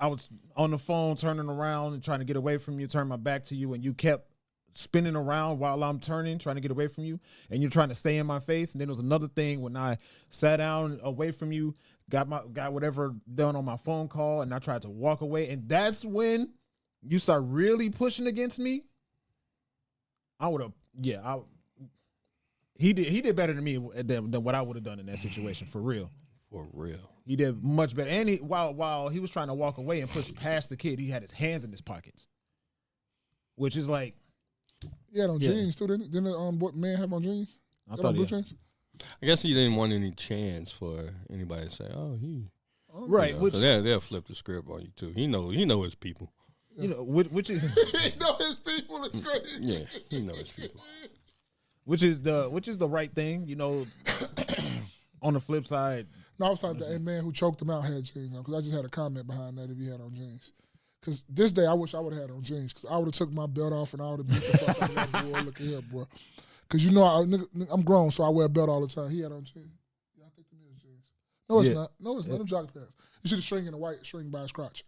I was on the phone turning around and trying to get away from you, turn my back to you, and you kept spinning around while I'm turning, trying to get away from you, and you're trying to stay in my face. And then there was another thing when I sat down away from you, got whatever done on my phone call, and I tried to walk away. And that's when you start really pushing against me. He did better than me than what I would have done in that situation, for real. For real. He did much better. And while he was trying to walk away and push past the kid, he had his hands in his pockets. Which is like, He had on jeans too, didn't the man have on jeans? I thought blue he jeans? I guess he didn't want any chance for anybody to say, "Oh, he." right, You know, which so they'll flip the script on you too. He know his people. you know, which is He know his people is crazy. Yeah, he know his people. which is the right thing, you know. On the flip side, No, I was talking about that man who choked him out had jeans on, because I just had a comment behind that if he had on jeans. Because this day I wish I would have had on jeans, because I would have took my belt off and I would have beat the fuck out of that boy. Look at here, boy. Because you know I'm grown, so I wear a belt all the time. He had on jeans. Yeah, I think them is jeans. No, it's not. No, it's not. Them jogging pants. You see the string in the white string by his crotch.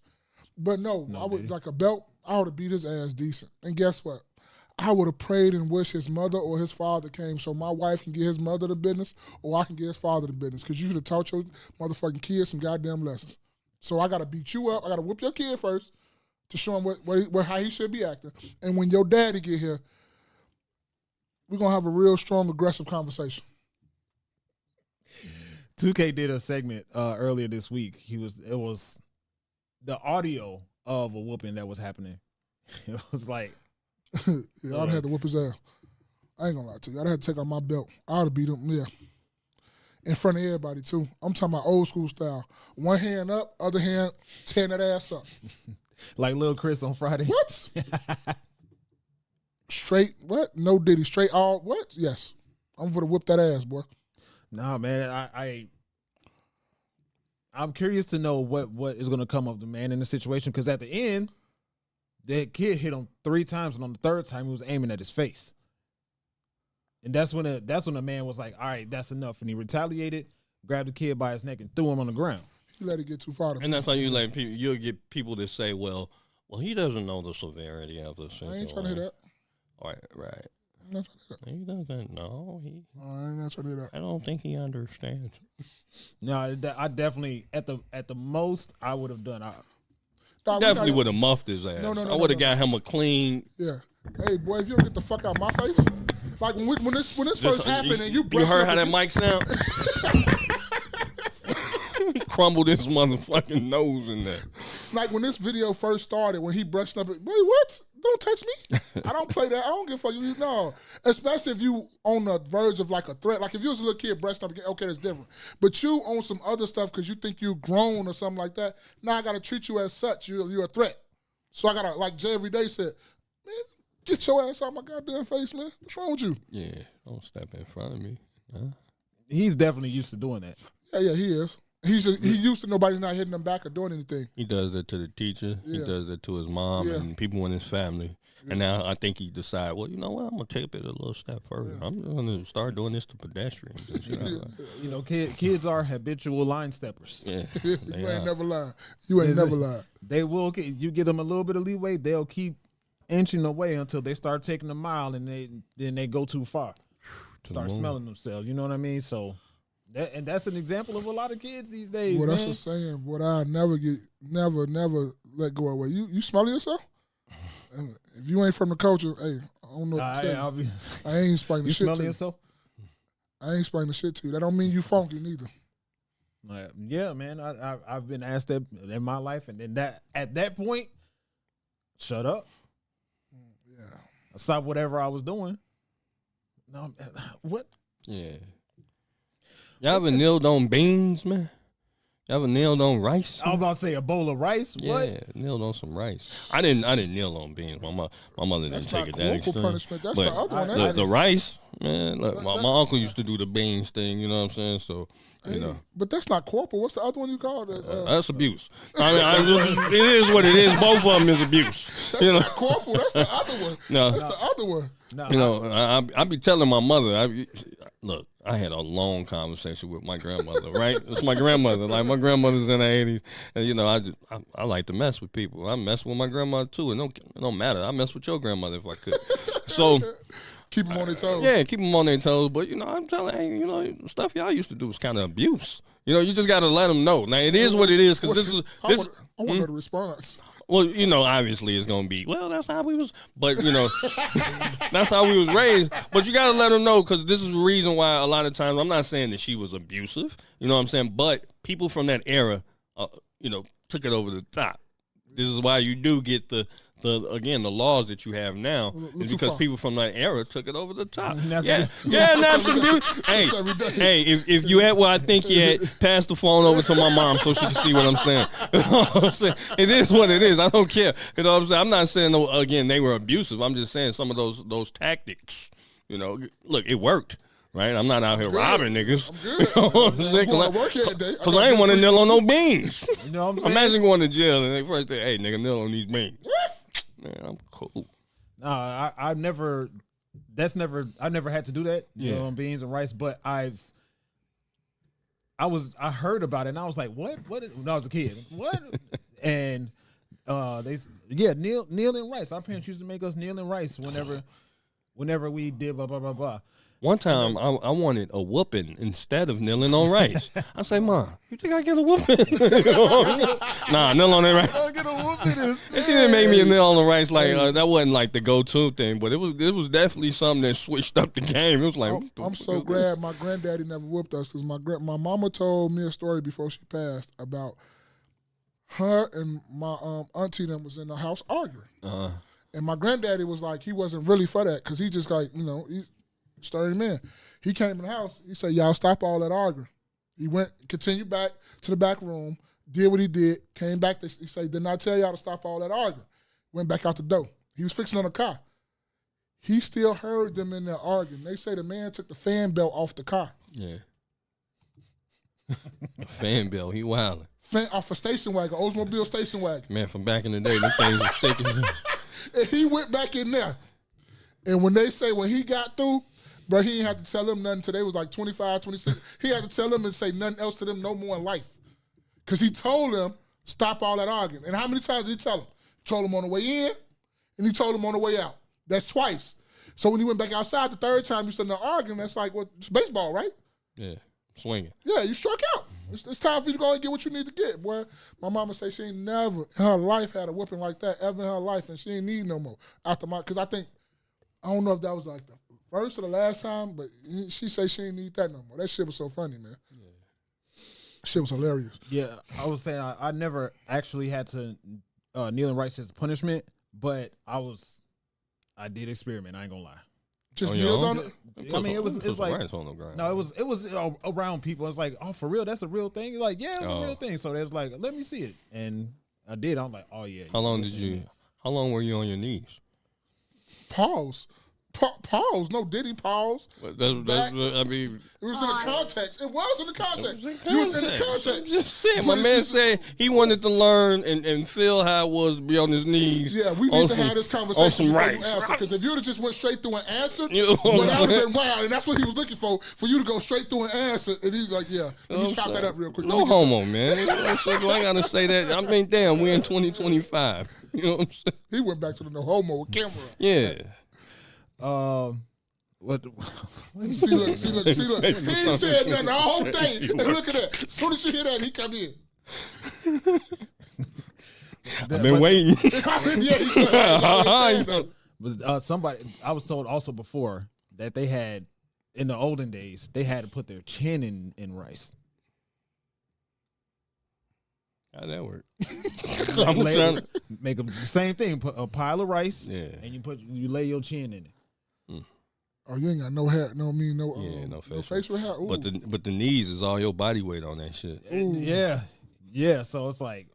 But no, I would like a belt. I would have beat his ass decent. And guess what? I would have prayed and wished his mother or his father came so my wife can get his mother the business or I can get his father the business, because you should have taught your motherfucking kids some goddamn lessons. So I got to beat you up. I got to whoop your kid first to show him how he should be acting. And when your daddy get here, we're going to have a real strong, aggressive conversation. 2K did a segment earlier this week. It was the audio of a whooping that was happening. It was like, Yeah, I'd have had to whoop his ass. I ain't gonna lie to you. I'd have had to take out my belt. I would have beat him, yeah. In front of everybody, too. I'm talking about old school style. One hand up, other hand tearing that ass up. like Lil Chris on Friday. What? Straight, what? No Diddy. Straight all, what? Yes. I'm gonna whip that ass, boy. Nah, man, I'm curious to know what is going to come of the man in the situation, because at the end, that kid hit him 3 times, and on the 3rd time, he was aiming at his face. And that's when the man was like, all right, that's enough. And he retaliated, grabbed the kid by his neck, and threw him on the ground. You let it get too far. And that's how you let people. You'll get people to say, "Well, he doesn't know the severity of this." I ain't trying to hear that. Right. I'm not trying to hear that. He doesn't know. I ain't not trying to hear that. I don't think he understands. No, I definitely at the most I would have done. Definitely would have muffed his ass. No, I would have got him a clean. Yeah. Hey, boy, if you don't get the fuck out of my face, like when this first happened and you heard how that mic sound? Crumbled his motherfucking nose in there. Like when this video first started, when he brushed up, boy, what? Don't touch me. I don't play that. I don't give a fuck. No. Especially if you on the verge of like a threat. Like if you was a little kid brushed up, okay, that's different. But you on some other stuff because you think you grown or something like that, now I got to treat you as such. You're a threat. So I got to, like Jay every day said, man, get your ass out my goddamn face, man. What's wrong with you? Yeah, don't step in front of me. Huh? He's definitely used to doing that. Yeah, he is. He used to nobody not hitting him back or doing anything. He does that to the teacher. Yeah. He does that to his mom and people in his family. Yeah. And now I think he decided, well, you know what? I'm going to take it a little step further. Yeah. I'm going to start doing this to pedestrians. You know, kids are habitual line steppers. Yeah, you ain't never lied. You ain't never lied. They will. You give them a little bit of leeway, they'll keep inching away until they start taking a mile, and then they go too far. Start smelling themselves. You know what I mean? So... and that's an example of a lot of kids these days. Well, man. that's what I'm saying. What I never let go away. You smell yourself? And if you ain't from the culture, hey, I don't know what to tell you. I ain't explaining the shit to you. You smell yourself? I ain't explaining the shit to you. That don't mean you funky neither. Yeah, man. I've been asked that in my life, and then at that point, shut up. Yeah. I stopped whatever I was doing. No, what? Yeah. Y'all ever nilled on beans, man? You ever nailed on rice? I was about to say a bowl of rice. Yeah, What? nailed on some rice. I didn't kneel on beans. My mother didn't take it that corporal extreme. punishment. That's but the other one. The rice, man. Look, my uncle used to do the beans thing. You know what I'm saying? So you know. But that's not corporal. What's the other one you called it? That's abuse. I mean, it is what it is. Both of them is abuse. That's not corporal. That's the other one. No. That's the other one. No, You know, I be telling my mother. Look, I had a long conversation with my grandmother. Right, it's my grandmother. Like my grandmother's in her 80s, and you know, I like to mess with people. I mess with my grandmother too. It don't matter. I mess with your grandmother if I could. So. Keep them on their toes. Yeah, keep them on their toes. But, you know, I'm telling you, you know, stuff y'all used to do was kind of abuse. You know, you just got to let them know. Now, it is what it is because I want to know the response. Well, you know, obviously it's going to be, well, that's how we was. But, you know, that's how we was raised. But you got to let them know because this is the reason why a lot of times, I'm not saying that she was abusive. You know what I'm saying? But people from that era, you know, took it over the top. This is why you do get the laws that you have now is because people from that era took it over the top. Yeah, that's abuse. Hey, if you at where I think you at, pass the phone over to my mom so she can see what I'm saying. You know what I'm saying? It is what it is. I don't care. You know what I'm saying? I'm not saying again they were abusive. I'm just saying some of those tactics. You know, look, it worked. Right, I'm not out here robbing niggas. Good. You know what I'm saying? Because I ain't want to kneel on no beans. You know what I'm saying? Imagine going to jail and they first say, "Hey, nigga, kneel on these beans." Man, I'm cool. No, I never had to do that. You know, on beans and rice, but I heard about it and I was like, what? When I was a kid, what? And kneel in rice. Our parents used to make us kneel in rice whenever we did blah blah blah blah. One time, I wanted a whooping instead of kneeling on rice. I say, "Mom, you think I get a whooping?" Nah, kneel on that rice. I get a whooping instead. She didn't make me kneel on the rice. Like that wasn't like the go-to thing, but it was definitely something that switched up the game. It was like, I'm so glad my granddaddy never whooped us because my mama told me a story before she passed about her and my auntie them was in the house arguing, and my granddaddy was like he wasn't really for that because he just like he sturdy man. He came in the house. He said, "Y'all stop all that arguing." He continued back to the back room, did what he did, came back. He said, "Didn't I tell y'all to stop all that arguing?" Went back out the door. He was fixing on a car. He still heard them in there arguing. They say the man took the fan belt off the car. Yeah. A fan belt. He wilding. Off a station wagon, Oldsmobile station wagon. Man, from back in the day, them things were sticking. And he went back in there. And when he got through, bro, he didn't have to tell them nothing until they was like 25, 26. He had to tell them and say nothing else to them no more in life. Because he told them, stop all that arguing. And how many times did he tell them? He told them on the way in, and he told them on the way out. That's twice. So when he went back outside the third time, you started arguing, that's like, it's baseball, right? Yeah, swinging. Yeah, you struck out. It's time for you to go and get what you need to get, boy. My mama say she ain't never in her life had a whipping like that ever in her life, and she ain't need no more. Because I don't know if that was like the first or the last time, but she say she ain't need that no more. That shit was so funny, man. Yeah. Shit was hilarious. Yeah, I was saying I never actually had to kneel in rice as a punishment, but I did experiment. I ain't gonna lie. Just kneeled on it. I mean, it was like rice on the ground. No, it was around people. It's like, oh, for real, that's a real thing. You're like, yeah, it's a real thing. So there's like, let me see it, and I did. I'm like, oh yeah. How long were you on your knees? Pause. Pause. No Diddy pause. I mean, it was in the context. It was in the context. You was in the context. Just saying. My man said he wanted to learn and feel how it was to be on his knees. Yeah, we need to have this conversation on some rice. Because if you'd have just went straight through and answered, that would have been wild. And that's what he was looking for you to go straight through and answer. And he's like, yeah, let me chop that up real quick. No homo, man. You know what I'm saying? Do I got to say that? I mean, damn, we're in 2025. You know what I'm saying? He went back to the no homo with camera. Yeah. What? See, look. He ain't said nothing the whole day. And look at that. As soon as you hear that, he come in. I've been waiting. But somebody, I was told also before that they had, in the olden days, they had to put their chin in rice. How'd that work? Make the same thing. Put a pile of rice, and you lay your chin in it. Oh, you ain't got no hair, no facial. No facial hair. Ooh. But the knees is all your body weight on that shit. Yeah, Yeah, so it's like,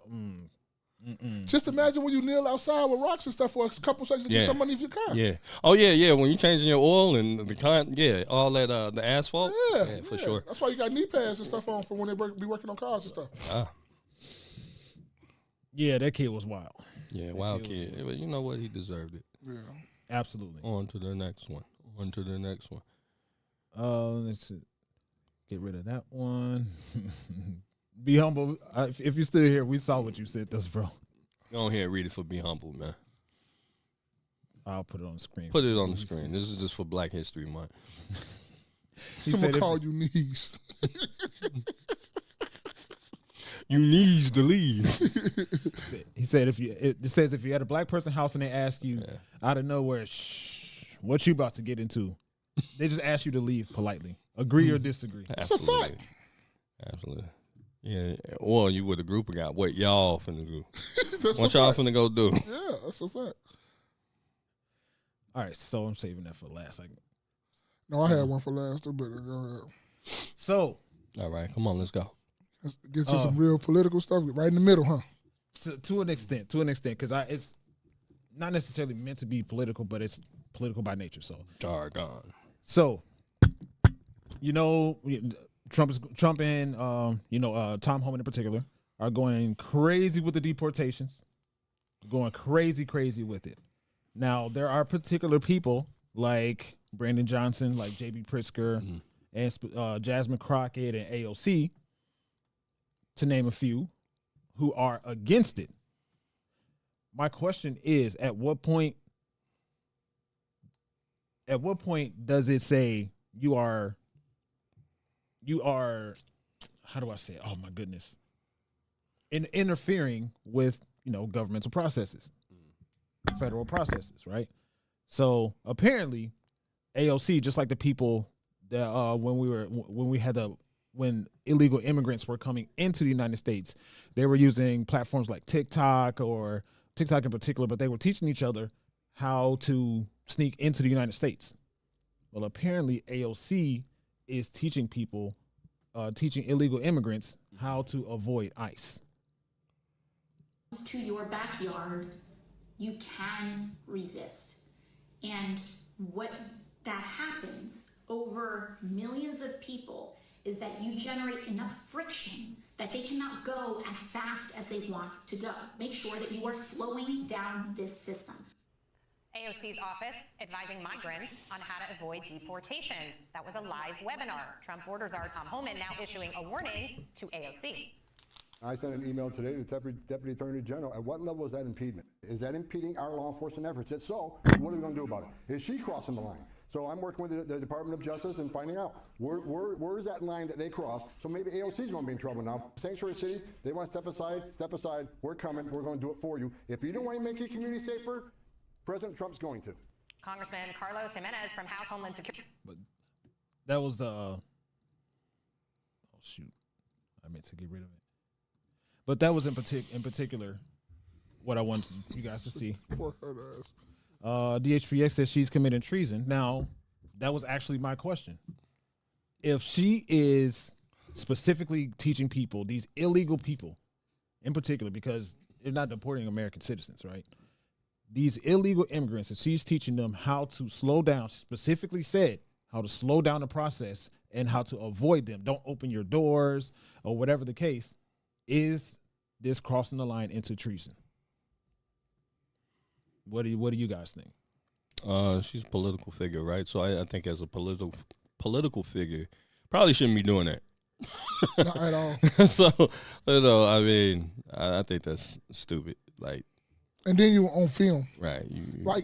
Just imagine when you kneel outside with rocks and stuff for a couple seconds to get some money if your car. Yeah. Oh yeah. When you changing your oil and the all that the asphalt. Yeah, for sure. That's why you got knee pads and stuff on for when they be working on cars and stuff. Yeah, that kid was wild. Yeah, wild kid. But you know what? He deserved it. Yeah. Absolutely. On to the next one. Let's see. Get rid of that one. Be humble. If you're still here, we saw what you said, this, bro. Go ahead and read it for Be Humble, man. I'll put it on the screen. Put it on the screen. This is just for Black History Month. I'm going to call you knees. You needs to leave. He said, it says if you're at a black person house and they ask you out of nowhere, what you about to get into? They just ask you to leave politely. Agree or disagree. Absolutely. It's a fact. Absolutely. Yeah. Or you with a group of guys. What y'all finna do? That's What y'all finna go do? Yeah, that's a fact. All right, so I'm saving that for last. No, I had one for last. Go ahead. So. All right, come on, let's go. Let's get to some real political stuff. Right in the middle, huh? To an extent, because it's not necessarily meant to be political, but it's political by nature. So Jargon. So, Trump and Tom Homan in particular are going crazy with the deportations, going crazy with it. Now there are particular people like Brandon Johnson, like J.B. Pritzker, and Jasmine Crockett and AOC, to name a few, who are against it. My question is, at what point does it say you are, how do I say it? Oh my goodness. Interfering with, governmental processes, federal processes, right? So apparently AOC, just like the people that when illegal immigrants were coming into the United States, they were using platforms like TikTok in particular, but they were teaching each other how to sneak into the United States. Well, apparently AOC is teaching people, teaching illegal immigrants how to avoid ICE. To your backyard, you can resist. And what that happens over millions of people is that you generate enough friction that they cannot go as fast as they want to go. Make sure that you are slowing down this system. AOC's office advising migrants on how to avoid deportations. That was a live webinar. Trump border czar Tom Homan now issuing a warning to AOC. I sent an email today to the Deputy Attorney General. At what level is that impediment? Is that impeding our law enforcement efforts? If so, what are we going to do about it? Is she crossing the line? So I'm working with the Department of Justice and finding out where is that line that they cross. So maybe AOC is going to be in trouble now. Sanctuary cities, they want to step aside. We're coming. We're going to do it for you. If you don't want to make your community safer, President Trump's going to. Congressman Carlos Jimenez from House Homeland Security. But that was the. Oh shoot! I meant to get rid of it. But that was in particular what I wanted you guys to see. DHPX says she's committing treason. Now, that was actually my question. If she is specifically teaching people, these illegal people in particular, because they're not deporting American citizens, right? These illegal immigrants, if she's teaching them how to slow down, specifically said how to slow down the process and how to avoid them, don't open your doors or whatever the case, is this crossing the line into treason? What do you guys think? She's a political figure, right? So I think as a political figure, probably shouldn't be doing that. Not at all. So, I mean, I think that's stupid. Like, and then you on film, right?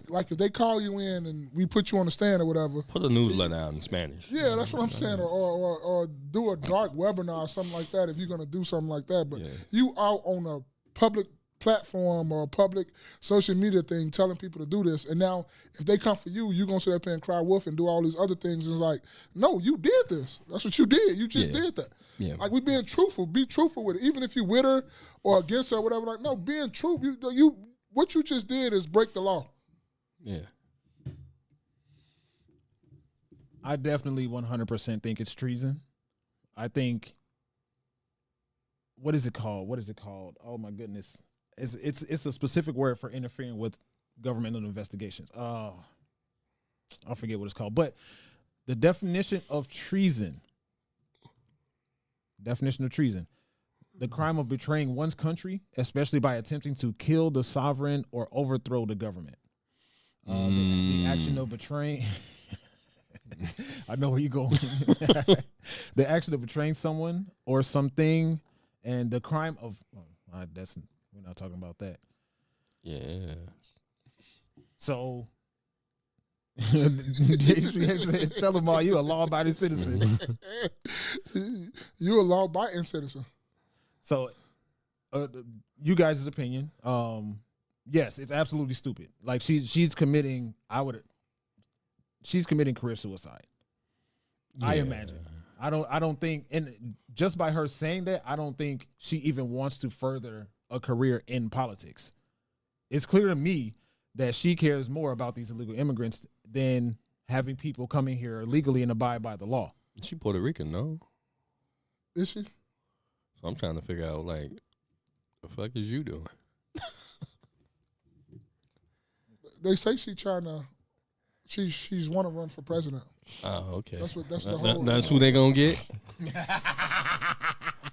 Like if they call you in and we put you on the stand or whatever, put a newsletter out in Spanish. Yeah, that's what I'm saying, or do a dark webinar or something like that if you're gonna do something like that. But you out on a public platform or a public social media thing telling people to do this, and now if they come for you, you're gonna sit up here and cry wolf and do all these other things. It's like, no, you did this. That's what you did. You just did that. Yeah. Like, we being truthful. Be truthful with it, even if you with her or against her or whatever. Like, no, being true. You what you just did is break the law. Yeah. I definitely 100% think it's treason. I think what is it called? Oh my goodness. It's a specific word for interfering with governmental investigations. I forget what it's called. But the definition of treason. The crime of betraying one's country, especially by attempting to kill the sovereign or overthrow the government. The action of betraying. I know where you're going. The action of betraying someone or something, and the crime of we're not talking about that. Yeah. So, tell them all you a law-abiding citizen. You a law-abiding citizen. So, you guys' opinion? Yes, it's absolutely stupid. Like she's committing. She's committing career suicide. Yeah. I imagine. I don't think, and just by her saying that, I don't think she even wants to further a career in politics. It's clear to me that she cares more about these illegal immigrants than having people coming here legally and abide by the law. She Puerto Rican, no? Is she? So I'm trying to figure out, like, the fuck is you doing? They say she's want to run for president. Oh, okay. That's the whole. That's who they gonna get.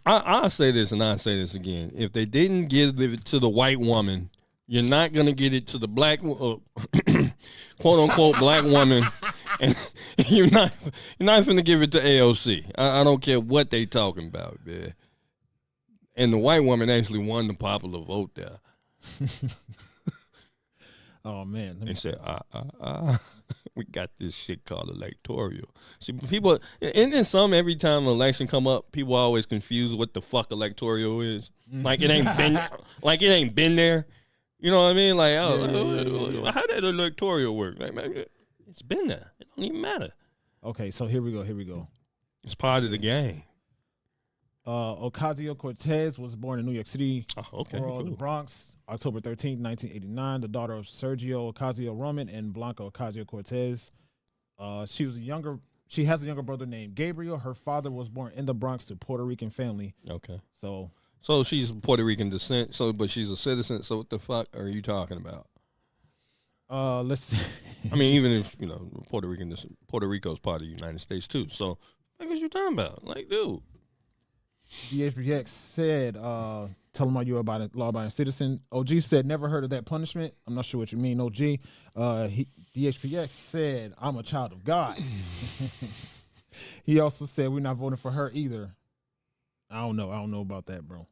I'll say this and I'll say this again. If they didn't give it to the white woman, you're not gonna get it to the black, quote unquote black woman, and you're not gonna give it to AOC. I don't care what they talking about, man. And the white woman actually won the popular vote there. Oh man! They said, we got this shit called electoral. See, people, and then some, every time an election come up, people are always confused what the fuck electoral is. Like it ain't been there. You know what I mean? Like, how did electoral work? Like, man, it's been there. It don't even matter. Okay, so here we go. It's part of the game. Ocasio-Cortez was born in New York City, cool. the Bronx, October 13th, 1989. The daughter of Sergio Ocasio-Roman and Blanca Ocasio-Cortez. She has a younger brother named Gabriel. Her father was born in the Bronx to Puerto Rican family. Okay. So she's Puerto Rican descent. But she's a citizen. So what the fuck are you talking about? Let's see. I mean, even if Puerto Rico's part of the United States too. So what you talking about? Like, dude. DHPX said, tell them are you about a law-abiding citizen. OG said, never heard of that punishment. I'm not sure what you mean, OG. DHPX said, I'm a child of God. He also said, we're not voting for her either. I don't know about that, bro.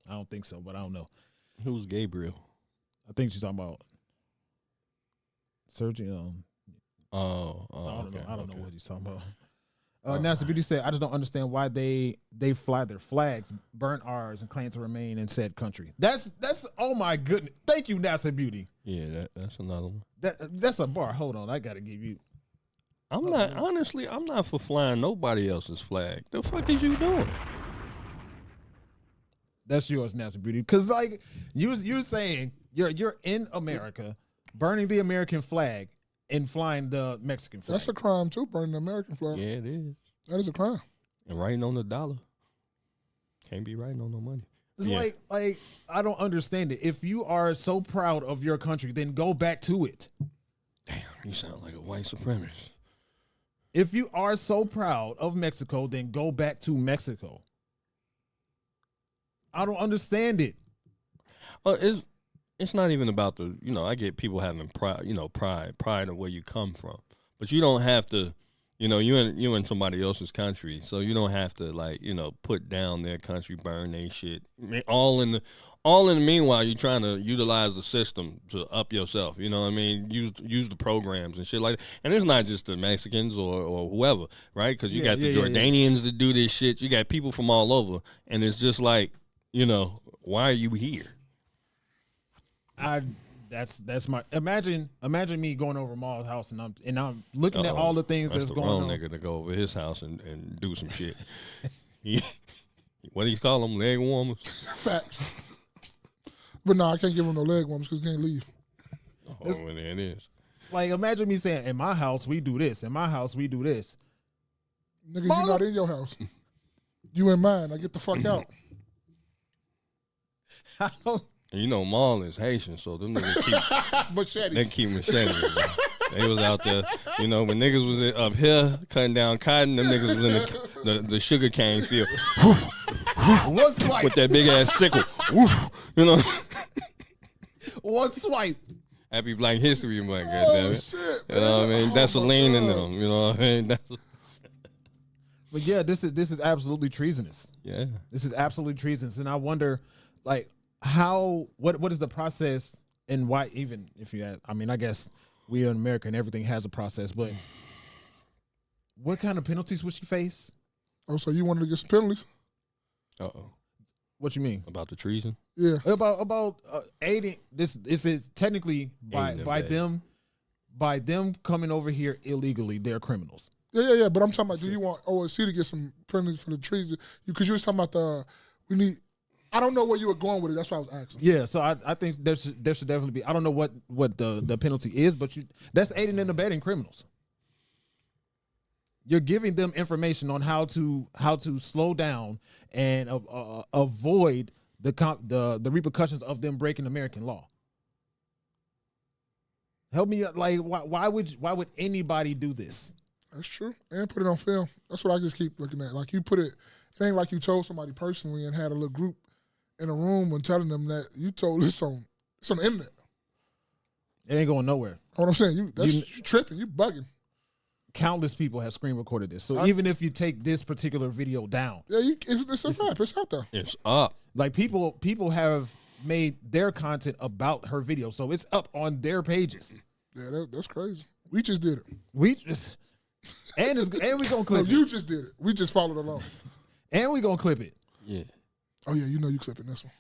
I don't think so, but I don't know. Who's Gabriel? I think she's talking about Sergio. I don't know what he's talking about. Nasty Beauty said, I just don't understand why they fly their flags, burn ours, and claim to remain in said country. That's oh my goodness. Thank you, Nasty Beauty. Yeah, that's another one. That's a bar. Hold on, I gotta give you. I'm not for flying nobody else's flag. The fuck is you doing? That's yours, Nasty Beauty. Because like you're saying you're in America, burning the American flag and flying the Mexican flag. That's a crime too, burning the American flag. Yeah, it is. That is a crime. And writing on the dollar. Can't be writing on no money. It's like I don't understand it. If you are so proud of your country, then go back to it. Damn, you sound like a white supremacist. If you are so proud of Mexico, then go back to Mexico. I don't understand it. Well, it's not even about the, I get people having pride, pride of where you come from. But you don't have to, you in somebody else's country, so you don't have to put down their country, burn their shit. All in the meanwhile, you're trying to utilize the system to up yourself. You know what I mean? Use the programs and shit like that. And it's not just the Mexicans or whoever, right? Because you got the Jordanians that do this shit. You got people from all over, and it's just like, why are you here? That's my imagine me going over Maul's house and I'm looking at all the things that's going on. That's the wrong nigga to go over his house and do some shit. What do you call them? Leg warmers? Facts. But no, I can't give him no leg warmers because he can't leave. Well, there it is. Like, imagine me saying, in my house, we do this. In my house, we do this. Nigga, you not in your house. You in mine. Now get the fuck out. I don't. And you know, Marlon's Haitian, so them niggas keep Machetes. they keep machetes. Bro. They was out there, you know, when niggas was up here cutting down cotton, them niggas was in the sugar cane field. One swipe. With that big ass sickle. You know. One swipe. Happy Black History Month, goddammit. Shit, you know what I mean? That's a lean in them. You know what I mean? But yeah, this is absolutely treasonous. Yeah. This is absolutely treasonous. And I wonder, like, what is the process and why, even if you had, I mean, I guess we are in America and everything has a process, but what kind of penalties would she face? Oh, so you wanted to get some penalties? Uh-oh. What you mean? About the treason? Yeah. About aiding, this is technically by them coming over here illegally, they're criminals. Yeah. But I'm talking about, do you want OSC to get some penalties for the treason? Because you was talking about I don't know where you were going with it. That's why I was asking. Yeah, so I think there should definitely be. I don't know what the penalty is, but that's aiding and abetting criminals. You're giving them information on how to slow down and avoid the repercussions of them breaking American law. Help me, like, why would anybody do this? That's true. And put it on film. That's what I just keep looking at. Like, you put it ain't like you told somebody personally and had a little group in a room and telling them that you told this on the internet. It ain't going nowhere. What I'm saying, you tripping, you bugging. Countless people have screen recorded this. So even if you take this particular video down, yeah, it's a fact. It's out there. It's up. Like people have made their content about her video, so it's up on their pages. Yeah, that's crazy. We just did it. We just and we gonna clip it. You just did it. We just followed along. And we gonna clip it. Yeah. Oh yeah, you know you clipping this one.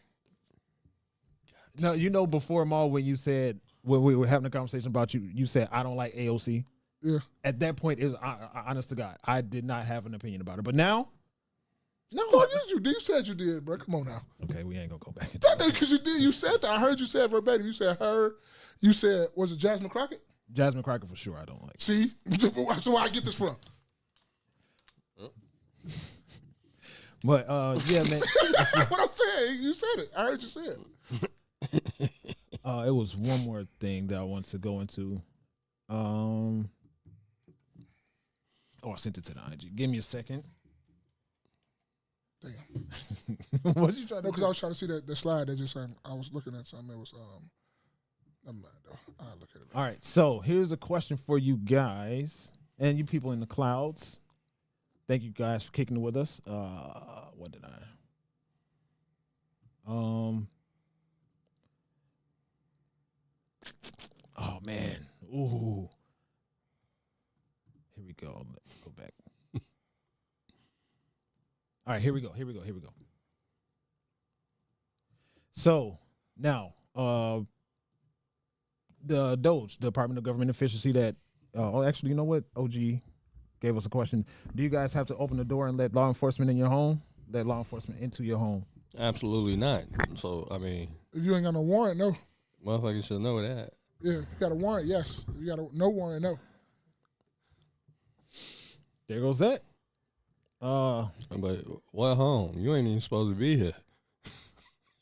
No, you know before Maul when you said when we were having a conversation about you said I don't like AOC. Yeah. At that point, it was honest to God, I did not have an opinion about it. But now, no. Oh, you did. You said you did, bro. Come on now. Okay, we ain't gonna go back. Because you did. You said that. I heard you say it verbatim. You said her. You said, was it Jasmine Crockett? Jasmine Crockett for sure. I don't like. See, that's where I get this from. But yeah, man. What I'm saying, you said it. I heard you say it. It was one more thing that I wanted to go into. I sent it to the IG. Give me a second. Damn. What you trying to do? Because I was trying to see the slide that just I was looking at something. It was never mind though. I'll look at it. All right, so here's a question for you guys and you people in the clouds. Thank you guys for kicking it with us. What did I? Oh man. Ooh. Here we go. Let's go back. All right, here we go. So now, the DOGE, the Department of Government Efficiency, that actually, you know what? OG gave us a question. Do you guys have to open the door and let law enforcement in your home? Let law enforcement into your home? Absolutely not. So I mean, if you ain't got no warrant, no. Motherfuckers should know that. Yeah, if you got a warrant, yes. If you got no warrant, no. There goes that. But what home? You ain't even supposed to be here.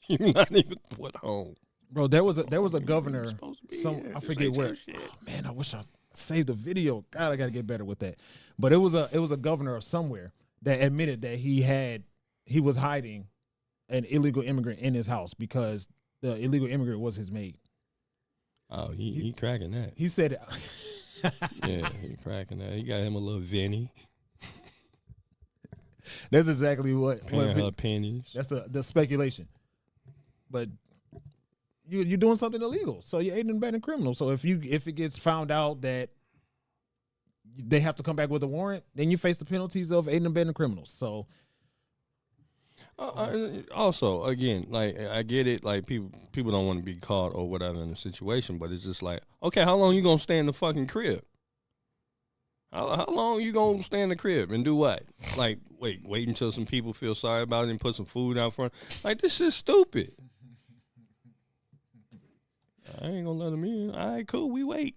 You're not even what home, bro. There was a governor. I forget where. Oh, man, I wish I saved the video. God, I gotta get better with that. But it was a governor of somewhere that admitted that he was hiding an illegal immigrant in his house because the illegal immigrant was his maid. Oh, he cracking that. He said it. Yeah, he cracking that. He got him a little Vinny. That's exactly what her pennies. That's the speculation. But you're doing something illegal, so you're aiding and abetting criminal. So if it gets found out that they have to come back with a warrant, then you face the penalties of aiding and abetting criminals. So also, again, like I get it, like people don't want to be caught or whatever in the situation, but it's just like, okay, how long you gonna stay in the fucking crib? How long you gonna stay in the crib and do what? Like, wait until some people feel sorry about it and put some food out front? Like, this shit's stupid. I ain't gonna let them in. All right, cool, we wait.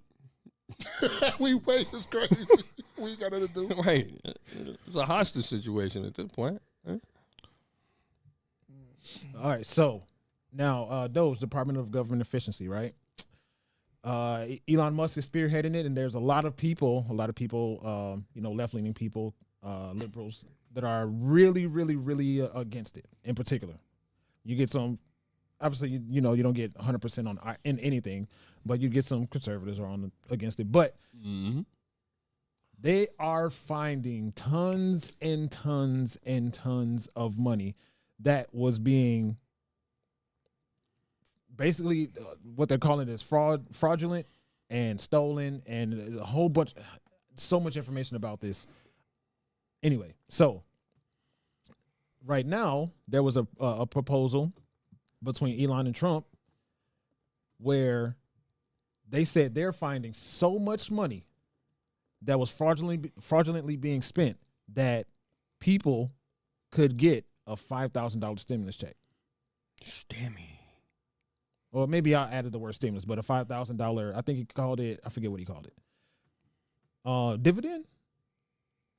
We wait is crazy. We ain't got nothing to do. Right. It's a hostage situation at this point. Huh? All right, so Now, DOGE, Department of Government Efficiency, right? Elon Musk is spearheading it, and there's a lot of people, left-leaning people, liberals that are really, really, really against it. In particular, you get some. Obviously, you don't get 100% on in anything, but you get some conservatives are against it. But they are finding tons and tons and tons of money that was being basically what they're calling is fraudulent and stolen, and a whole bunch, so much information about this. Anyway, so right now there was a proposal between Elon and Trump where they said they're finding so much money that was fraudulently being spent that people could get a $5,000 stimulus check. Stimmy. Or maybe I added the word stimulus, but a $5,000, I think he called it, I forget what he called it. Dividend?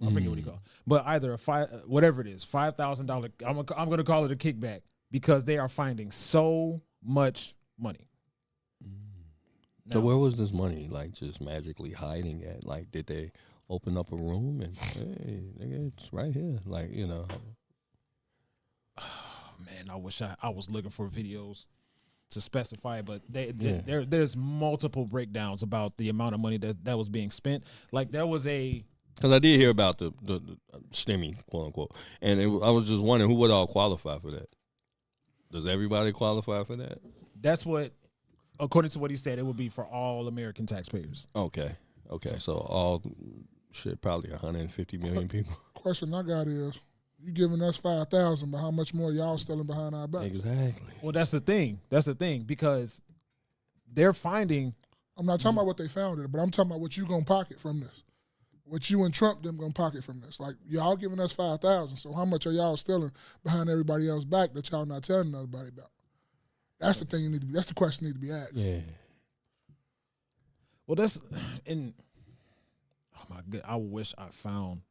I forget what he called it. But either whatever it is, $5,000, I'm going to call it a kickback because they are finding so much money. So where was this money, like, just magically hiding at? Like, did they open up a room and, hey, nigga, it's right here? Like, Oh, man, I wish I was looking for videos to specify, but there's multiple breakdowns about the amount of money that was being spent. Like, there was because I did hear about the Stimmy, quote unquote, and I was just wondering who would all qualify for that. Does everybody qualify for that? That's what, according to what he said, it would be for all American taxpayers. Okay. So all shit, probably 150 million people. Question I got is, you giving us 5,000, but how much more y'all stealing behind our backs? Exactly. Well, that's the thing, because they're finding. I'm not talking about what they found it, but I'm talking about what you gonna pocket from this. What you and Trump them gonna pocket from this. Like, y'all giving us 5,000, so how much are y'all stealing behind everybody else's back that y'all not telling nobody about? That's the thing that's the question need to be asked. Yeah. Well, oh my God, I wish I found.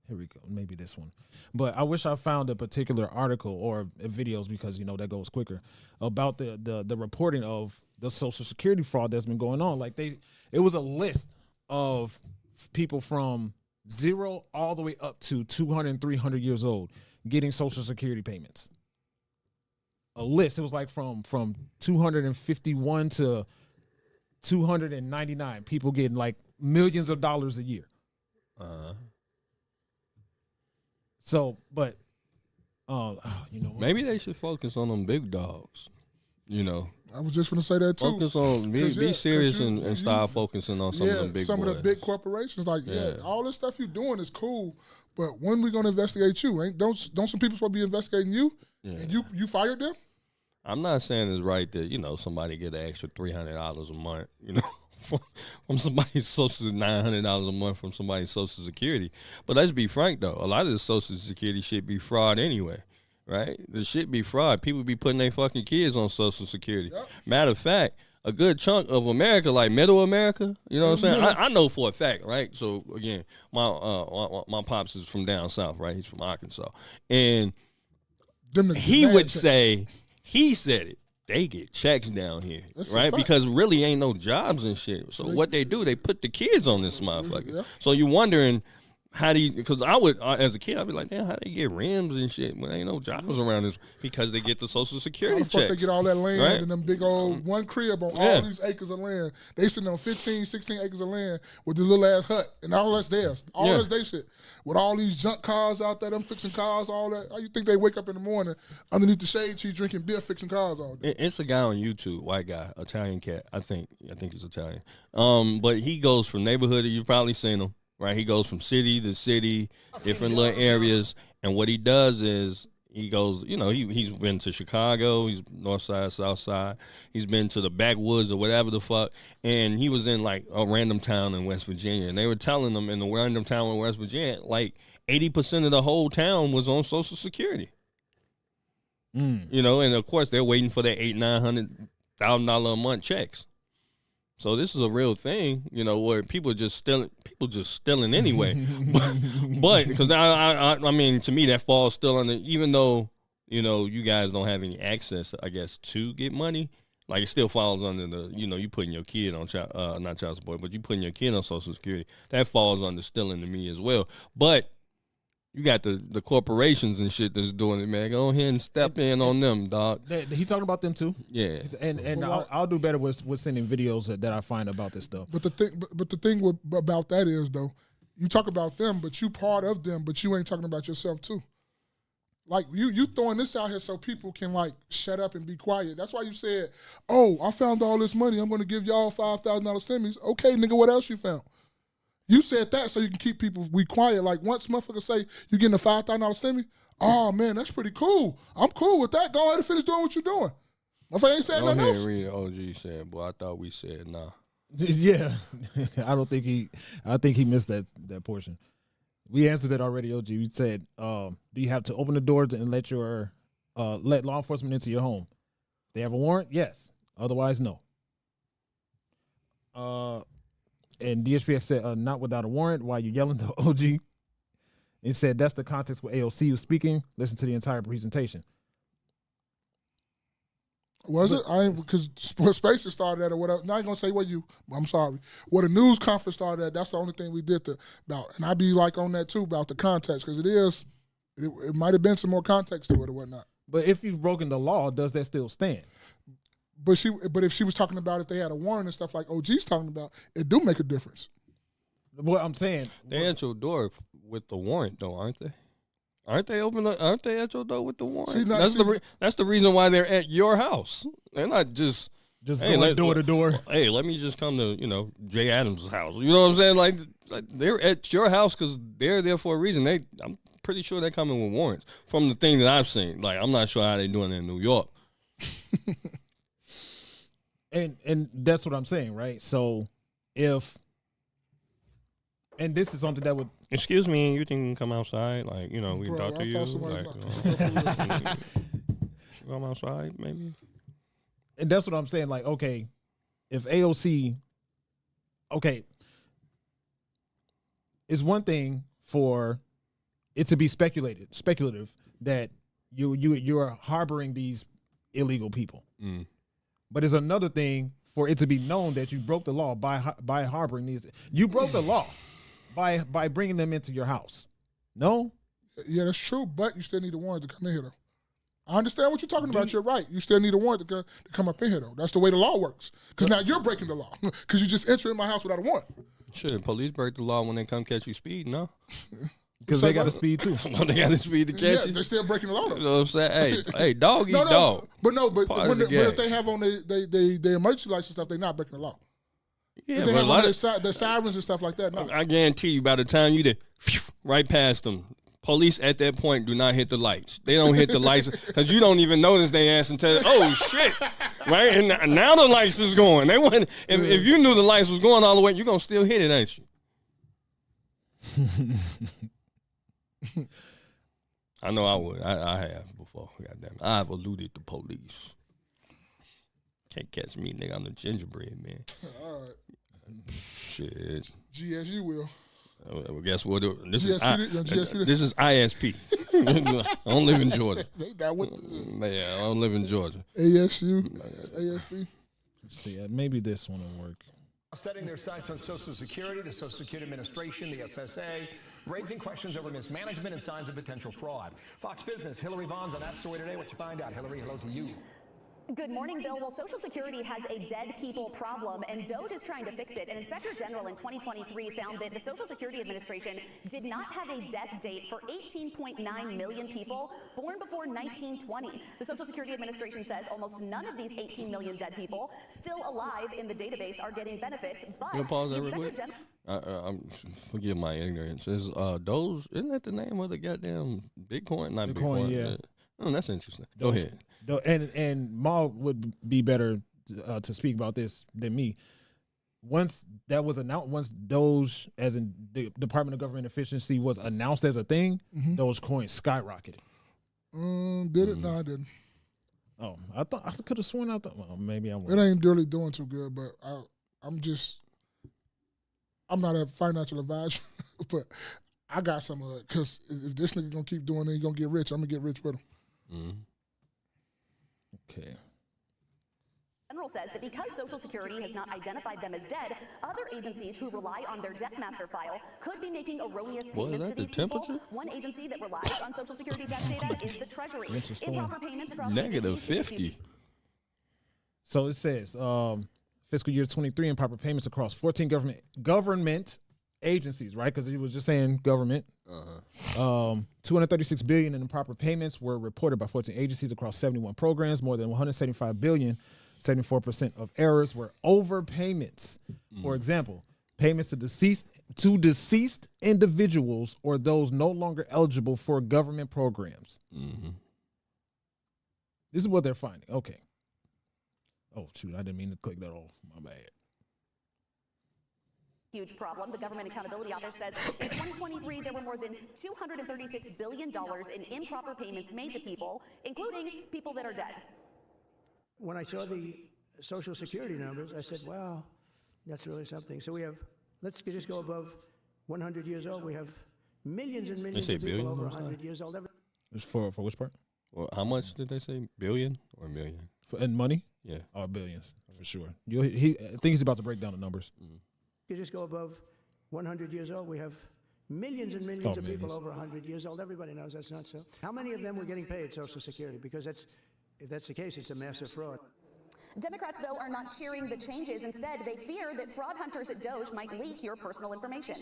Here we go. Maybe this one. But I wish I found a particular article or videos, because, that goes quicker, about the reporting of the Social Security fraud that's been going on. Like, it was a list of people from 0 all the way up to 200 and 300 years old getting Social Security payments. A list. It was like from 251 to 299 people getting like millions of dollars a year. So, but, maybe they should focus on them big dogs. I was just going to say that too. Focus on, be serious and start focusing on some of them big some boys. of the big corporations. Like, all this stuff you're doing is cool, but when we going to investigate you? Don't some people supposed to be investigating you? Yeah. And you fired them? I'm not saying it's right that, somebody get an extra $300 a month, from somebody's social, $900 a month from somebody's Social Security. But let's be frank, though. A lot of the Social Security shit be fraud anyway, right? The shit be fraud. People be putting their fucking kids on Social Security. Yep. Matter of fact, a good chunk of America, like middle America, you know what I'm saying? I know for a fact, right? So, again, my pops is from down south, right? He's from Arkansas. And he would say, he said it, they get checks down here, right? Because really ain't no jobs and shit. So what they do, they put the kids on this motherfucker. Yeah. So you wondering how do you, because I would, as a kid, I'd be like, damn, how they get rims and shit when ain't no jobs around this? Because they get the Social Security checks. They get all that land, right? And them big old one crib on all these acres of land. They sitting on 15, 16 acres of land with this little ass hut, and all that's theirs. All that's their shit. With all these junk cars out there, them fixing cars, all that. How you think they wake up in the morning underneath the shade tree drinking beer, fixing cars all day? It's a guy on YouTube, white guy, Italian cat. I think he's Italian. But he goes from neighborhood, you've probably seen him. Right, he goes from city to city, different little areas, and what he does is he goes, he's been to Chicago, he's north side, south side, he's been to the backwoods or whatever the fuck, and he was in like a random town in West Virginia, and they were telling him in the random town in West Virginia, like 80% of the whole town was on Social Security. And of course they're waiting for their $800,000-$900,000 a month checks. So this is a real thing, where people just stealing anyway. but because I mean, to me that falls still under, even though you guys don't have any access, I guess, to get money. Like, it still falls under the, you putting your kid on not child support, but you putting your kid on Social Security. That falls under stealing to me as well. But you got the corporations and shit that's doing it, man. Go ahead and step in on them, dog. He talking about them too. Yeah, and I'll do better with sending videos that I find about this stuff. But the thing about that is, though, you talk about them, but you part of them, but you ain't talking about yourself too. Like, you throwing this out here so people can, like, shut up and be quiet. That's why you said, oh, I found all this money. I'm going to give y'all $5,000 stimmies. Okay, nigga, what else you found? You said that so you can keep people quiet. Like, once motherfuckers say you getting a $5,000 stimmy, oh, man, that's pretty cool. I'm cool with that. Go ahead and finish doing what you're doing. Motherfucker ain't saying nothing else. Read OG said, boy, I thought we said nah. Yeah. I think he missed that portion. We answered that already, OG. We said, do you have to open the doors and let law enforcement into your home? They have a warrant? Yes. Otherwise, no. And DHPX said, not without a warrant. Why you yelling to OG? It said, that's the context where AOC was speaking. Listen to the entire presentation. Was it? I ain't, because Spaces started at or whatever. Now I ain't gonna say I'm sorry. What a news conference started at, that's the only thing we did about. And I be like on that too about the context, because it might have been some more context to it or whatnot. But if you've broken the law, does that still stand? But if she was talking about if they had a warrant and stuff like OG's talking about, it do make a difference. What I'm saying, they at your door with the warrant, though, aren't they? Aren't they at your door with the warrant? That's the reason why they're at your house. They're not just going door to door. Hey, let me just come to Jay Adams' house. You know what I'm saying? Like they're at your house because they're there for a reason. I'm pretty sure they're coming with warrants from the thing that I've seen. Like, I'm not sure how they're doing it in New York. And that's what I'm saying, right? So and this is something that would... Excuse me, you can come outside? Like, we can talk to you? Like, come outside, maybe? And that's what I'm saying. Like, okay, if AOC... Okay, it's one thing for it to be speculative that you're harboring these illegal people. Mm. But it's another thing for it to be known that you broke the law by harboring these. You broke the law by bringing them into your house. No? Yeah, that's true, but you still need a warrant to come in here, though. I understand what you're talking about. You're right. You still need a warrant to come up in here, though. That's the way the law works. Because now you're breaking the law because you just entered my house without a warrant. Sure, police break the law when they come catch you speeding, no? Because they got to speed, too. No, they got to speed to catch you. They're still breaking the law, though. You know what I'm saying? Hey, dog eat dog. But if they have on their emergency lights and stuff, they're not breaking the law. Yeah, if they have on their sirens and stuff like that, no. I guarantee you, by the time you right past them, police at that point do not hit the lights. They don't hit the lights because you don't even notice they ass until, oh, shit, right? And now the lights is going. They wouldn't, if you knew the lights was going all the way, you're going to still hit it, ain't you? I know I would. I have before. Goddamn, I've eluded the police. Can't catch me, nigga. I'm the gingerbread man. All right. Shit. GSU will. Well, guess what? This is ISP. I don't live in Georgia. I don't live in Georgia. ASU, ASP. Let's see, maybe this one will work. Setting their sights on Social Security, the Social Security Administration, the SSA, raising questions over mismanagement and signs of potential fraud. Fox Business, Hillary Vaughn's on that story today. What you find out? Hillary, hello to you. Good morning, Bill. Well, Social Security has a dead people problem, and DOGE is trying to fix it. An inspector general in 2023 found that the Social Security Administration did not have a death date for 18.9 million people born before 1920. The Social Security Administration says almost none of these 18 million dead people still alive in the database are getting benefits. But the inspector general... Forgive my ignorance. Is DOGE, isn't that the name of the goddamn Bitcoin? Not Bitcoin, yeah. Oh, that's interesting. Go ahead. And Maul would be better to speak about this than me. Once that was announced, once DOGE, as in the Department of Government Efficiency, was announced as a thing, those coins skyrocketed. Did it? No, I didn't. Oh, I could have sworn out that. Well, maybe I'm. It ain't really doing too good, but I'm not a financial advisor, but I got some of it because if this nigga gonna keep doing it, he gonna get rich. I'm gonna get rich with him. Okay. General says that because Social Security has not identified them as dead, other agencies who rely on their death master file could be making erroneous payments to these people. One agency that relies on Social Security death data is the Treasury. Improper payments across Negative agencies 50. So it says fiscal year 23 improper payments across 14 government agencies, right? Because he was just saying government. 236 billion in improper payments were reported by 14 agencies across 71 programs. More than 175 billion. 74% of errors were overpayments. For example, payments to deceased individuals or those no longer eligible for government programs. This is what they're finding. Okay. Oh, shoot. I didn't mean to click that off. My bad. Huge problem. The Government Accountability Office says in 2023, there were more than $236 billion in improper payments made to people, including people that are dead. When I saw the Social Security numbers, I said, wow, that's really something. So we have, let's just go above 100 years old. We have millions and millions of people over 100 years old. For which part? Well, how much did they say? Billion or million? In money? Yeah. Oh, billions, for sure. I think he's about to break down the numbers. You just go above 100 years old. We have millions and millions of people over 100 years old. Everybody knows that's not so. How many of them were getting paid Social Security? Because if that's the case, it's a massive fraud. Democrats, though, are not cheering the changes. Instead, they fear that fraud hunters at Doge might leak your personal information.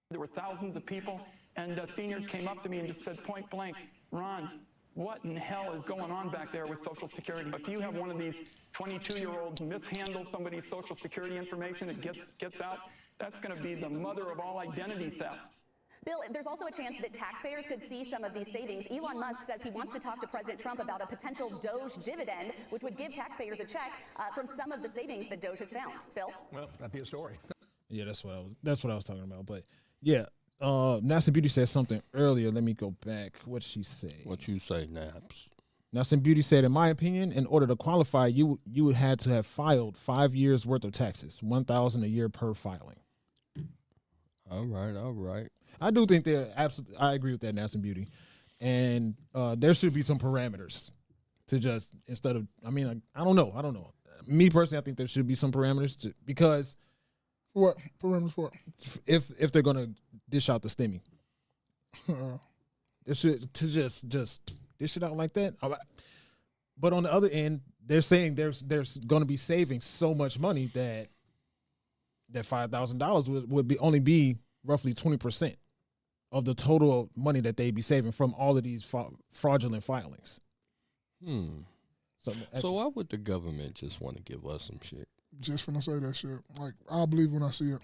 There were thousands of people, and seniors came up to me and just said point blank, Ron, what in hell is going on back there with Social Security? If you have one of these 22-year-olds mishandle somebody's Social Security information, it gets out, that's going to be the mother of all identity thefts. Bill, there's also a chance that taxpayers could see some of these savings. Elon Musk says he wants to talk to President Trump about a potential Doge dividend, which would give taxpayers a check from some of the savings that Doge has found. Bill? Well, that'd be a story. Yeah, that's what I was talking about. But yeah, Naps and Beauty said something earlier. Let me go back. What'd she say? What you say, Naps? Naps and Beauty said, in my opinion, in order to qualify, you would have to have filed 5 years worth of taxes, $1,000 a year per filing. All right. I do think I agree with that, Naps and Beauty. And there should be some parameters to just, instead of, I don't know. Me personally, I think there should be some parameters because. What? Parameters for? If they're going to dish out the Stimmy. They should to just dish it out like that. But on the other end, they're saying there's going to be saving so much money that $5,000 would only be roughly 20% of the total money that they'd be saving from all of these fraudulent filings. So why would the government just want to give us some shit? Just when I say that shit, like I'll believe when I see it.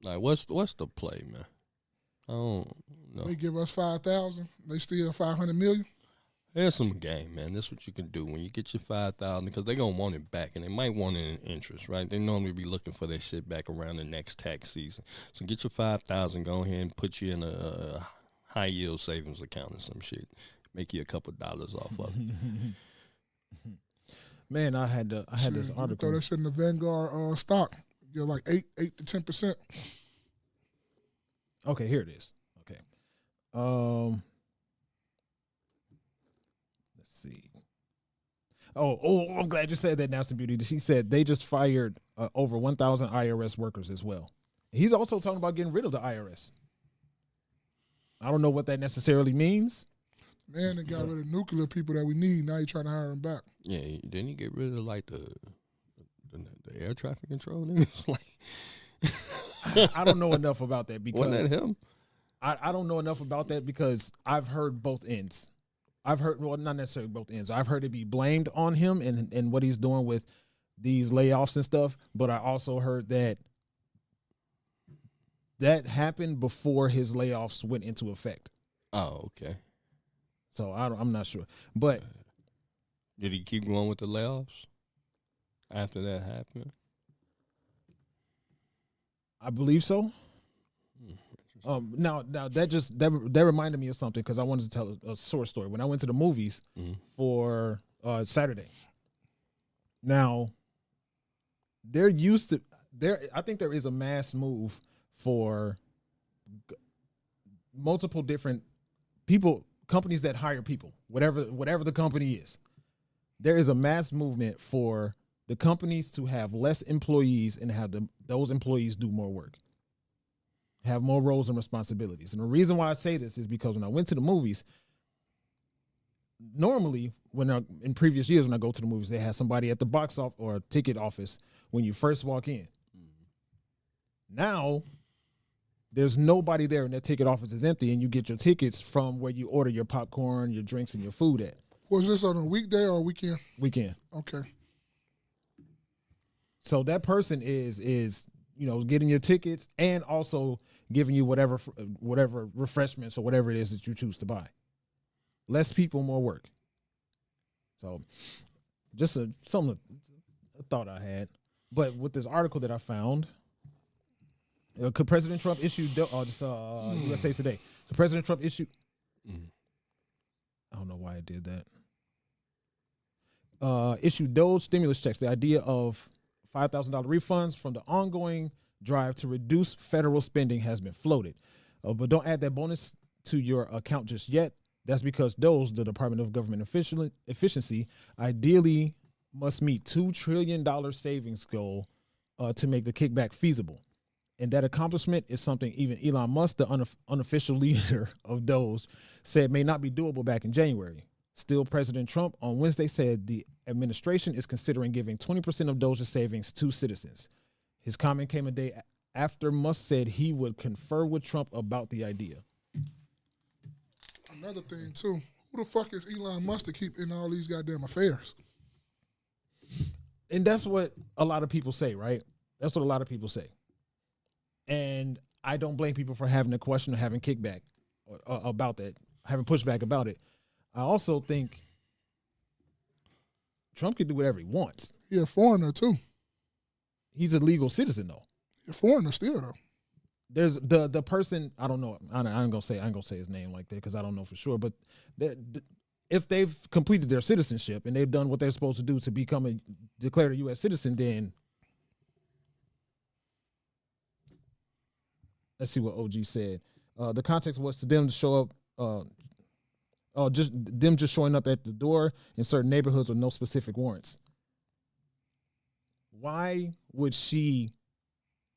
Like what's the play, man? I don't know. They give us 5,000. They steal 500 million. There's some game, man. That's what you can do when you get your 5,000 because they're gonna want it back, and they might want it in interest, right? They normally be looking for their shit back around the next tax season. So get your 5,000, go ahead and put you in a high yield savings account or some shit. Make you a couple dollars off of it. Man, I had this article. Throw that shit in the Vanguard stock. Get like 8 to 10%. Okay, here it is. Okay. Let's see. Oh, I'm glad you said that, Naps and Beauty. She said they just fired over 1,000 IRS workers as well. He's also talking about getting rid of the IRS. I don't know what that necessarily means. Man, they got rid of nuclear people that we need. Now you're trying to hire them back. Yeah, didn't he get rid of like the air traffic control niggas? Like, I don't know enough about that because wasn't that him? I don't know enough about that because I've heard both ends. I've heard, well, not necessarily both ends. I've heard it be blamed on him and what he's doing with these layoffs and stuff. But I also heard that happened before his layoffs went into effect. Oh, okay. So I'm not sure. But did he keep going with the layoffs after that happened? I believe so. Now that reminded me of something because I wanted to tell a short story. When I went to the movies for Saturday. Now, I think there is a mass move for multiple different people, companies that hire people, whatever the company is, there is a mass movement for the companies to have less employees and have those employees do more work, have more roles and responsibilities. And the reason why I say this is because when I went to the movies, normally in previous years when I go to the movies, they have somebody at the box office or ticket office when you first walk in. Now, there's nobody there and that ticket office is empty, and you get your tickets from where you order your popcorn, your drinks, and your food at. Was this on a weekday or a weekend? Weekend. Okay. So that person is getting your tickets and also giving you whatever refreshments or whatever it is that you choose to buy. Less people, more work. So just a thought I had. But with this article that I found, could President Trump issue USA Today? Could President Trump issue? I don't know why I did that. Issue Doge stimulus checks. The idea of $5,000 refunds from the ongoing drive to reduce federal spending has been floated. But don't add that bonus to your account just yet. That's because DOGE, the Department of Government Efficiency, ideally must meet $2 trillion savings goal to make the kickback feasible. And that accomplishment is something even Elon Musk, the unofficial leader of DOGE, said may not be doable back in January. Still, President Trump on Wednesday said the administration is considering giving 20% of DOGE's savings to citizens. His comment came a day after Musk said he would confer with Trump about the idea. Another thing, too. Who the fuck is Elon Musk to keep in all these goddamn affairs? And that's what a lot of people say, right? That's what a lot of people say. And I don't blame people for having a question or having kickback about that, having pushback about it. I also think Trump can do whatever he wants. He's a foreigner, too. He's a legal citizen, though. He's a foreigner still, though. There's the person, I don't know. I ain't gonna say his name like that because I don't know for sure. But if they've completed their citizenship and they've done what they're supposed to do to become declared a U.S. citizen, then let's see what OG said. The context was to them to show up, just showing up at the door in certain neighborhoods with no specific warrants. Why would she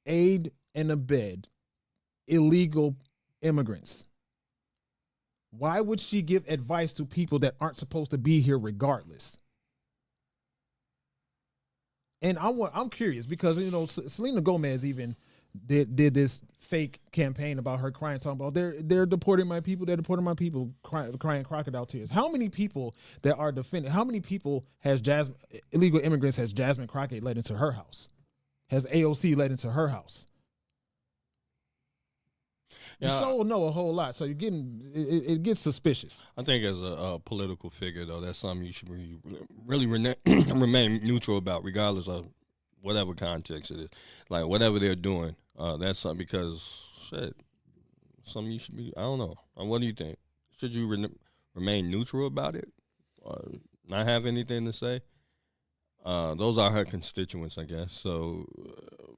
aid and abet illegal immigrants? Why would she give advice to people that aren't supposed to be here regardless? And I'm curious because, Selena Gomez even did this fake campaign about her crying, talking about they're deporting my people, crying crocodile tears. How many people that are defending, how many people has illegal immigrants has Jasmine Crockett let into her house? Has AOC let into her house? Yeah, you sure know a whole lot, so you're getting it gets suspicious. I think as a political figure, though, that's something you should really remain neutral about, regardless of whatever context it is. Like, whatever they're doing, that's something, because, something you should be, I don't know. What do you think? Should you remain neutral about it? Not have anything to say? Those are her constituents, I guess. So,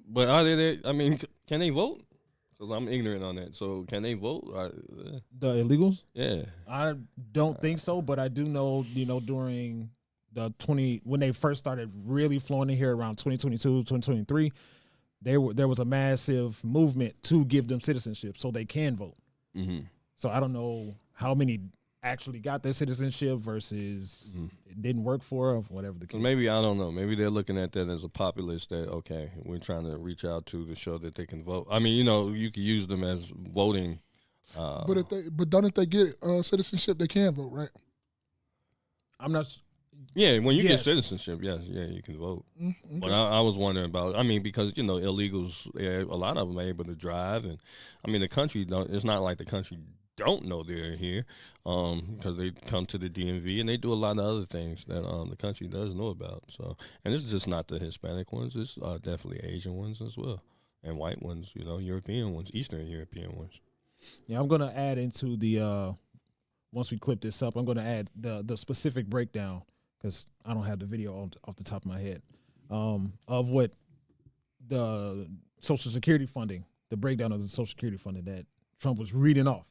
but are they there? I mean, can they vote? Because I'm ignorant on that. So can they vote? The illegals? Yeah. I don't think so, but I do know, during when they first started really flowing in here around 2022, 2023, there was a massive movement to give them citizenship so they can vote. Mm-hmm. So I don't know how many actually got their citizenship versus it didn't work for or whatever the case. Maybe, I don't know. Maybe they're looking at that as a populace that, okay, we're trying to reach out to show that they can vote. I mean, you could use them as voting. But don't they get citizenship, they can vote, right? I'm not. Yeah, when you get citizenship, yes, you can vote. Mm-hmm. But I was wondering about, because, illegals, a lot of them are able to drive. And, the country, it's not like the country don't know they're here because they come to the DMV and they do a lot of other things that the country does know about. So, and this is just not the Hispanic ones. It's definitely Asian ones as well, and white ones, European ones, Eastern European ones. Yeah, I'm going to add into the once we clip this up, I'm going to add the specific breakdown because I don't have the video off the top of my head of what the Social Security funding, the breakdown of the Social Security funding that Trump was reading off.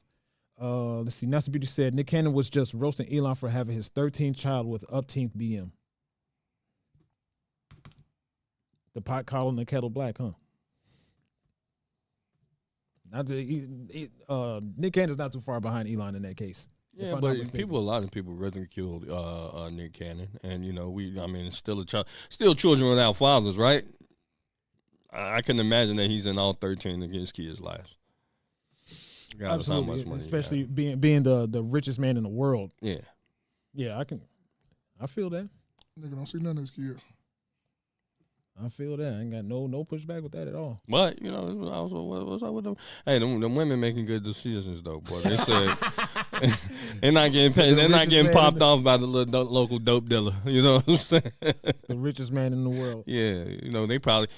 Let's see. Nasty Beauty said Nick Cannon was just roasting Elon for having his 13th child with upteenth BM. The pot calling the kettle black, huh? Not to, Nick Cannon's not too far behind Elon in that case. Yeah, but a lot of people ridiculed Nick Cannon, and it's still a child, still children without fathers, right? I can imagine that he's in all 13 of his kids' lives. Absolutely, how much money especially being the richest man in the world. Yeah, yeah, I feel that. Nigga don't see none of his kids. I feel that. I ain't got no pushback with that at all. But also what's up with them? Hey, them women making good decisions though, boy. They said they're not getting paid. They're not getting popped off by the little local dope dealer. You know what I'm saying? The richest man in the world. Yeah,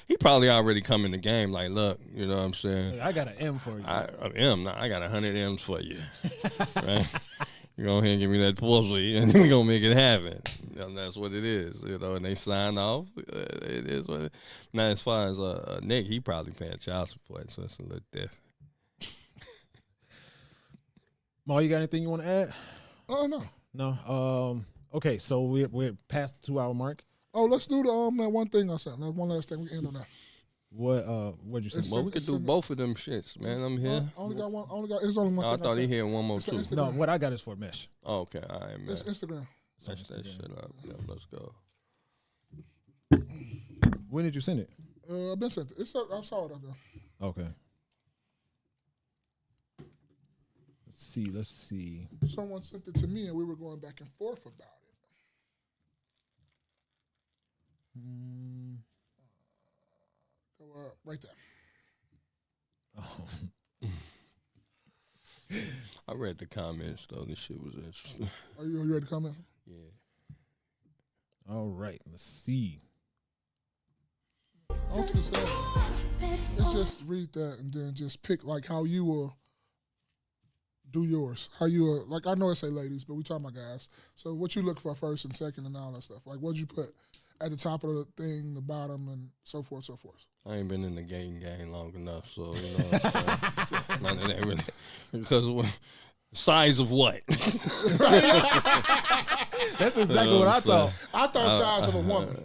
he probably already come in the game. Like, look, you know what I'm saying? Hey, I got an M for you. I got 100 M's for you. Right? You go ahead and give me that pussy, and we're going to make it happen. And that's what it is, and they sign off. It is what it is. Now, as far as Nick, he probably paying child support, so it's a little different. Ma, you got anything you want to add? Oh, no. No? Okay, so we're past the 2-hour mark. Oh, let's do that one thing I said. One last thing. We can end on that. What'd you say? Well, we could do both of them shits, man. I'm here. I only got one. It's only one. I thought he had one more too. Instagram. No, what I got is for Mesh. Oh, okay, all right, man. It's Instagram. Catch that shit up. Yeah, let's go. When did you send it? I've been sent it. I saw it up there. Okay. Let's see. Someone sent it to me, and we were going back and forth about it. Right there. Oh. I read the comments though. This shit was interesting. Are you ready to comment? Yeah. All right. Let's see. Let's just read that and then just pick like how you will do yours. How you will, like I know it say ladies, but we talking about guys. So what you look for first and second and all that stuff. Like what'd you put at the top of the thing, the bottom, and so forth, so forth. I ain't been in the game long enough, so you know what I'm saying. None of that really, because size of what? That's exactly what I thought. I thought size of a woman.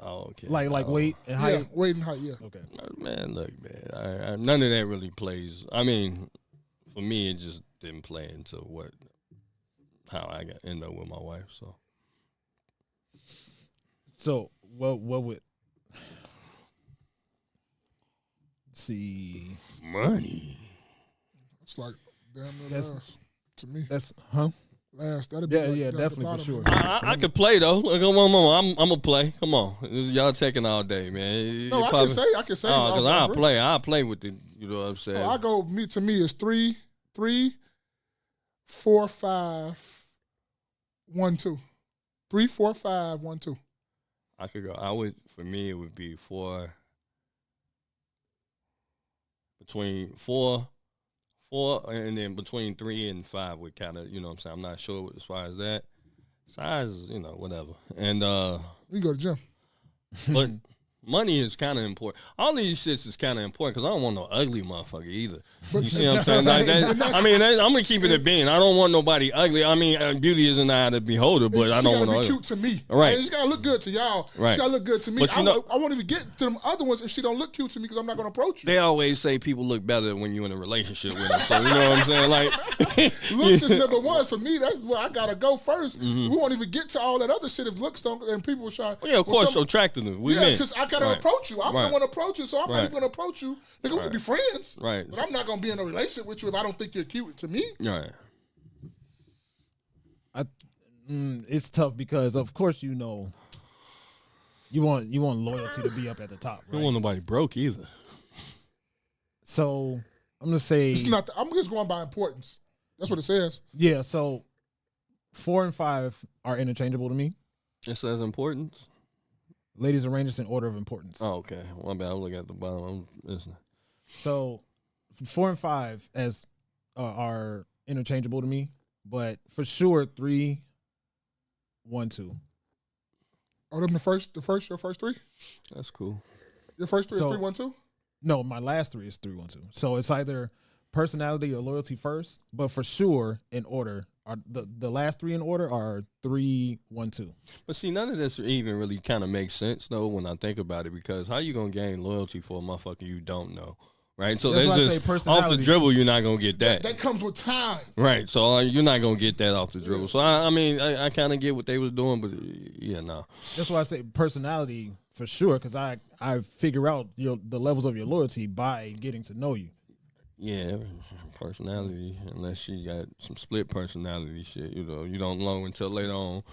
Okay. Like weight and height. Yeah, weight and height. Yeah. Okay. Man, look, man. None of that really plays. I mean, for me, it just didn't play into how I end up with my wife. So what would see money? It's like damn near last to me. That's last. That'd be definitely for sure. I could play though. Like, I'm gonna play. Come on, y'all taking all day, man. No, I can say. Oh, because I'll play with it. You know what I'm saying? I go. To me, it's 3, 4, 5, 1, 2. 3, 4, 5, 1, 2. I could go. For me, it would be between four, and then between 3 and 5 would kind of, you know what I'm saying? I'm not sure as far as that. Size is, whatever. And you go to the gym. But money is kind of important. All these shits is kind of important because I don't want no ugly motherfucker either. You see what I'm saying? I'm going to keep it a bean. I don't want nobody ugly. I mean, beauty isn't the eye of the beholder, but I don't want no ugly. She got to be cute to me. Right. She's got to look good to y'all. Right. She got to look good to me. But I won't even get to them other ones if she don't look cute to me because I'm not going to approach you. They always say people look better when you're in a relationship with them. So, you know what I'm saying? Like, looks is number one for me. That's where I got to go first. Mm-hmm. We won't even get to all that other shit if looks don't, and people try. Well, yeah, of course, attractiveness. Because I got to approach you. I don't want to approach you, so I'm not even going to approach you. Nigga, we can be friends. Right. But I'm not going to be in a relationship with you if I don't think you're cute to me. Right. It's tough because, of course, you want loyalty to be up at the top. Right? You don't want nobody broke either. So I'm gonna say it's not. I'm just going by importance. That's what it says. Yeah. So 4 and 5 are interchangeable to me. It says importance. Ladies arrange this in order of importance. Oh, okay. One bad. I'm looking at the bottom. I'm listening. So 4 and 5 are interchangeable to me, but for sure 3, 1, 2. Oh, them your first 3? That's cool. Your first 3 is 3, 1, 2? No, my last 3 is 3, 1, 2. So it's either personality or loyalty first, but for sure in order. The last three in order are 3, 1, 2. But see, none of this even really kind of makes sense though when I think about it, because how you gonna gain loyalty for a motherfucker you don't know, right? So that's there's just off the dribble, you're not gonna get that. That comes with time, right? So you're not gonna get that off the dribble. So I mean, I kind of get what they was doing, but yeah, no. That's why I say personality for sure, because I figure out the levels of your loyalty by getting to know you. Yeah, personality, unless you got some split personality shit, you don't know until later on,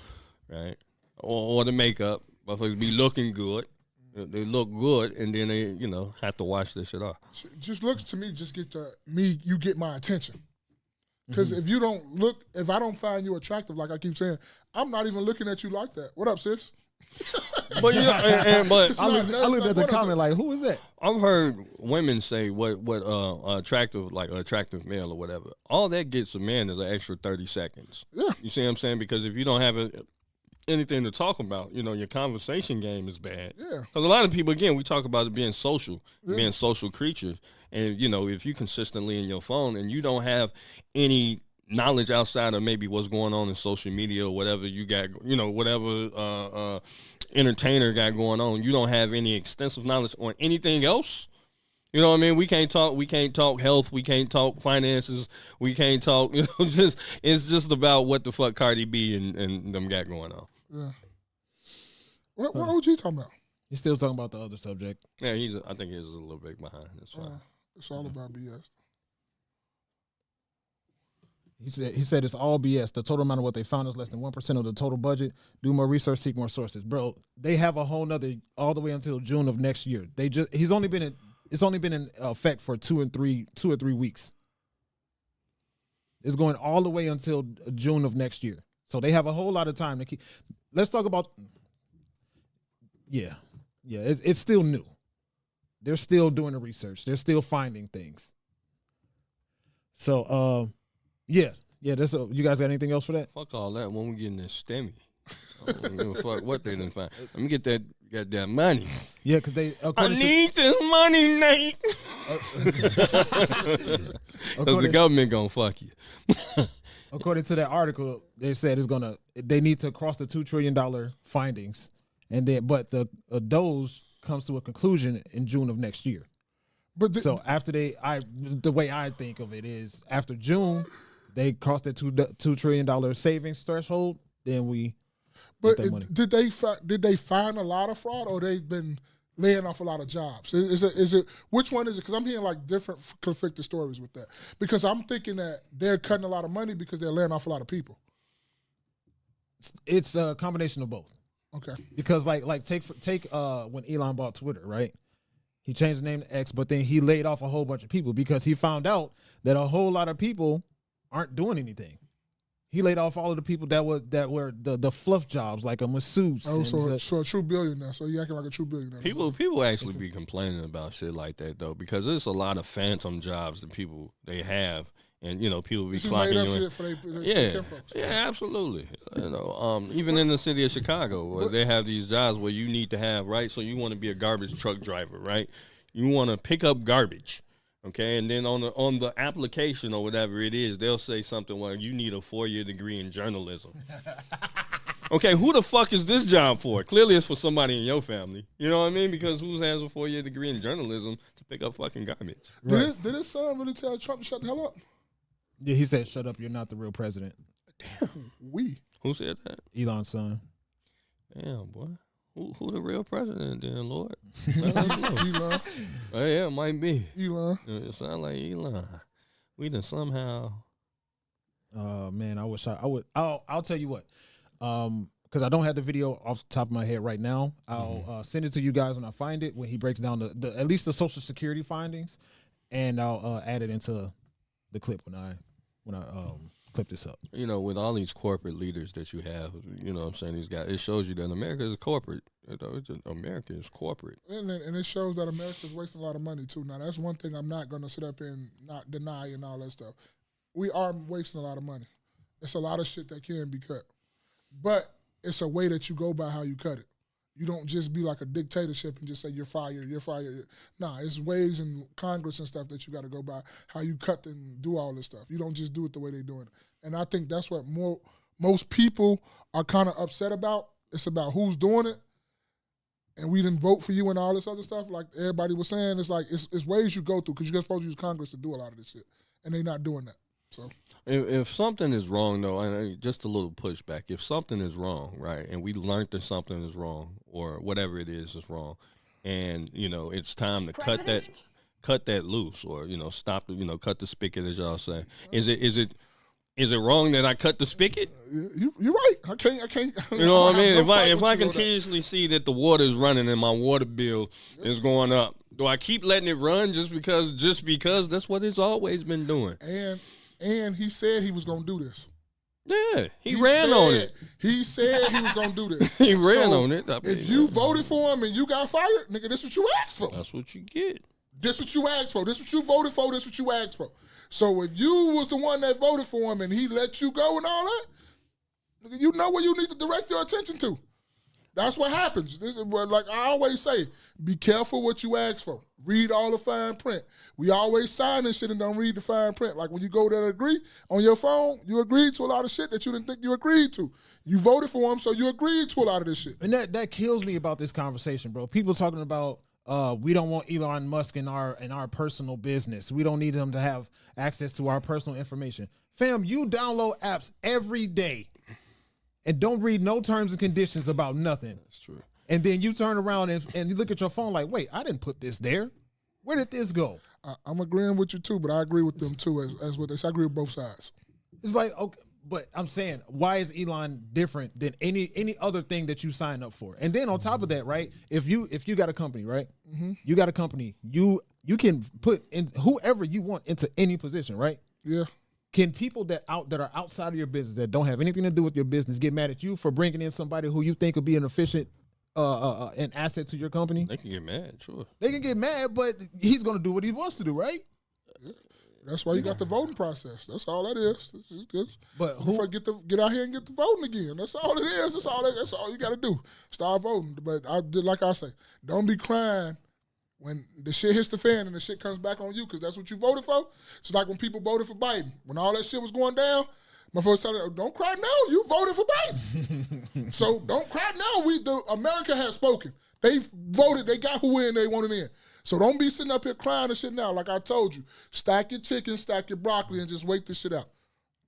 right? Or the makeup, motherfuckers be looking good. They look good, and then they, have to wash this shit off. Just looks to me, just you get my attention. Because if you don't look, if I don't find you attractive, like I keep saying, I'm not even looking at you like that. What up, sis? But I looked at the comment like, who is that? I've heard women say what attractive male or whatever. All that gets a man is an extra 30 seconds. Yeah. You see what I'm saying? Because if you don't have anything to talk about, your conversation game is bad. Yeah. Because a lot of people, again, we talk about it being social, being social creatures. And, if you consistently in your phone and you don't have any knowledge outside of maybe what's going on in social media or whatever you got, whatever entertainer got going on, you don't have any extensive knowledge on anything else. You know what I mean? We can't talk health, we can't talk finances, we can't talk, it's just about what the fuck Cardi B and them got going on. Yeah. What OG talking about? He's still talking about the other subject. Yeah, I think he's a little bit behind. That's fine. It's all about BS. He said it's all BS. The total amount of what they found is less than 1% of the total budget. Do more research, seek more sources. Bro, they have a whole nother all the way until June of next year. It's only been in effect for 2 or 3 weeks. It's going all the way until June of next year. So they have a whole lot of time to keep. Let's talk about. Yeah. It's still new. They're still doing the research. They're still finding things. So, yeah. That's you guys got anything else for that? Fuck all that when we get in this Stimmy. I don't give a fuck what they didn't find. Let me get that money. Yeah, because they. I need this money, Nate. Because the government gonna fuck you. According to that article, they said they need to cross the $2 trillion findings, but the DOGE comes to a conclusion in June of next year. But so after the way I think of it is after June, they cross that $2 trillion savings threshold, then we. But did they find a lot of fraud, or they've been laying off a lot of jobs? Is it which one is it? Because I'm hearing like different conflicted stories with that. Because I'm thinking that they're cutting a lot of money because they're laying off a lot of people. It's a combination of both. Okay. Because like take when Elon bought Twitter, right? He changed the name to X, but then he laid off a whole bunch of people because he found out that a whole lot of people aren't doing anything. He laid off all of the people that were the fluff jobs, like a masseuse. Oh, so a true billionaire. So you acting like a true billionaire. People actually be complaining about shit like that though, because there's a lot of phantom jobs that people they have, and people be clocking you in. Yeah, absolutely. Even in the city of Chicago, where they have these jobs where you need to have So you want to be a garbage truck driver, right? You want to pick up garbage. Okay, and then on the application or whatever it is, they'll say something like, you need a 4-year degree in journalism. Okay, who the fuck is this job for? Clearly it's for somebody in your family. You know what I mean? Because who has a 4-year degree in journalism to pick up fucking garbage? Right. Did his son really tell Trump to shut the hell up? Yeah, he said, shut up, you're not the real president. Damn, Who said that? Elon's son. Damn, boy. Who the real president then, Lord? Elon. Oh, yeah, it might be. Elon. It sounds like Elon. We done somehow. Man, I wish I would. I'll tell you what. Because I don't have the video off the top of my head right now. I'll send it to you guys when I find it, when he breaks down the at least the Social Security findings, and I'll add it into the clip when I clip this up. With all these corporate leaders that you have, what I'm saying, these guys, it shows you that America is corporate. America is corporate. And it shows that America is wasting a lot of money, too. Now, that's one thing I'm not going to sit up and not deny and all that stuff. We are wasting a lot of money. It's a lot of shit that can be cut. But it's a way that you go by how you cut it. You don't just be like a dictatorship and just say you're fired, you're fired. Nah, it's ways in Congress and stuff that you got to go by, how you cut and do all this stuff. You don't just do it the way they're doing it. And I think that's what most people are kind of upset about. It's about who's doing it, and we didn't vote for you and all this other stuff. Like everybody was saying, it's like it's ways you go through because you're supposed to use Congress to do a lot of this shit, and they're not doing that. So if something is wrong, though, and just a little pushback, if something is wrong, right, and we learned that something is wrong or whatever it is wrong, and, you know, it's time to cut that loose or, you know, stop, you know, cut the spigot, as y'all say. Is it wrong that I cut the spigot? You're right. I can't. You know what I mean? If I continuously see that the water is running and my water bill is going up, do I keep letting it run just because that's what it's always been doing? And he said he was going to do this. Yeah, he ran on it. He said he was going to do this. He ran on it. If you voted for him and you got fired, nigga, this what you asked for. That's what you get. This what you asked for. This what you voted for. This what you asked for. So if you was the one that voted for him and he let you go and all that, nigga, you know where you need to direct your attention to. That's what happens. This is what, like I always say, be careful what you ask for. Read all the fine print. We always sign this shit and don't read the fine print. Like when you go there to agree on your phone, you agreed to a lot of shit that you didn't think you agreed to. You voted for him, so you agreed to a lot of this shit. And that kills me about this conversation, bro. People talking about we don't want Elon Musk in our personal business. We don't need him to have access to our personal information. Fam, you download apps every day and don't read no terms and conditions about nothing. That's true. And then you turn around and you look at your phone like, wait, I didn't put this there. Where did this go? I'm agreeing with you too, but I agree with them too as what they say. I agree with both sides. It's like, okay, but I'm saying, why is Elon different than any other thing that you sign up for? And then on top of that, right, if you got a company, right, you got a company, you can put in whoever you want into any position, right? Yeah. Can people that are outside of your business that don't have anything to do with your business get mad at you for bringing in somebody who you think would be an efficient an asset to your company? They can get mad, sure. They can get mad, but he's going to do what he wants to do, right? Yeah. That's why you got the voting process. That's all that is. But who get out here and get the voting again? That's all it is. That's all you got to do. Start voting. But like I say, don't be crying when the shit hits the fan and the shit comes back on you because that's what you voted for. It's like when people voted for Biden. When all that shit was going down, my folks telling them, don't cry now. You voted for Biden. So don't cry now. America has spoken. They voted. They got who in they wanted in. So don't be sitting up here crying and shit now. Like I told you, stack your chicken, stack your broccoli, and just wait this shit out.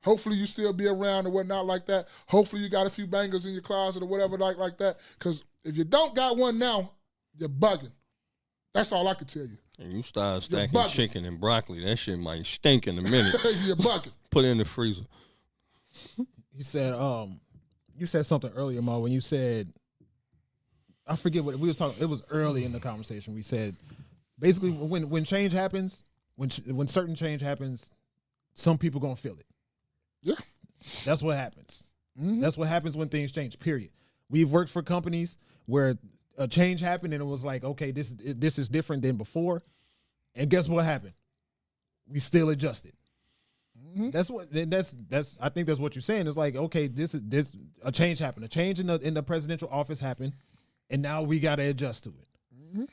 Hopefully you still be around or whatnot like that. Hopefully you got a few bangers in your closet or whatever like that. Because if you don't got one now, you're bugging. That's all I can tell you. And you start stacking chicken and broccoli, that shit might stink in a minute. You're bugging. Put it in the freezer. You said something earlier, Ma, when you said, I forget what we was talking. It was early in the conversation. We said basically when change happens, when certain change happens, some people gonna feel it. Yeah, that's what happens. Mm-hmm. That's what happens when things change. Period. We've worked for companies where a change happened and it was like, okay, this is different than before, and guess what happened? We still adjusted. Mm-hmm. That's I think that's what you're saying. It's like, okay, this a change happened. A change in the presidential office happened. And now we got to adjust to it. Mm-hmm.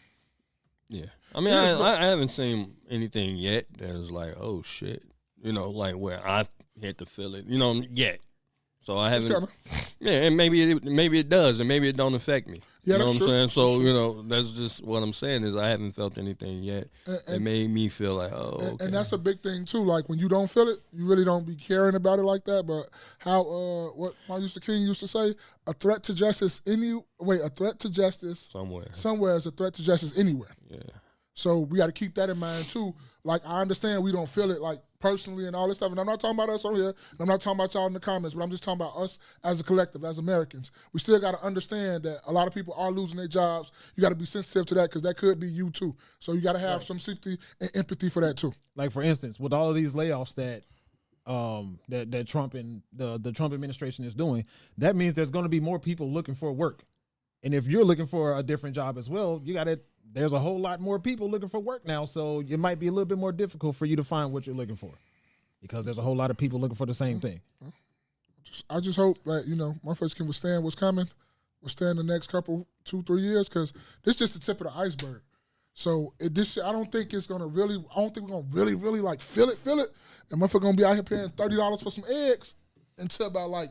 Yeah. I mean, I haven't seen anything yet that is like, oh, shit. You know, like where I had to feel it, you know, yet. So I haven't. Yeah, and maybe it does, and maybe it don't affect me. Yeah, you know what I'm saying? So, true. you know, that's just what I'm saying is I haven't felt anything yet. It made me feel like, oh, okay. And that's a big thing, too. Like, when you don't feel it, you really don't be caring about it like that. But how, what Mr. King used to say, a threat to justice somewhere is a threat to justice anywhere. Yeah. So we got to keep that in mind, too. Like, I understand we don't feel it, like, personally and all this stuff. And I'm not talking about us on here. And I'm not talking about y'all in the comments. But I'm just talking about us as a collective, as Americans. We still got to understand that a lot of people are losing their jobs. You got to be sensitive to that because that could be you, too. So you got to have some sympathy and empathy for that, too. Like, for instance, with all of these layoffs that Trump and the Trump administration is doing, that means there's going to be more people looking for work. And if you're looking for a different job as well, there's a whole lot more people looking for work now, so it might be a little bit more difficult for you to find what you're looking for because there's a whole lot of people looking for the same thing. I just hope that, you know, motherfuckers can withstand what's coming withstand the next couple 2-3 years? Because this is just the tip of the iceberg. So I don't think it's gonna really. I don't think we're gonna really like feel it. And motherfucker gonna be out here paying $30 for some eggs until about like.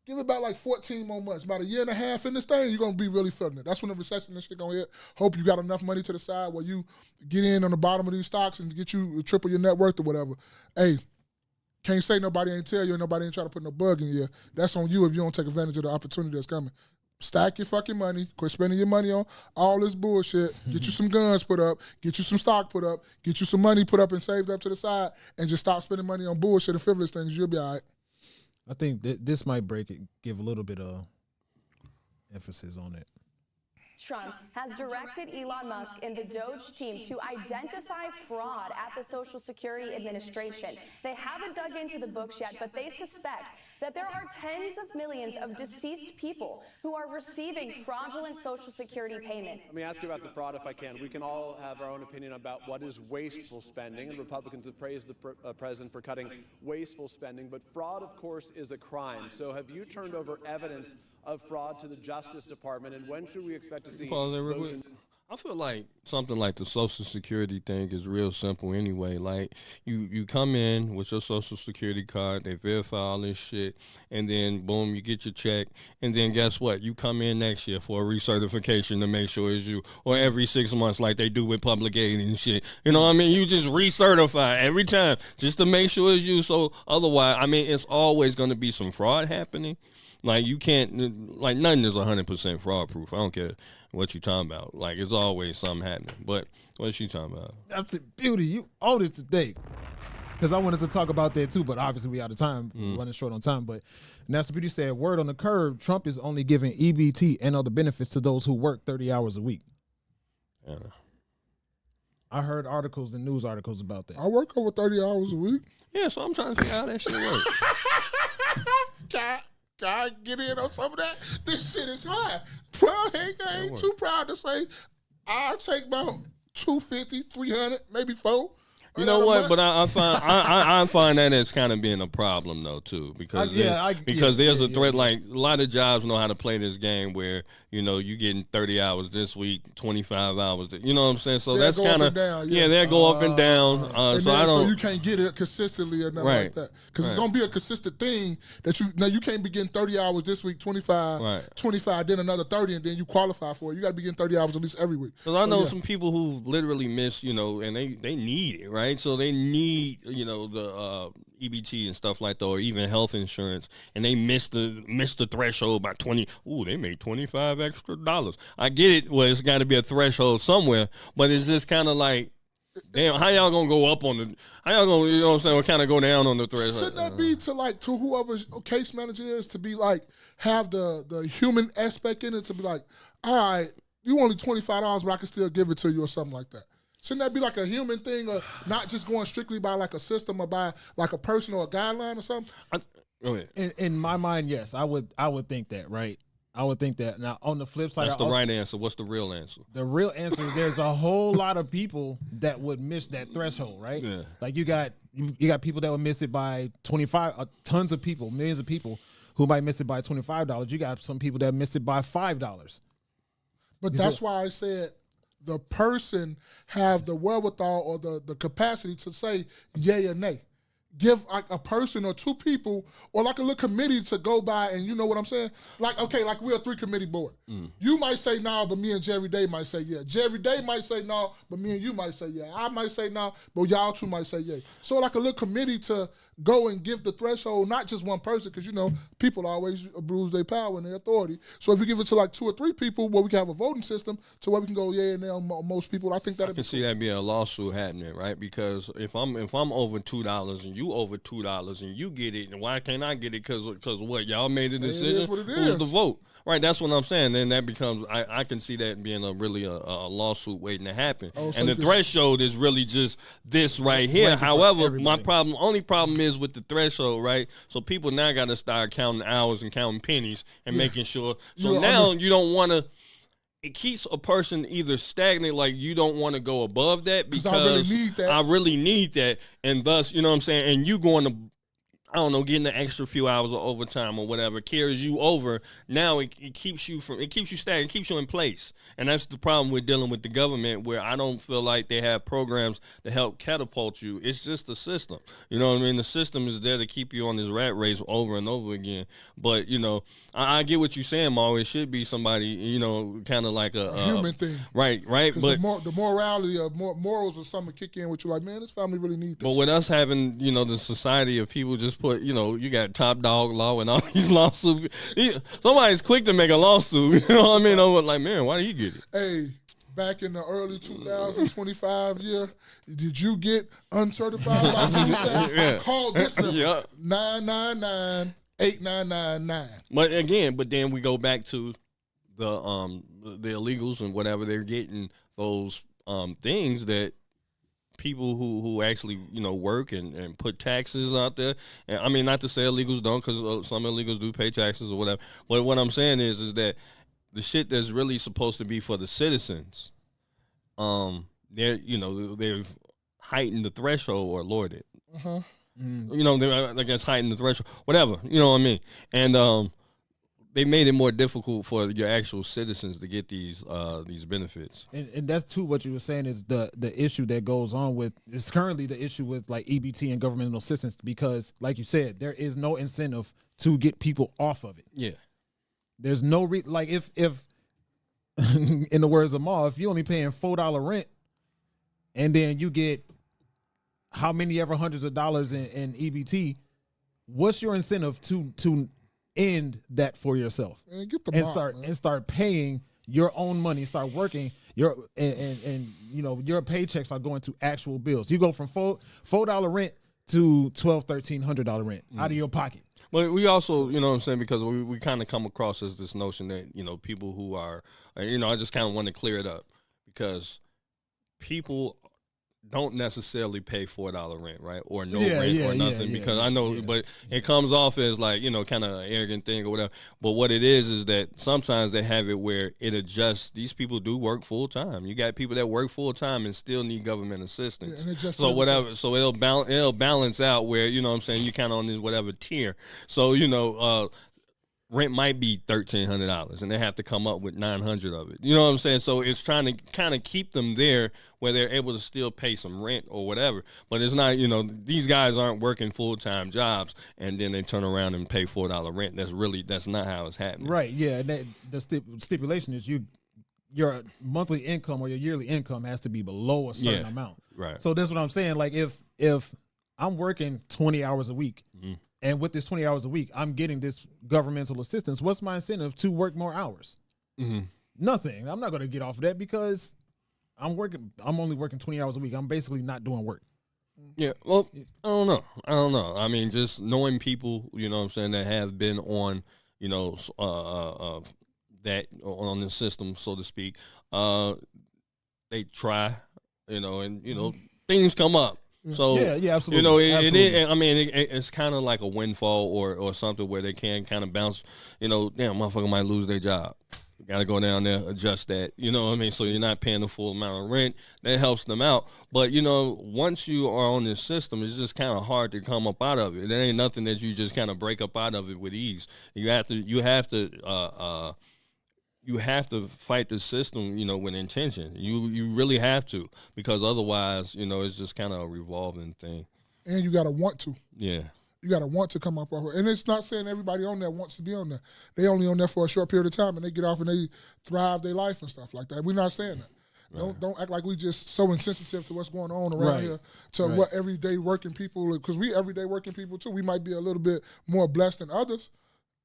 Give it about like 14 more months, about a year and a half in this thing, you're going to be really feeling it. That's when the recession and shit going to hit. Hope you got enough money to the side where you get in on the bottom of these stocks and get you triple your net worth or whatever. Hey, can't say nobody ain't tell you and nobody ain't trying to put no bug in you. That's on you if you don't take advantage of the opportunity that's coming. Stack your fucking money. Quit spending your money on all this bullshit. Get you some guns put up. Get you some stock put up. Get you some money put up and saved up to the side and just stop spending money on bullshit and frivolous things. You'll be all right. I think this might break it, give a little bit of emphasis on it. Trump has directed Elon Musk and the Doge team to identify fraud at the Social Security Administration. They haven't dug into the books yet, but they suspect that there are tens of millions of deceased people who are receiving fraudulent Social Security payments. Let me ask you about the fraud if I can. We can all have our own opinion about what is wasteful spending, and Republicans have praised the president for cutting wasteful spending, but fraud, of course, is a crime. So have you turned over evidence of fraud to the Justice Department, and when should we expect to see those? I feel like something like the Social Security thing is real simple anyway. Like, you come in with your Social Security card, they verify all this shit, and then, boom, you get your check, and then guess what? You come in next year for a recertification to make sure it's you, or every 6 months like they do with public aid and shit. You know what I mean? You just recertify every time just to make sure it's you. So otherwise, I mean, it's always going to be some fraud happening. Like, you can't, like, nothing is 100% fraud proof. I don't care what you talking about. Like, it's always something happening. But what's she talking about? That's it, Beauty. You owned it today. Because I wanted to talk about that too, but obviously we out of time, running short on time. But Nasty Beauty said, word on the curb, Trump is only giving EBT and other benefits to those who work 30 hours a week. Yeah. I heard articles and news articles about that. I work over 30 hours a week. Yeah, so I'm trying to figure out how that shit works. Can I get in on some of that? This shit is high. Bro, I ain't too proud to say I'll take about 250, 300, maybe 4. You know what? But I find that as kind of being a problem though too, because there's a threat. Like, a lot of jobs know how to play this game where you getting 30 hours this week, 25 hours. You know what I'm saying? So that's kind of they'll go up and down. So you can't get it consistently or nothing like that, because it's gonna be a consistent thing that you can't be getting 30 hours this week, 25, 25, then another 30, and then you qualify for it. You got to be getting 30 hours at least every week. Because I know some people who literally miss, and they need it, right? So they need, the EBT and stuff like that, or even health insurance, and they miss the threshold by 20. Ooh, they made $25 extra. I get it. Well, it's got to be a threshold somewhere, but it's just kind of like, damn, how y'all gonna go up on the? How y'all gonna, what I'm saying, kind of go down on the threshold? Shouldn't that be to whoever's case manager is to be like, have the human aspect in it, to be like, all right, you only $25, but I can still give it to you or something like that. Shouldn't that be like a human thing, or not just going strictly by like a system or by like a person or a guideline or something? Go ahead. In my mind, yes, I would think that, right? I would think that. Now, on the flip side, that's the right answer. What's the real answer? The real answer is there's a whole lot of people that would miss that threshold, right? Yeah. Like you got people that would miss it by 25. Tons of people, millions of people who might miss it by $25. You got some people that miss it by $5. But that's why I said the person have the wherewithal or the capacity to say yay or nay. Give like a person or two people or like a little committee to go by, and you know what I'm saying? Like, okay, like we're a 3-committee board. You might say no, but me and Jerry Day might say yeah. Jerry Day might say no, but me and you might say yeah. I might say no, but y'all two might say yeah. So like a little committee to go and give the threshold, not just one person, because people always abuse their power and their authority. So if you give it to like 2 or 3 people, where we can have a voting system to where we can go yeah and on most people, I think that I can see that being a lawsuit happening, right? Because if I'm over $2 and you over $2 and you get it, and why can't I get it? Because what, y'all made a decision? It is what it is. Who's the vote? Right, that's what I'm saying. Then that becomes, I can see that being a lawsuit waiting to happen. So and the threshold is really just this right here. However, my only problem is with the threshold, right? So people now got to start counting hours and counting pennies and making sure. So now you don't want to. It keeps a person either stagnant, like you don't want to go above that because I really need that, and thus, you know what I'm saying, and you going to. I don't know, getting the extra few hours of overtime or whatever carries you over. Now it keeps you stagnant, it keeps you in place. And that's the problem with dealing with the government, where I don't feel like they have programs to help catapult you. It's just the system. You know what I mean? The system is there to keep you on this rat race over and over again. But, you know, I get what you're saying, Mo. It should be somebody, you know, kind of like a human thing. Right. But the morality of morals or something kick in with you like, man, this family really needs this. But with us having, you know, the society of people just put, you know, you got top dog law and all these lawsuits. Somebody's quick to make a lawsuit. You know what I mean? I'm like, man, why did he get it? Hey, back in the early 2025 year, did you get uncertified by food stamps? Yeah. Call this number, Yeah. 999-8999. But then we go back to the illegals and whatever. They're getting those things that people who actually, you know, work and put taxes out there. And I mean, not to say illegals don't, because some illegals do pay taxes or whatever. But what I'm saying is that the shit that's really supposed to be for the citizens, they've heightened the threshold or lowered it. Uh-huh. You know, I guess heightened the threshold, whatever. You know what I mean? And they made it more difficult for your actual citizens to get these benefits. And that's too what you were saying is the issue that goes on with is currently the issue with like EBT and governmental assistance, because like you said, there is no incentive to get people off of it. Yeah. There's no like if in the words of Ma, if you're only paying $4 rent and then you get how many ever hundreds of dollars in EBT, what's your incentive to end that for yourself? Man, get the and start paying your own money, start working and you know your paychecks are going to actual bills. You go from $4 rent to $1,200-$1,300 rent out of your pocket. But we also, you know what I'm saying, because we kind of come across as this notion that, you know, people who are, you know, I just kind of want to clear it up, because people don't necessarily pay $4 rent, right? Or no rent or nothing, because I know, but it comes off as like, you know, kind of an arrogant thing or whatever. But what it is that sometimes they have it where it adjusts. These people do work full time. You got people that work full time and still need government assistance. So whatever, so it'll balance out where, you know what I'm saying, you kind of on this whatever tier. So, you know, rent might be $1,300 and they have to come up with $900 of it. You know what I'm saying? So it's trying to kind of keep them there where they're able to still pay some rent or whatever. But it's not, you know, these guys aren't working full-time jobs and then they turn around and pay $4 rent. That's not how it's happening. Right, yeah. And the stipulation is your monthly income or your yearly income has to be below a certain amount. Right. So that's what I'm saying. Like if I'm working 20 hours a week, and with this 20 hours a week, I'm getting this governmental assistance, what's my incentive to work more hours? Mm-hmm. Nothing. I'm not going to get off of that because I'm only working 20 hours a week. I'm basically not doing work. Yeah, well, I don't know. I mean, just knowing people, you know what I'm saying, that have been on, you know, that on the system, so to speak, they try, you know, and, you know, things come up. So yeah, absolutely. You know, absolutely. I mean, it's kind of like a windfall or something where they can kind of bounce. You know, damn, motherfucker might lose their job. You got to go down there, adjust that. You know what I mean? So you're not paying the full amount of rent. That helps them out. But you know, once you are on this system, it's just kind of hard to come up out of it. There ain't nothing that you just kind of break up out of it with ease. You have to fight the system, you know, with intention. You really have to, because otherwise, you know, it's just kind of a revolving thing. And you got to want to. Yeah. You got to want to come up off. And it's not saying everybody on there wants to be on there. They only on there for a short period of time, and they get off and they thrive their life and stuff like that. We're not saying that. Right. Don't act like we just so insensitive to what's going on around here, to what everyday working people, because we everyday working people too. We might be a little bit more blessed than others.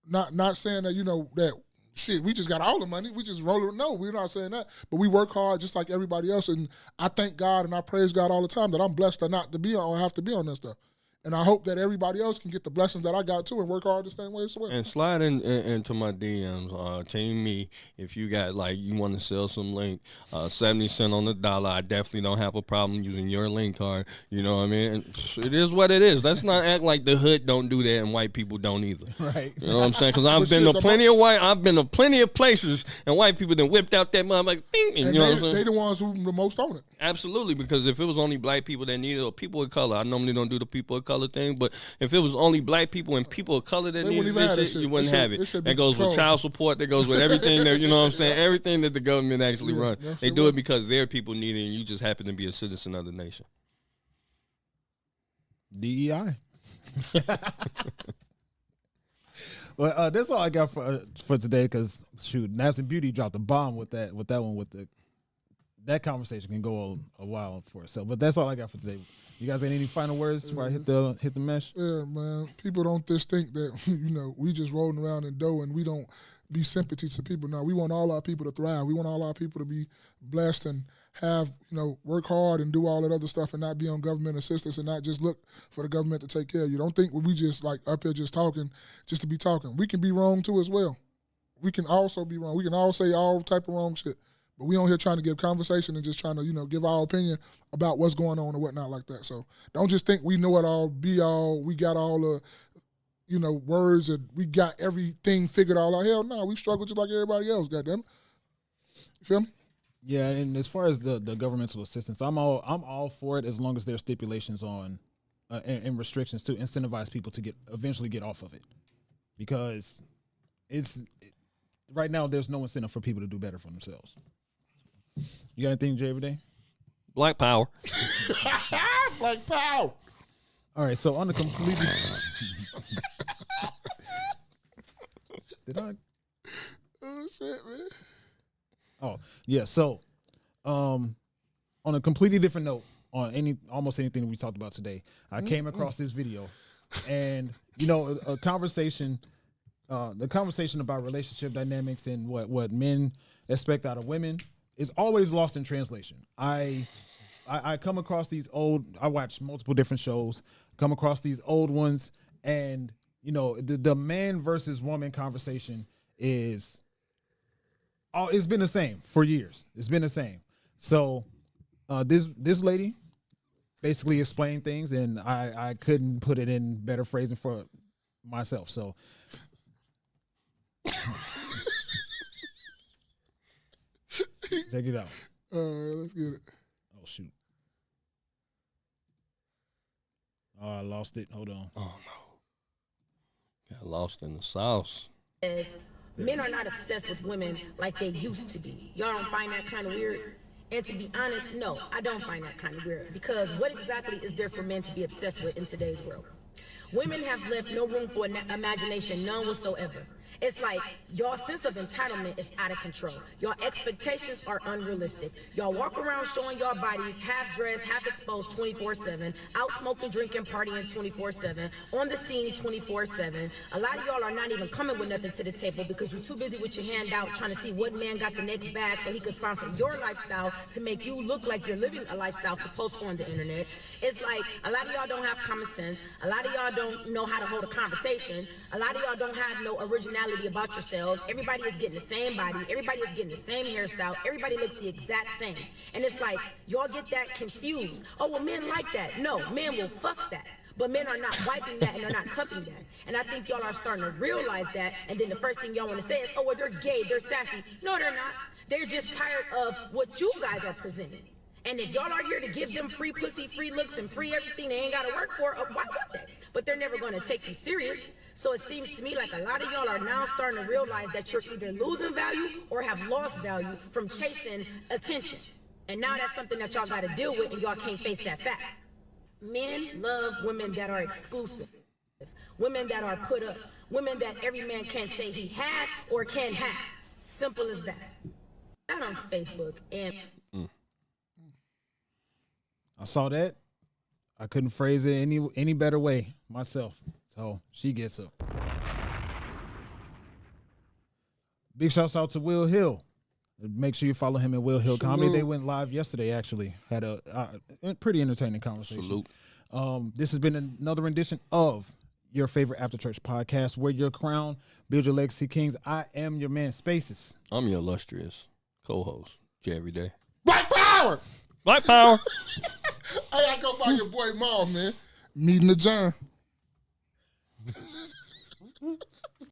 Not saying that, you know, that shit, we just got all the money, we just roll it. No, we're not saying that. But we work hard just like everybody else, and I thank God and I praise God all the time that I'm blessed or not to be on or have to be on that stuff. And I hope that everybody else can get the blessings that I got too and work hard the same way as well. And slide into my DMs, Team Me, if you got, like, you want to sell some link, 70 cents on the dollar. I definitely don't have a problem using your link card. You know what I mean? And it is what it is. Let's not act like the hood don't do that and white people don't either. Right. You know what I'm saying? Because I've been to plenty of places and white people then whipped out that motherfucker. And you know what I'm saying? They the ones who the most on it. Absolutely, because if it was only black people that needed it, or people of color, I normally don't do the people of color. color thing. But if it was only black people and people of color that needed this shit, you wouldn't have it. That goes with child support. That goes with everything. That, you know what I'm saying? Everything that the government actually runs. They do it because their people need it, and you just happen to be a citizen of the nation. DEI. Well, that's all I got for today. Because shoot, Naps and Beauty dropped a bomb with that one. With that conversation can go a while for itself. But that's all I got for today. You guys got any final words before I hit the mesh? Yeah, man. People don't just think that we just rolling around in dough and we don't be sympathy to people. No, we want all our people to thrive. We want all our people to be blessed and have, work hard and do all that other stuff and not be on government assistance and not just look for the government to take care of you. Don't think we just like up here just talking just to be talking. We can be wrong too as well. We can also be wrong. We can all say all type of wrong shit. But we on here trying to give conversation and just trying to, give our opinion about what's going on and whatnot like that. So don't just think we know it all, be all, we got all the, words and we got everything figured all out. Hell no, we struggle just like everybody else, goddamn it. You feel me? Yeah, and as far as the governmental assistance, I'm all for it as long as there's stipulations on and restrictions to incentivize people to eventually get off of it. Because right now there's no incentive for people to do better for themselves. You got anything, Jay, every day? Black power. Black power. All right, so on the completely... Did I? Oh, shit, man. Oh, yeah, so on a completely different note, on almost anything we talked about today, I came across this video, and, a conversation... the conversation about relationship dynamics and what men expect out of women is always lost in translation. I come across these I watch multiple different shows, come across these old ones, and the man versus woman conversation it's been the same for years. It's been the same. So this lady basically explained things, and I couldn't put it in better phrasing for myself. So check it out. Let's get it. Oh, shoot. Oh, I lost it. Hold on. Oh, no. Got lost in the sauce. Men are not obsessed with women like they used to be. Y'all don't find that kind of weird? And to be honest, no, I don't find that kind of weird. Because what exactly is there for men to be obsessed with in today's world? Women have left no room for imagination, none whatsoever. It's like your sense of entitlement is out of control. Your expectations are unrealistic. Y'all walk around showing your bodies half dressed, half exposed 24/7, out smoking, drinking, partying 24/7, on the scene 24/7. A lot of y'all are not even coming with nothing to the table because you're too busy with your hand out trying to see what man got the next bag so he can sponsor your lifestyle to make you look like you're living a lifestyle to post on the internet. It's like a lot of y'all don't have common sense. A lot of y'all don't know how to hold a conversation. A lot of y'all don't have no originality about yourselves. Everybody is getting the same body. Everybody is getting the same hairstyle. Everybody looks the exact same. And it's like, y'all get that confused. Oh, well, men like that. No, men will fuck that. But men are not wiping that and they're not cupping that. And I think y'all are starting to realize that. And then the first thing y'all want to say is, oh, well, they're gay, they're sassy. No, they're not. They're just tired of what you guys are presenting. And if y'all are here to give them free pussy, free looks, and free everything they ain't got to work for, why would they? But they're never going to take you serious. So it seems to me like a lot of y'all are now starting to realize that you're either losing value or have lost value from chasing attention. And now that's something that y'all got to deal with, and y'all can't face that fact. Men love women that are exclusive, women that are put up, women that every man can say he had or can have. Simple as that. Not on Facebook. And I saw that. I couldn't phrase it any better way myself. So she gets up. Big shouts out to Will Hill. Make sure you follow him at Will Hill Comedy. They went live yesterday, actually. Had a pretty entertaining conversation. Salute. This has been another edition of your favorite After Church podcast, where your crown, build your legacy, kings. I am your man, Spaces. I'm your illustrious co-host, Jay every day. Black power! Black power! I gotta go by your boy Maul, man. Meeting the John.